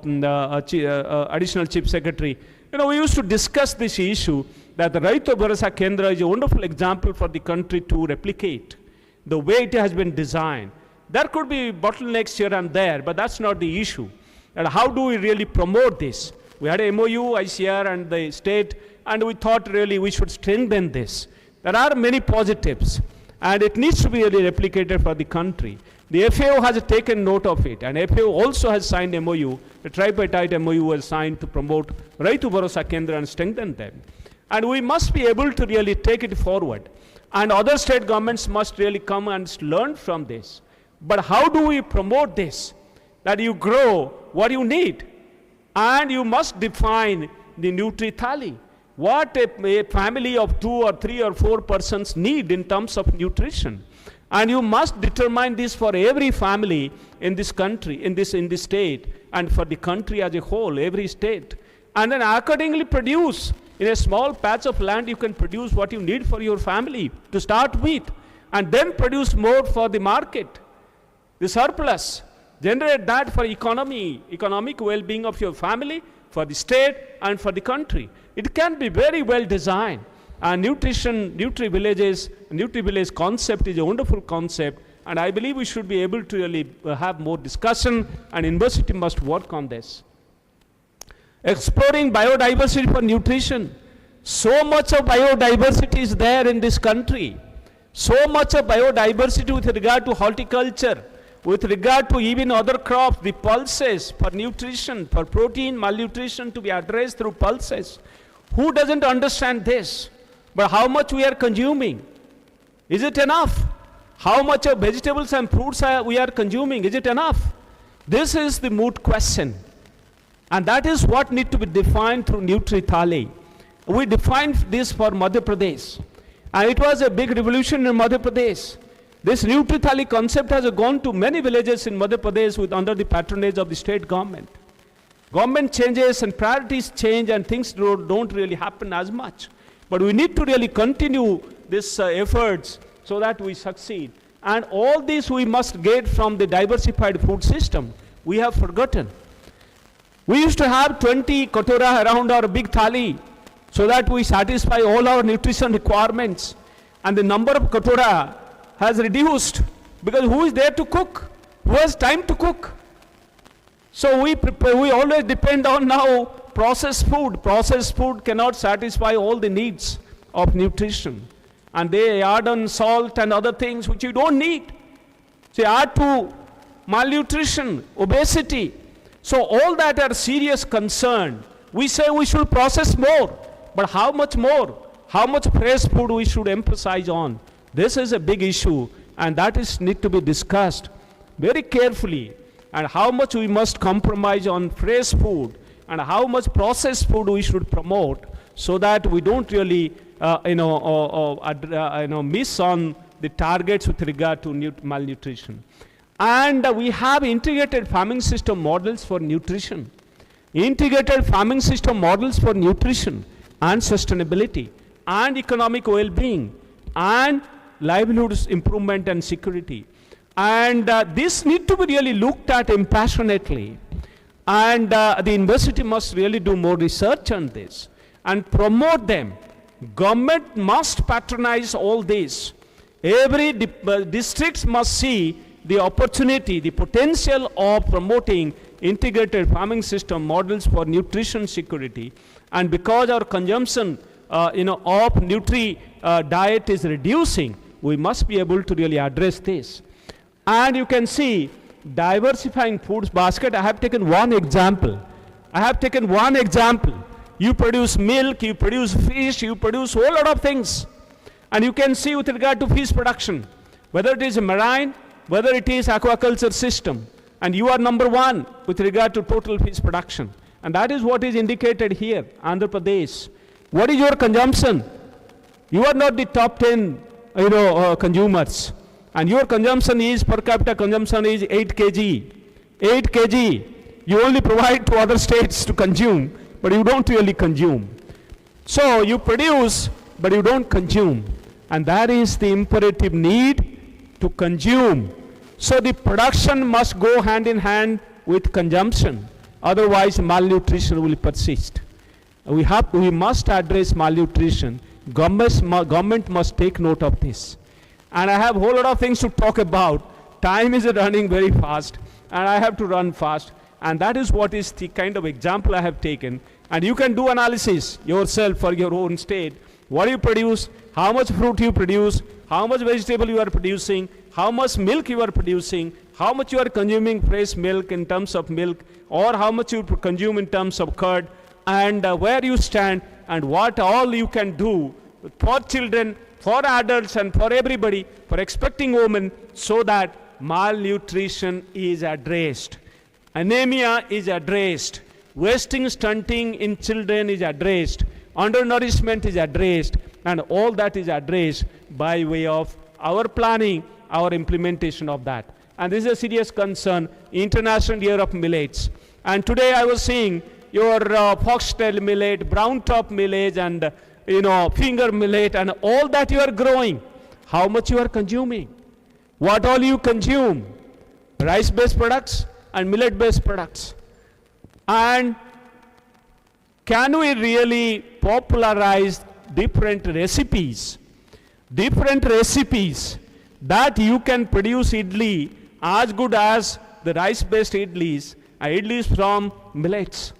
chief secretary, we used to discuss this issue that the Raitu Bharosa Kendra is a wonderful example for the country to replicate the way it has been designed. There could be bottlenecks here and there, but that's not the issue. And how do we really promote this? We had a MOU, ICR and the state, and we thought really we should strengthen this. There are many positives, and it needs to be really replicated for the country. The FAO has taken note of it, and FAO also has signed MOU. The tripartite MOU was signed to promote Raitu Bharosa Kendra and strengthen them. And we must be able to really take it forward. And other state governments must really come and learn from this. But how do we promote this? That you grow what you need. And you must define the Nutri-Thali. What a family of 2 or 3 or 4 persons need in terms of nutrition. And you must determine this for every family in this country, in this state, and for the country as a whole, every state. And then accordingly produce. In a small patch of land, you can produce what you need for your family to start with, and then produce more for the market. The surplus, generate that for economic well-being of your family, for the state, and for the country. It can be very well designed. And Nutri-Village concept is a wonderful concept, and I believe we should be able to really have more discussion, and university must work on this. Exploring biodiversity for nutrition. So much of biodiversity is there in this country. So much of biodiversity with regard to horticulture, with regard to even other crops, the pulses for nutrition, for protein, malnutrition to be addressed through pulses. Who doesn't understand this? But how much we are consuming? Is it enough? How much of vegetables and fruits we are consuming? Is it enough? This is the moot question. And that is what need to be defined through Nutri-Thali. We defined this for Madhya Pradesh. And it was a big revolution in Madhya Pradesh. This Nutri-Thali concept has gone to many villages in Madhya Pradesh with under the patronage of the state government. Government changes and priorities change and things don't really happen as much. But we need to really continue these efforts so that we succeed. And all this we must get from the diversified food system. We have forgotten. We used to have 20 katora around our big thali so that we satisfy all our nutrition requirements. And the number of katora has reduced because who is there to cook? Who has time to cook? So we always depend on now processed food. Processed food cannot satisfy all the needs of nutrition. And they add on salt and other things which you don't need. So add to malnutrition, obesity. So all that are serious concern. We say we should process more, but how much more? How much fresh food we should emphasize on? This is a big issue, and that is need to be discussed very carefully. And how much we must compromise on fresh food, and how much processed food we should promote, so that we don't really, miss on the targets with regard to malnutrition. And we have integrated farming system models for nutrition. Integrated farming system models for nutrition and sustainability and economic well-being and livelihoods improvement and security. And this need to be really looked at impassionately. And the university must really do more research on this and promote them. Government must patronize all this. Every district must see the opportunity, the potential of promoting integrated farming system models for nutrition security. And because our consumption of diet is reducing, we must be able to really address this. And you can see diversifying foods basket. I have taken one example. You produce milk, you produce fish, you produce a whole lot of things. And you can see with regard to fish production, whether it is marine, whether it is aquaculture system, and you are number one with regard to total fish production. And that is what is indicated here, Andhra Pradesh. What is your consumption? You are not the top 10 consumers. And your consumption is, per capita consumption is 8 kg. 8 kg. You only provide to other states to consume, but you don't really consume. So you produce, but you don't consume. And that is the imperative need to consume. So the production must go hand in hand with consumption. Otherwise malnutrition will persist. We must address malnutrition. Government must take note of this. And I have a whole lot of things to talk about. Time is running very fast, and I have to run fast. And that is what is the kind of example I have taken. And you can do analysis yourself for your own state. What do you produce? How much fruit you produce? How much vegetable you are producing? How much milk you are producing? How much you are consuming fresh milk in terms of milk? Or how much you consume in terms of curd? And where you stand and what all you can do for children, for adults and for everybody, for expecting women, so that malnutrition is addressed. Anemia is addressed. Wasting, stunting in children is addressed. Undernourishment is addressed. And all that is addressed by way of our planning, our implementation of that. And this is a serious concern, International Year of Millets. And today I was seeing your foxtail millet, brown top millet, and finger millet, and all that you are growing. How much you are consuming? What all you consume? Rice-based products and millet-based products. And can we really popularize different recipes that you can produce idli as good as the rice-based idlis from millets.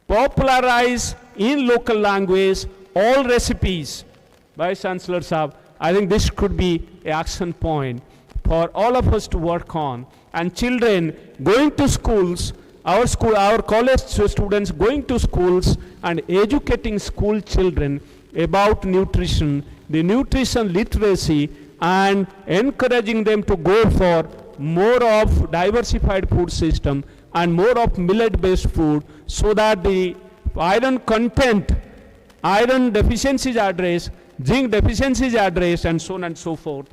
Popularize in local language all recipes. Vice Chancellor Saab, I think this could be an action point for all of us to work on. And children going to schools, our college students going to schools and educating school children about nutrition, the nutrition literacy, and encouraging them to go for more of diversified food system and more of millet-based food, so that the iron content, iron deficiencies are addressed, zinc deficiencies are addressed, and so on and so forth.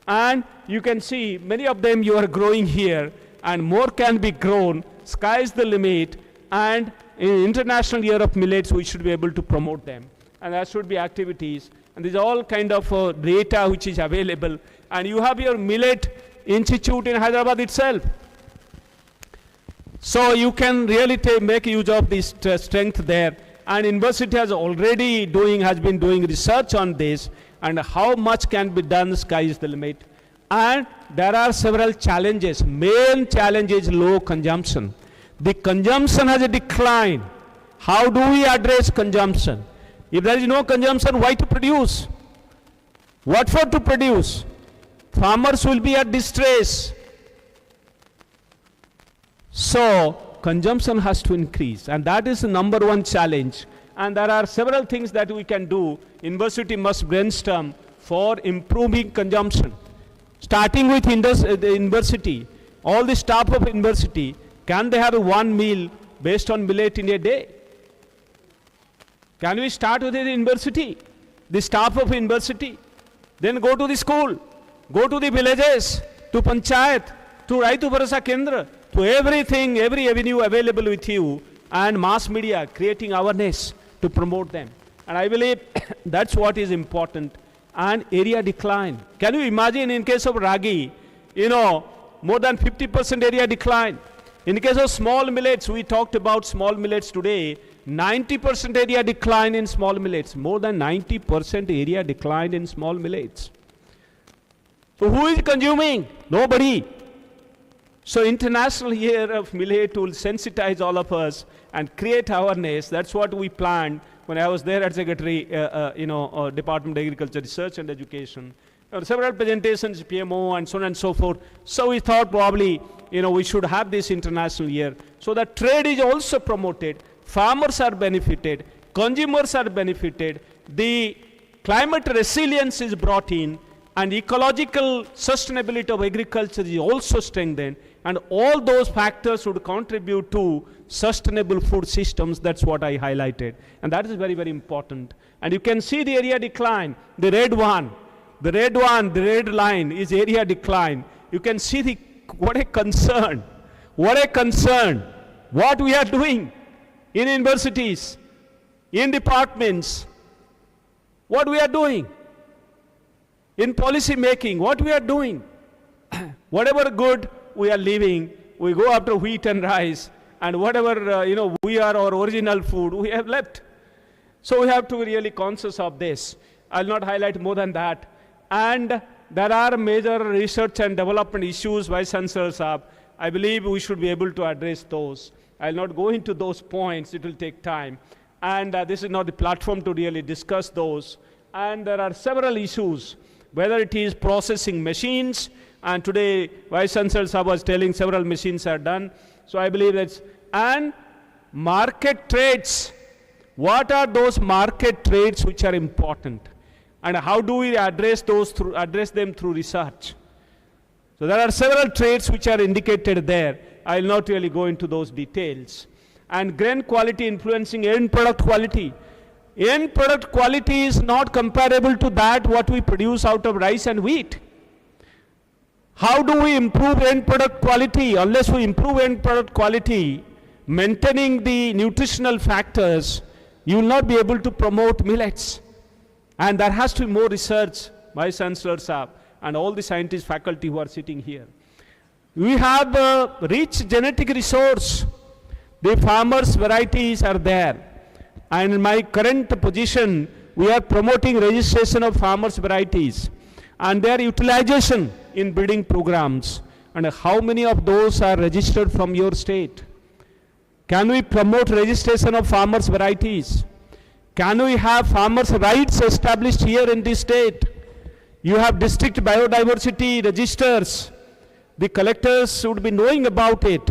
And you can see many of them you are growing here, and more can be grown. Sky is the limit, and in International Year of Millets, we should be able to promote them. And there should be activities. And there's all kind of data which is available. And you have your Millet Institute in Hyderabad itself. So you can really make use of this strength there. And university has been doing research on this, and how much can be done, sky is the limit. And there are several challenges. Main challenge is low consumption. The consumption has a decline. How do we address consumption? If there is no consumption, why to produce? What for to produce? Farmers will be at distress. So consumption has to increase, and that is the number one challenge. And there are several things that we can do. University must brainstorm for improving consumption. Starting with the university, all the staff of university, can they have one meal based on millet in a day? Can we start with the university, the staff of university, then go to the school, go to the villages, to panchayat, to Raitu Bharasa Kendra, to everything, every avenue available with you, and mass media creating awareness to promote them. And I believe that's what is important. And area decline. Can you imagine in case of ragi, more than 50% area decline. In case of small millets, we talked about small millets today, 90% area decline in small millets. More than 90% area decline in small millets. So who is consuming? Nobody. So International Year of Millet will sensitize all of us and create awareness. That's what we planned when I was there as Secretary, Department of Agriculture, Research and Education. There were several presentations, PMO and so on and so forth. So we thought probably, we should have this international year. So that trade is also promoted, farmers are benefited, consumers are benefited, the climate resilience is brought in, and ecological sustainability of agriculture is also strengthened, and all those factors would contribute to sustainable food systems. That's what I highlighted, and that is very, very important. And you can see the area decline, the red line is area decline. You can see what a concern, what we are doing in universities, in departments, what we are doing in policy making, what we are doing. Whatever good we are leaving, we go after wheat and rice, and whatever we are our original food, we have left. So we have to be really conscious of this. I'll not highlight more than that. And there are major research and development issues, Vice Chancellor Saab. I believe we should be able to address those. I'll not go into those points, it will take time. And this is not the platform to really discuss those. And there are several issues, whether it is processing machines, and today Vice Chancellor Saab was telling several machines are done. So I believe that's, and market trades. What are those market trades which are important? And how do we address them through research? So there are several traits which are indicated there. I will not really go into those details. And grain quality influencing end product quality. End product quality is not comparable to that what we produce out of rice and wheat. How do we improve end product quality? Unless we improve end product quality, maintaining the nutritional factors, you will not be able to promote millets. And there has to be more research, Vice Chancellor Saab, and all the scientists, faculty who are sitting here. We have a rich genetic resource. The farmers' varieties are there. And in my current position, we are promoting registration of farmers' varieties and their utilization in breeding programs. And how many of those are registered from your state? Can we promote registration of farmers' varieties? Can we have farmers' rights established here in this state? You have district biodiversity registers. The collectors should be knowing about it.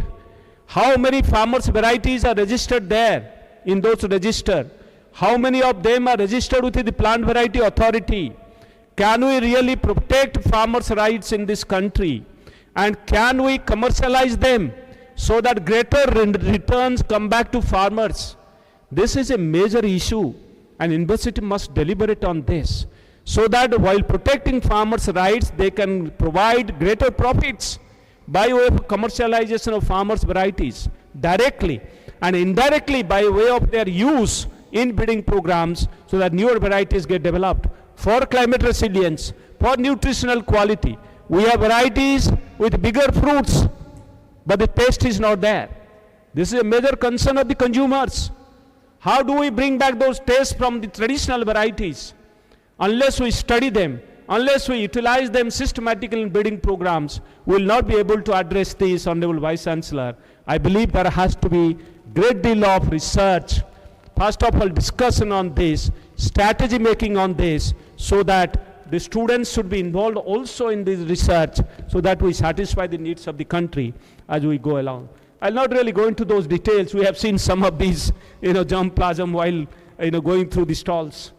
How many farmers' varieties are registered there in those registers? How many of them are registered with the Plant Variety Authority? Can we really protect farmers' rights in this country? And can we commercialize them so that greater returns come back to farmers? This is a major issue, and university must deliberate on this, so that while protecting farmers' rights, they can provide greater profits by way of commercialization of farmers' varieties directly and indirectly by way of their use in breeding programs, so that newer varieties get developed for climate resilience, for nutritional quality. We have varieties with bigger fruits, but the taste is not there. This is a major concern of the consumers. How do we bring back those tastes from the traditional varieties? Unless we study them, unless we utilize them systematically in breeding programs, we will not be able to address this, Honorable Vice Chancellor. I believe there has to be great deal of research, first of all discussion on this, strategy making on this, so that the students should be involved also in this research, so that we satisfy the needs of the country as we go along. I'll not really go into those details. We have seen some of these, germplasm while, going through the stalls.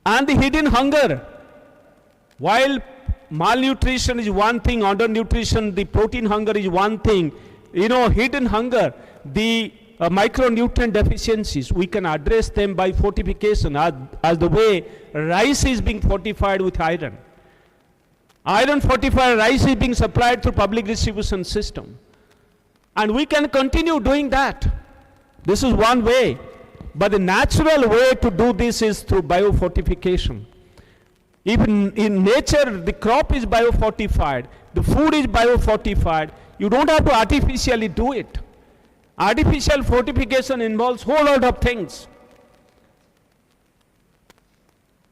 And the hidden hunger. While malnutrition is one thing, undernutrition, the protein hunger is one thing, hidden hunger, the micronutrient deficiencies, we can address them by fortification, as the way rice is being fortified with iron. Iron fortified rice is being supplied through public distribution system. And we can continue doing that. This is one way. But the natural way to do this is through biofortification. If in nature the crop is biofortified, the food is biofortified, you don't have to artificially do it. Artificial fortification involves whole lot of things.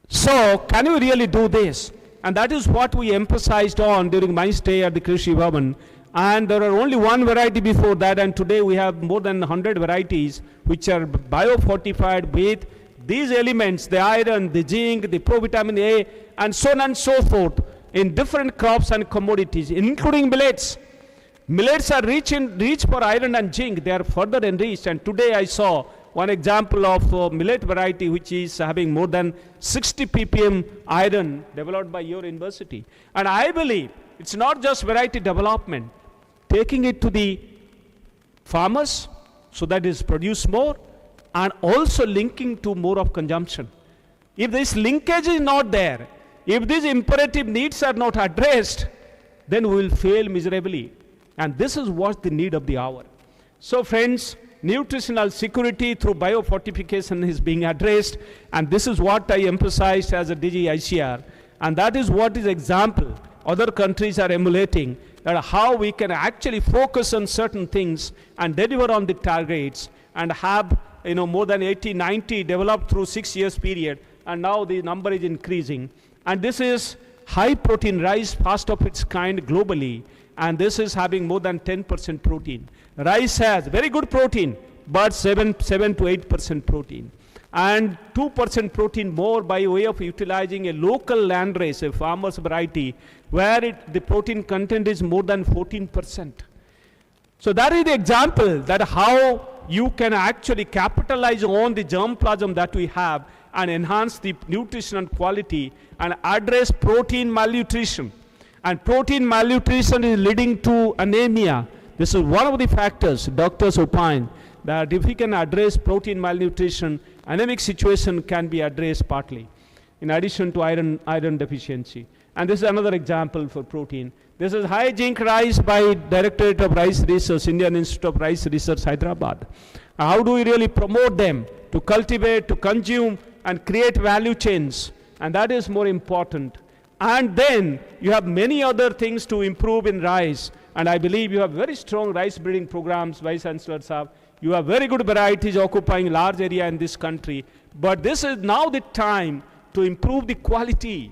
So, can you really do this? And that is what we emphasized on during my stay at the Krishi Bhavan. And there are only one variety before that, and today we have more than 100 varieties which are biofortified with these elements, the iron, the zinc, the provitamin A, and so on and so forth, in different crops and commodities, including millets. Millets are rich for iron and zinc. They are further enriched. And today I saw one example of a millet variety which is having more than 60 ppm iron developed by your university. And I believe it's not just variety development, taking it to the farmers so that it is produced more, and also linking to more of consumption. If this linkage is not there, if these imperative needs are not addressed, then we will fail miserably. And this is what the need of the hour. So friends, nutritional security through biofortification is being addressed, and this is what I emphasized as a DG ICR, and that is what is example other countries are emulating, that how we can actually focus on certain things and deliver on the targets, and have more than 80, 90 developed through 6 years period, and now the number is increasing. And this is high protein rice, first of its kind globally, and this is having more than 10% protein. Rice has very good protein, but 7 to 8% protein. And 2% protein more by way of utilizing a local landrace, a farmer's variety, where the protein content is more than 14%. So that is the example that how you can actually capitalize on the germplasm that we have and enhance the nutrition and quality and address protein malnutrition. And protein malnutrition is leading to anemia. This is one of the factors doctors opine that if we can address protein malnutrition, anemic situation can be addressed partly, in addition to iron deficiency. And this is another example for protein. This is high zinc rice by Directorate of Rice Research, Indian Institute of Rice Research, Hyderabad. How do we really promote them to cultivate, to consume, and create value chains? And that is more important. And then you have many other things to improve in rice. And I believe you have very strong rice breeding programs, Vice Chancellor Saab. You have very good varieties occupying large area in this country. But this is now the time to improve the quality.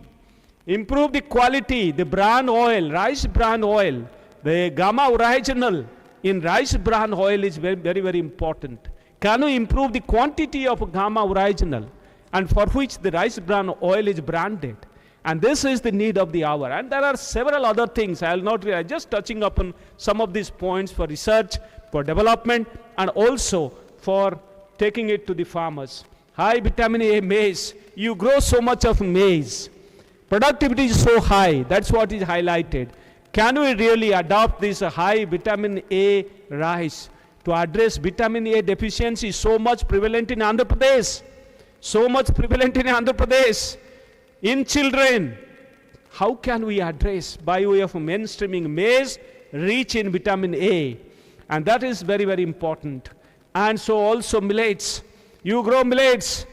Improve the quality, the bran oil, rice bran oil, the gamma original in rice bran oil is very, very, very important. Can we improve the quantity of gamma original, and for which the rice bran oil is branded? And this is the need of the hour. And there are several other things. I will not really, just touching upon some of these points for research, for development, and also for taking it to the farmers. High vitamin A maize. You grow so much of maize. Productivity is so high. That's what is highlighted. Can we really adopt this high vitamin A rice to address vitamin A deficiency so much prevalent in Andhra Pradesh? So much prevalent in Andhra Pradesh. In children, how can we address by way of mainstreaming maize rich in vitamin A? And that is very, very important. And so also millets. You grow millets,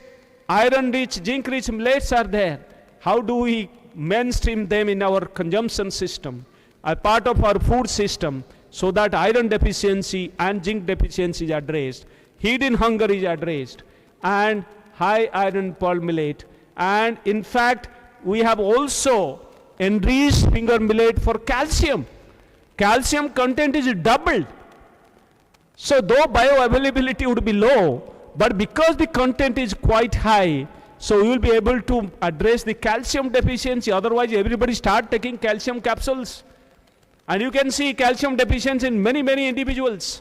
iron-rich, zinc-rich millets are there. How do we mainstream them in our consumption system, a part of our food system, so that iron deficiency and zinc deficiency is addressed, hidden hunger is addressed, and high iron pearl millet. And in fact, we have also enriched finger millet for calcium. Calcium content is doubled. So though bioavailability would be low, but because the content is quite high, so we will be able to address the calcium deficiency. Otherwise, everybody start taking calcium capsules. And you can see calcium deficiency in many, many individuals.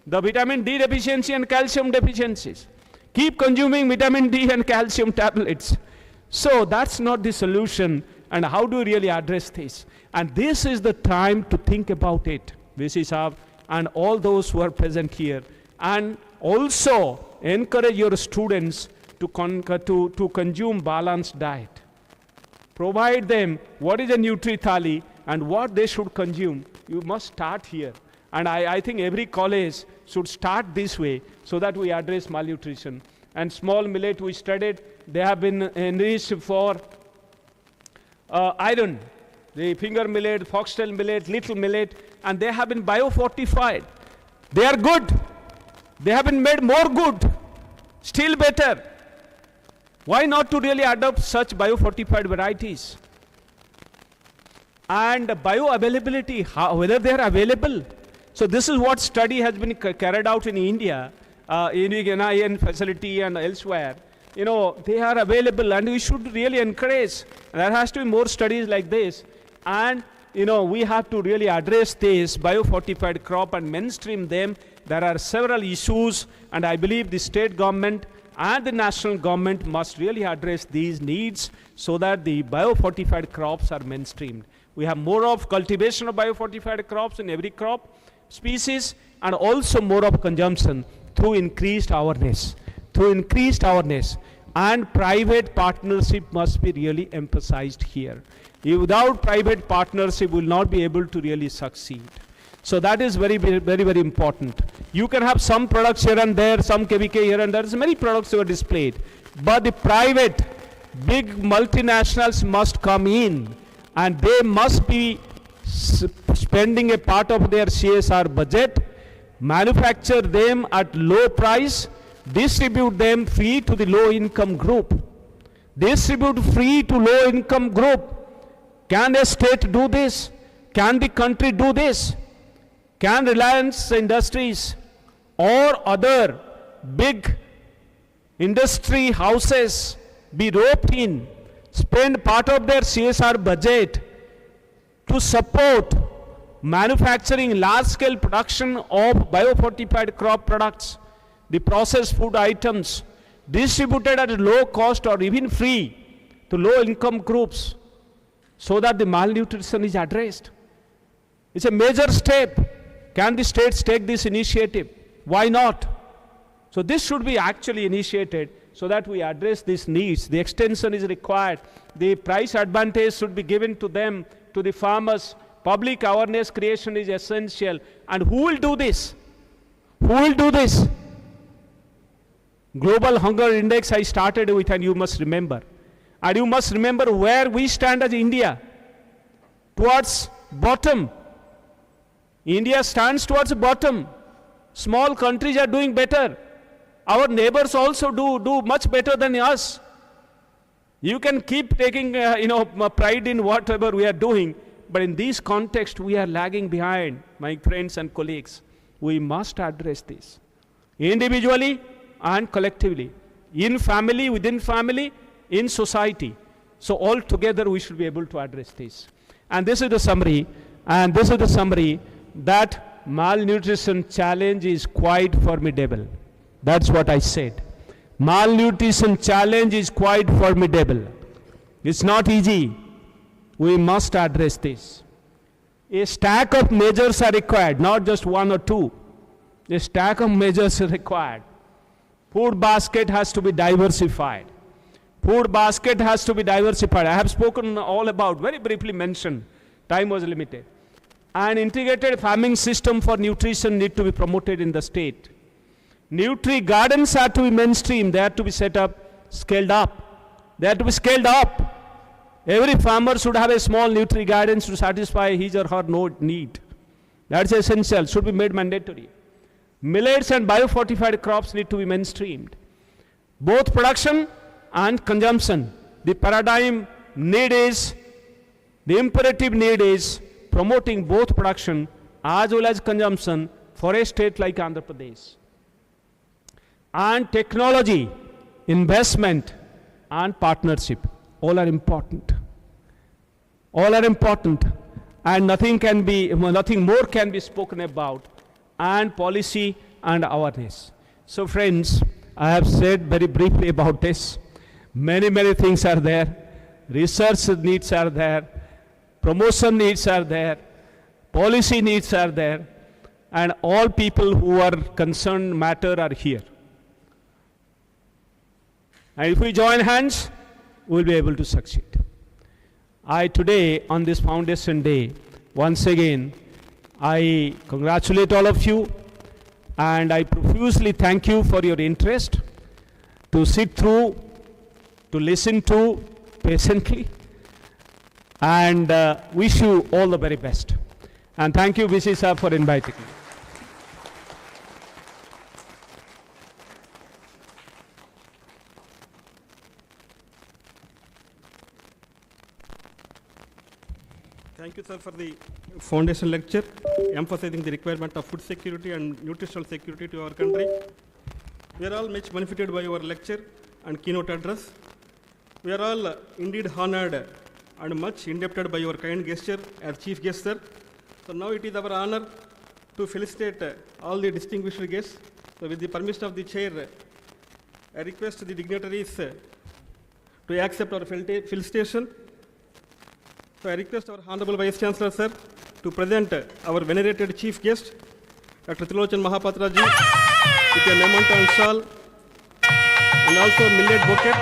The vitamin D deficiency and calcium deficiencies. Keep consuming vitamin D and calcium tablets. So that's not the solution. And how do we really address this? And this is the time to think about it. This is how, and all those who are present here. And also encourage your students to consume balanced diet. Provide them what is a Nutri-Thali and what they should consume. You must start here. And I think every college should start this way so that we address malnutrition. And small millet we studied, they have been enriched for iron. The finger millet, foxtail millet, little millet, and they have been biofortified. They are good. They have been made more good, still better. Why not to really adopt such biofortified varieties? And bioavailability, whether they are available. So this is what study has been carried out in India, in the NIN facility and elsewhere. You know, they are available and we should really encourage. There has to be more studies like this. And, you know, we have to really address this biofortified crop and mainstream them. There are several issues, and I believe the state government and the national government must really address these needs so that the biofortified crops are mainstreamed. We have more of cultivation of biofortified crops in every crop species, and also more of consumption through increased awareness. And private partnership must be really emphasized here. Without private partnership, we will not be able to really succeed. So that is very, very, very important. You can have some products here and there, some KVK here and there. There's many products that are displayed. But the private, big multinationals must come in, and they must be spending a part of their CSR budget, manufacture them at low price, distribute them free to the low income group. Distribute free to low income group. Can a state do this? Can the country do this? Can Reliance Industries or other big industry houses be roped in, spend part of their CSR budget to support manufacturing large-scale production of biofortified crop products, the processed food items, distributed at a low cost or even free to low-income groups, so that the malnutrition is addressed? It's a major step. Can the states take this initiative? Why not? So this should be actually initiated so that we address these needs. The extension is required. The price advantage should be given to them, to the farmers. Public awareness creation is essential. And who will do this? Who will do this? Global Hunger Index I started with, and you must remember. And you must remember where we stand as India. Towards bottom. India stands towards the bottom. Small countries are doing better. Our neighbors also do much better than us. You can keep taking pride in whatever we are doing, but in this context we are lagging behind, my friends and colleagues. We must address this individually and collectively, in family, within family, in society. So all together we should be able to address this. And this is the summary, that malnutrition challenge is quite formidable. That's what I said. Malnutrition challenge is quite formidable. It's not easy. We must address this. A stack of measures are required, not just one or two. A stack of measures is required. Food basket has to be diversified. Food basket has to be diversified. I have spoken all about, very briefly mentioned, time was limited. An integrated farming system for nutrition need to be promoted in the state. Nutri gardens are to be mainstream, they have to be set up, scaled up. They have to be scaled up. Every farmer should have a small nutri gardens to satisfy his or her need. That's essential, should be made mandatory. Millets and biofortified crops need to be mainstreamed. Both production and consumption. The paradigm need is, the imperative need is promoting both production as well as consumption for a state like Andhra Pradesh. And technology, investment and partnership, all are important. All are important, and nothing more can be spoken about, and policy and awareness. So friends, I have said very briefly about this. Many things are there. Research needs are there. Promotion needs are there. Policy needs are there. And all people who are concerned matter are here. And if we join hands, we will be able to succeed. I today, on this Foundation Day, once again, I congratulate all of you, and I profusely thank you for your interest to sit through, to listen to patiently, and wish you all the very best. And thank you, VC sir, for inviting me. Thank you, sir, for the foundation lecture, emphasizing the requirement of food security and nutritional security to our country. We are all much benefited by your lecture and keynote address. We are all indeed honored and much indebted by your kind gesture as chief guest, sir. So now it is our honor to felicitate all the distinguished guests. So with the permission of the chair, I request the dignitaries to accept our felicitation. So I request our Honorable Vice Chancellor, sir, to present our venerated chief guest, Dr. Trilochan Mahapatra ji, with a memento and shawl, and also a millet bouquet,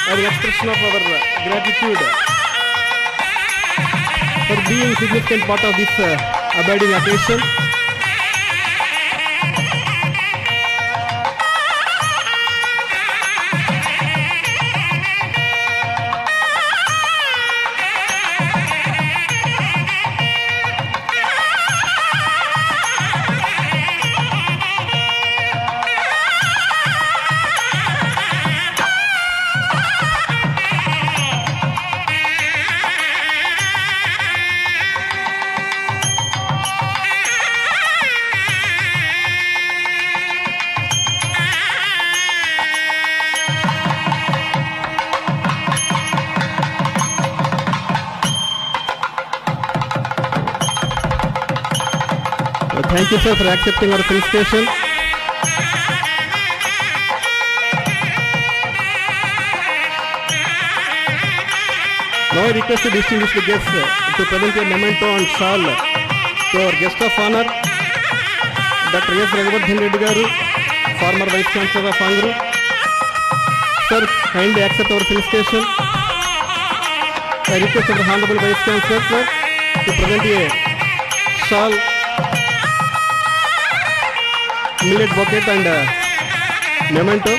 as an expression of our gratitude for being a significant part of this abiding occasion. Thank you, sir, for accepting our felicitation. Now I request the distinguished guests to present a memento and shawl to our guest of honor, Dr. S. Raghavardhan Reddy Garu, former Vice Chancellor of ANGRAU. Sir, kindly accept our felicitation. I request our Honorable Vice Chancellor, sir, to present a shawl, millet bucket and memento.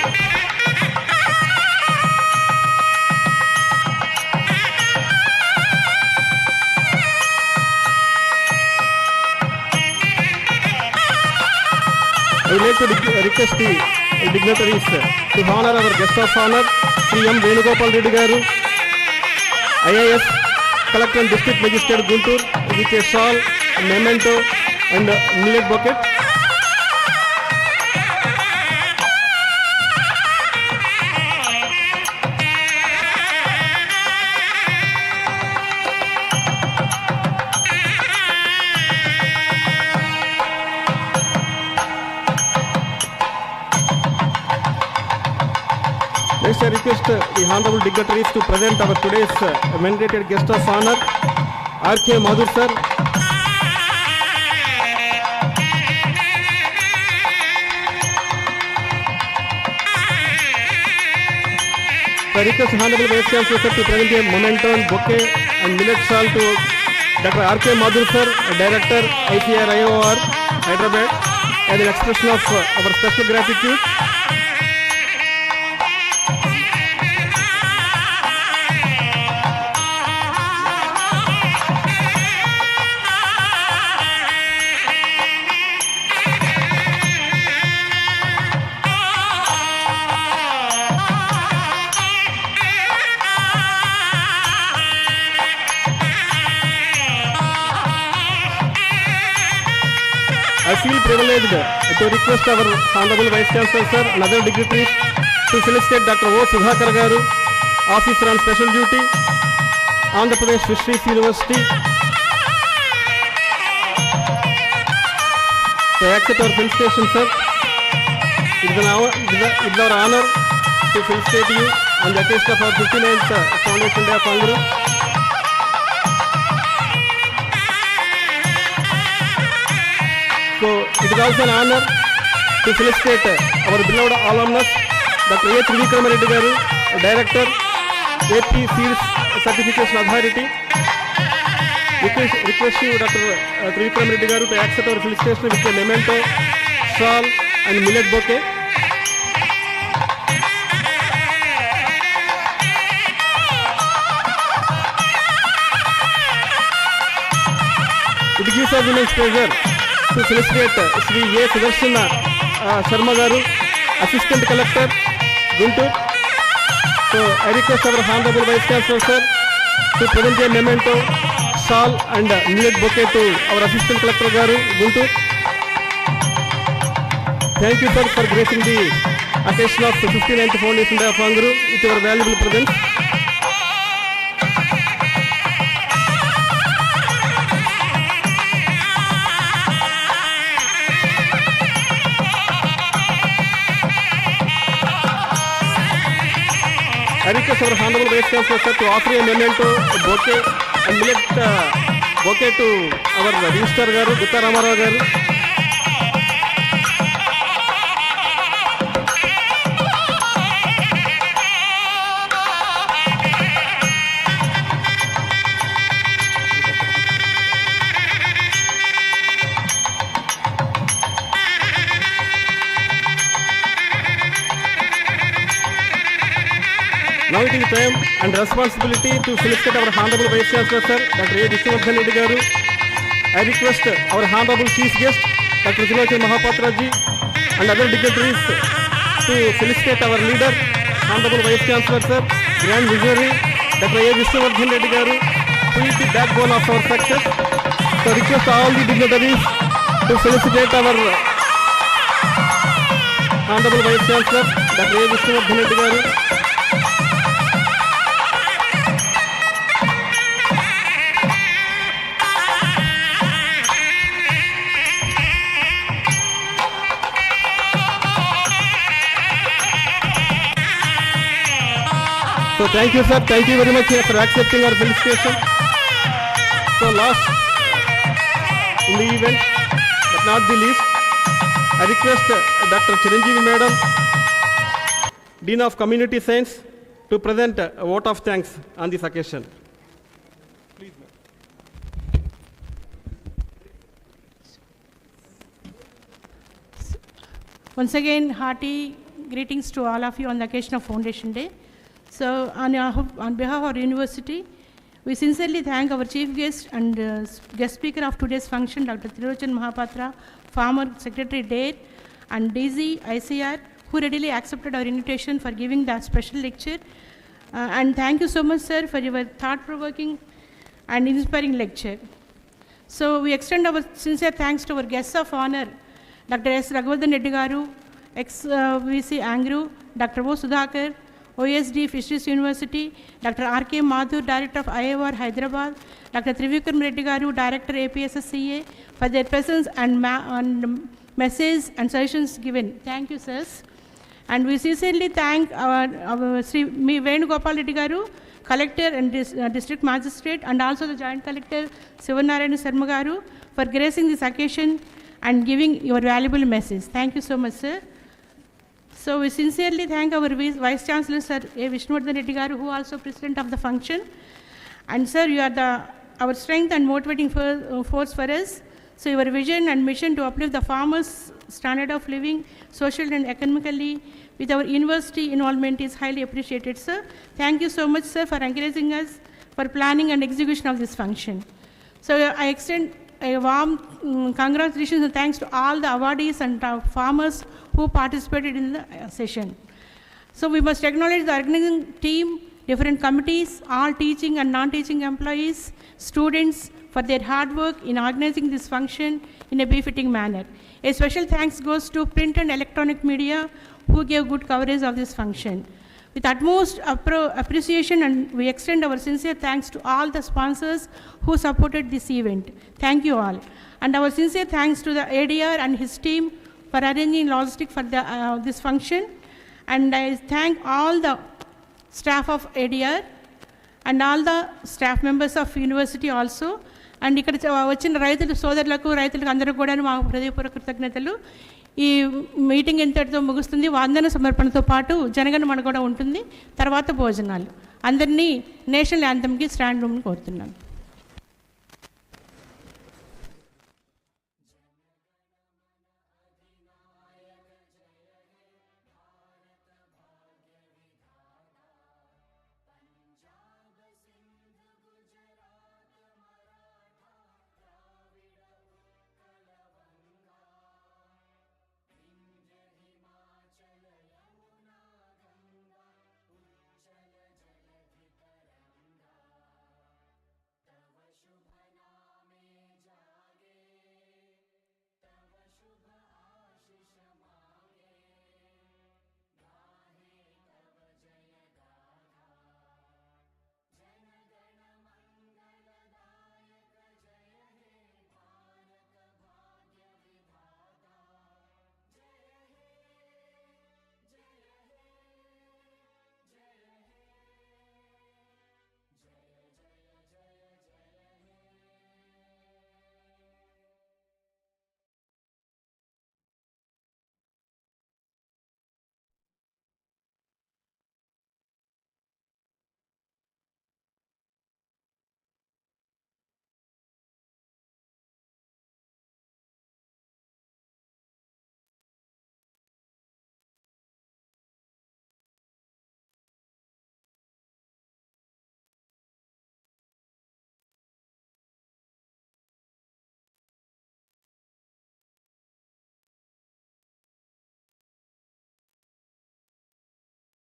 I would like to request the dignitaries to honor our guest of honor, Sri M. Venugopal Reddy Garu, IAS Collector and District Magistrate Guntur, with a shawl, memento and millet bucket. Next, I request the honorable dignitaries to present our today's venerated guest of honor, R.K. Madhur sir. I request Honorable Vice Chancellor sir to present a memento and bouquet and millet shawl to Dr. R.K. Madhur sir, Director, ICR IOR, Hyderabad, as an expression of our special gratitude. I feel privileged to request our Honorable Vice Chancellor sir and other dignitaries to felicitate Dr. O. Sudhakar Garu, Officer on Special Duty, Andhra Pradesh Fisheries University. To accept our felicitation sir. It is our honor to felicitate you on the occasion of our 59th Foundation Day of ANGRAU. So it is also an honor to felicitate our beloved alumnus, Dr. A. Trivikram Reddy Garu, Director, AP Series Certification Authority. Request you, Dr. Trivikram Reddy Garu, to accept our felicitation with a memento, shawl and millet bouquet. It gives us immense pleasure to felicitate Sri A. Sudarshana Sharma Garu, Assistant Collector, Guntur. So I request our Honorable Vice Chancellor sir to present a memento, shawl and millet bouquet to our Assistant Collector Garu, Guntur. Thank you sir for gracing the occasion of the 59th Foundation Day of ANGRAU with your valuable presence. I request our Honorable Vice Chancellor sir to offer a memento, a bouquet and millet bouquet to our Registrar Garu, Gutta Ramarao Garu. Now it is time and responsibility to felicitate our Honorable Vice Chancellor sir, Dr. A. Vishwavardhan Reddy Garu. I request our Honorable Chief Guest, Dr. Guntur Mahapatraji and other dignitaries to felicitate our leader, Honorable Vice Chancellor sir, Grand Visionary, Dr. A. Vishwavardhan Reddy Garu, who is the backbone of our success. So request all the dignitaries to felicitate our Honorable Vice Chancellor, Dr. A. Vishwavardhan Reddy Garu. So thank you sir, thank you very much for accepting our felicitation. So last in the event, but not the least, I request Dr. Chiranjeevi Madam, Dean of Community Science, to present a vote of thanks on this occasion. Please, ma'am. Once again, hearty greetings to all of you on the occasion of Foundation Day. So on behalf of our university, we sincerely thank our chief guest and guest speaker of today's function, Dr. Tirulochan Mahapatra, former Secretary DARE and DZ ICR, who readily accepted our invitation for giving that special lecture. And thank you so much, sir, for your thought-provoking and inspiring lecture. So we extend our sincere thanks to our guests of honor, Dr. S. Raghavardhan Reddy Garu, ex-VC ANGRAU, Dr. O. Sudhakar, OSD Fisheries University, Dr. R.K. Madhur, Director of IOR Hyderabad, Dr. Trivikram Reddy Garu, Director APSSCA, for their presence and message and suggestions given. Thank you, sirs. And we sincerely thank our Sri Venugopal Reddy Garu, collector and district magistrate, and also the joint collector Sivanarayana Sarma garu for gracing this occasion and giving your valuable message. Thank you so much, sir. So we sincerely thank our Vice Chancellor, Sir A. Vishnuvardhan Reddy garu, who also president of the function. And sir, you are our strength and motivating force for us. So your vision and mission to uplift the farmers' standard of living, social and economically, with our university involvement is highly appreciated, sir. Thank you so much, sir, for encouraging us for planning and execution of this function. So I extend a warm congratulations and thanks to all the awardees and farmers who participated in the session. So we must acknowledge the organizing team, different committees, all teaching and non-teaching employees, students, for their hard work in organizing this function in a befitting manner. A special thanks goes to print and electronic media who gave good coverage of this function. With utmost appreciation, and we extend our sincere thanks to all the sponsors who supported this event. Thank you all. And our sincere thanks to the ADR and his team for arranging logistics for this function. And I thank all the staff of ADR and all the staff members of university also. And ఇక్కడ వచ్చిన రైతుల సోదరులకు రైతులకు అందరూ కూడా మా హృదయపూర్వక కృతజ్ఞతలు. ఈ మీటింగ్ ఇంతటితో ముగుస్తుంది. వందన సమర్పణతో పాటు జనగణమన కూడా ఉంటుంది. తర్వాత భోజనాలు. అందరినీ నేషనల్ యాంథమ్కి స్టాండ్ రూమ్ని కోరుతున్నాను.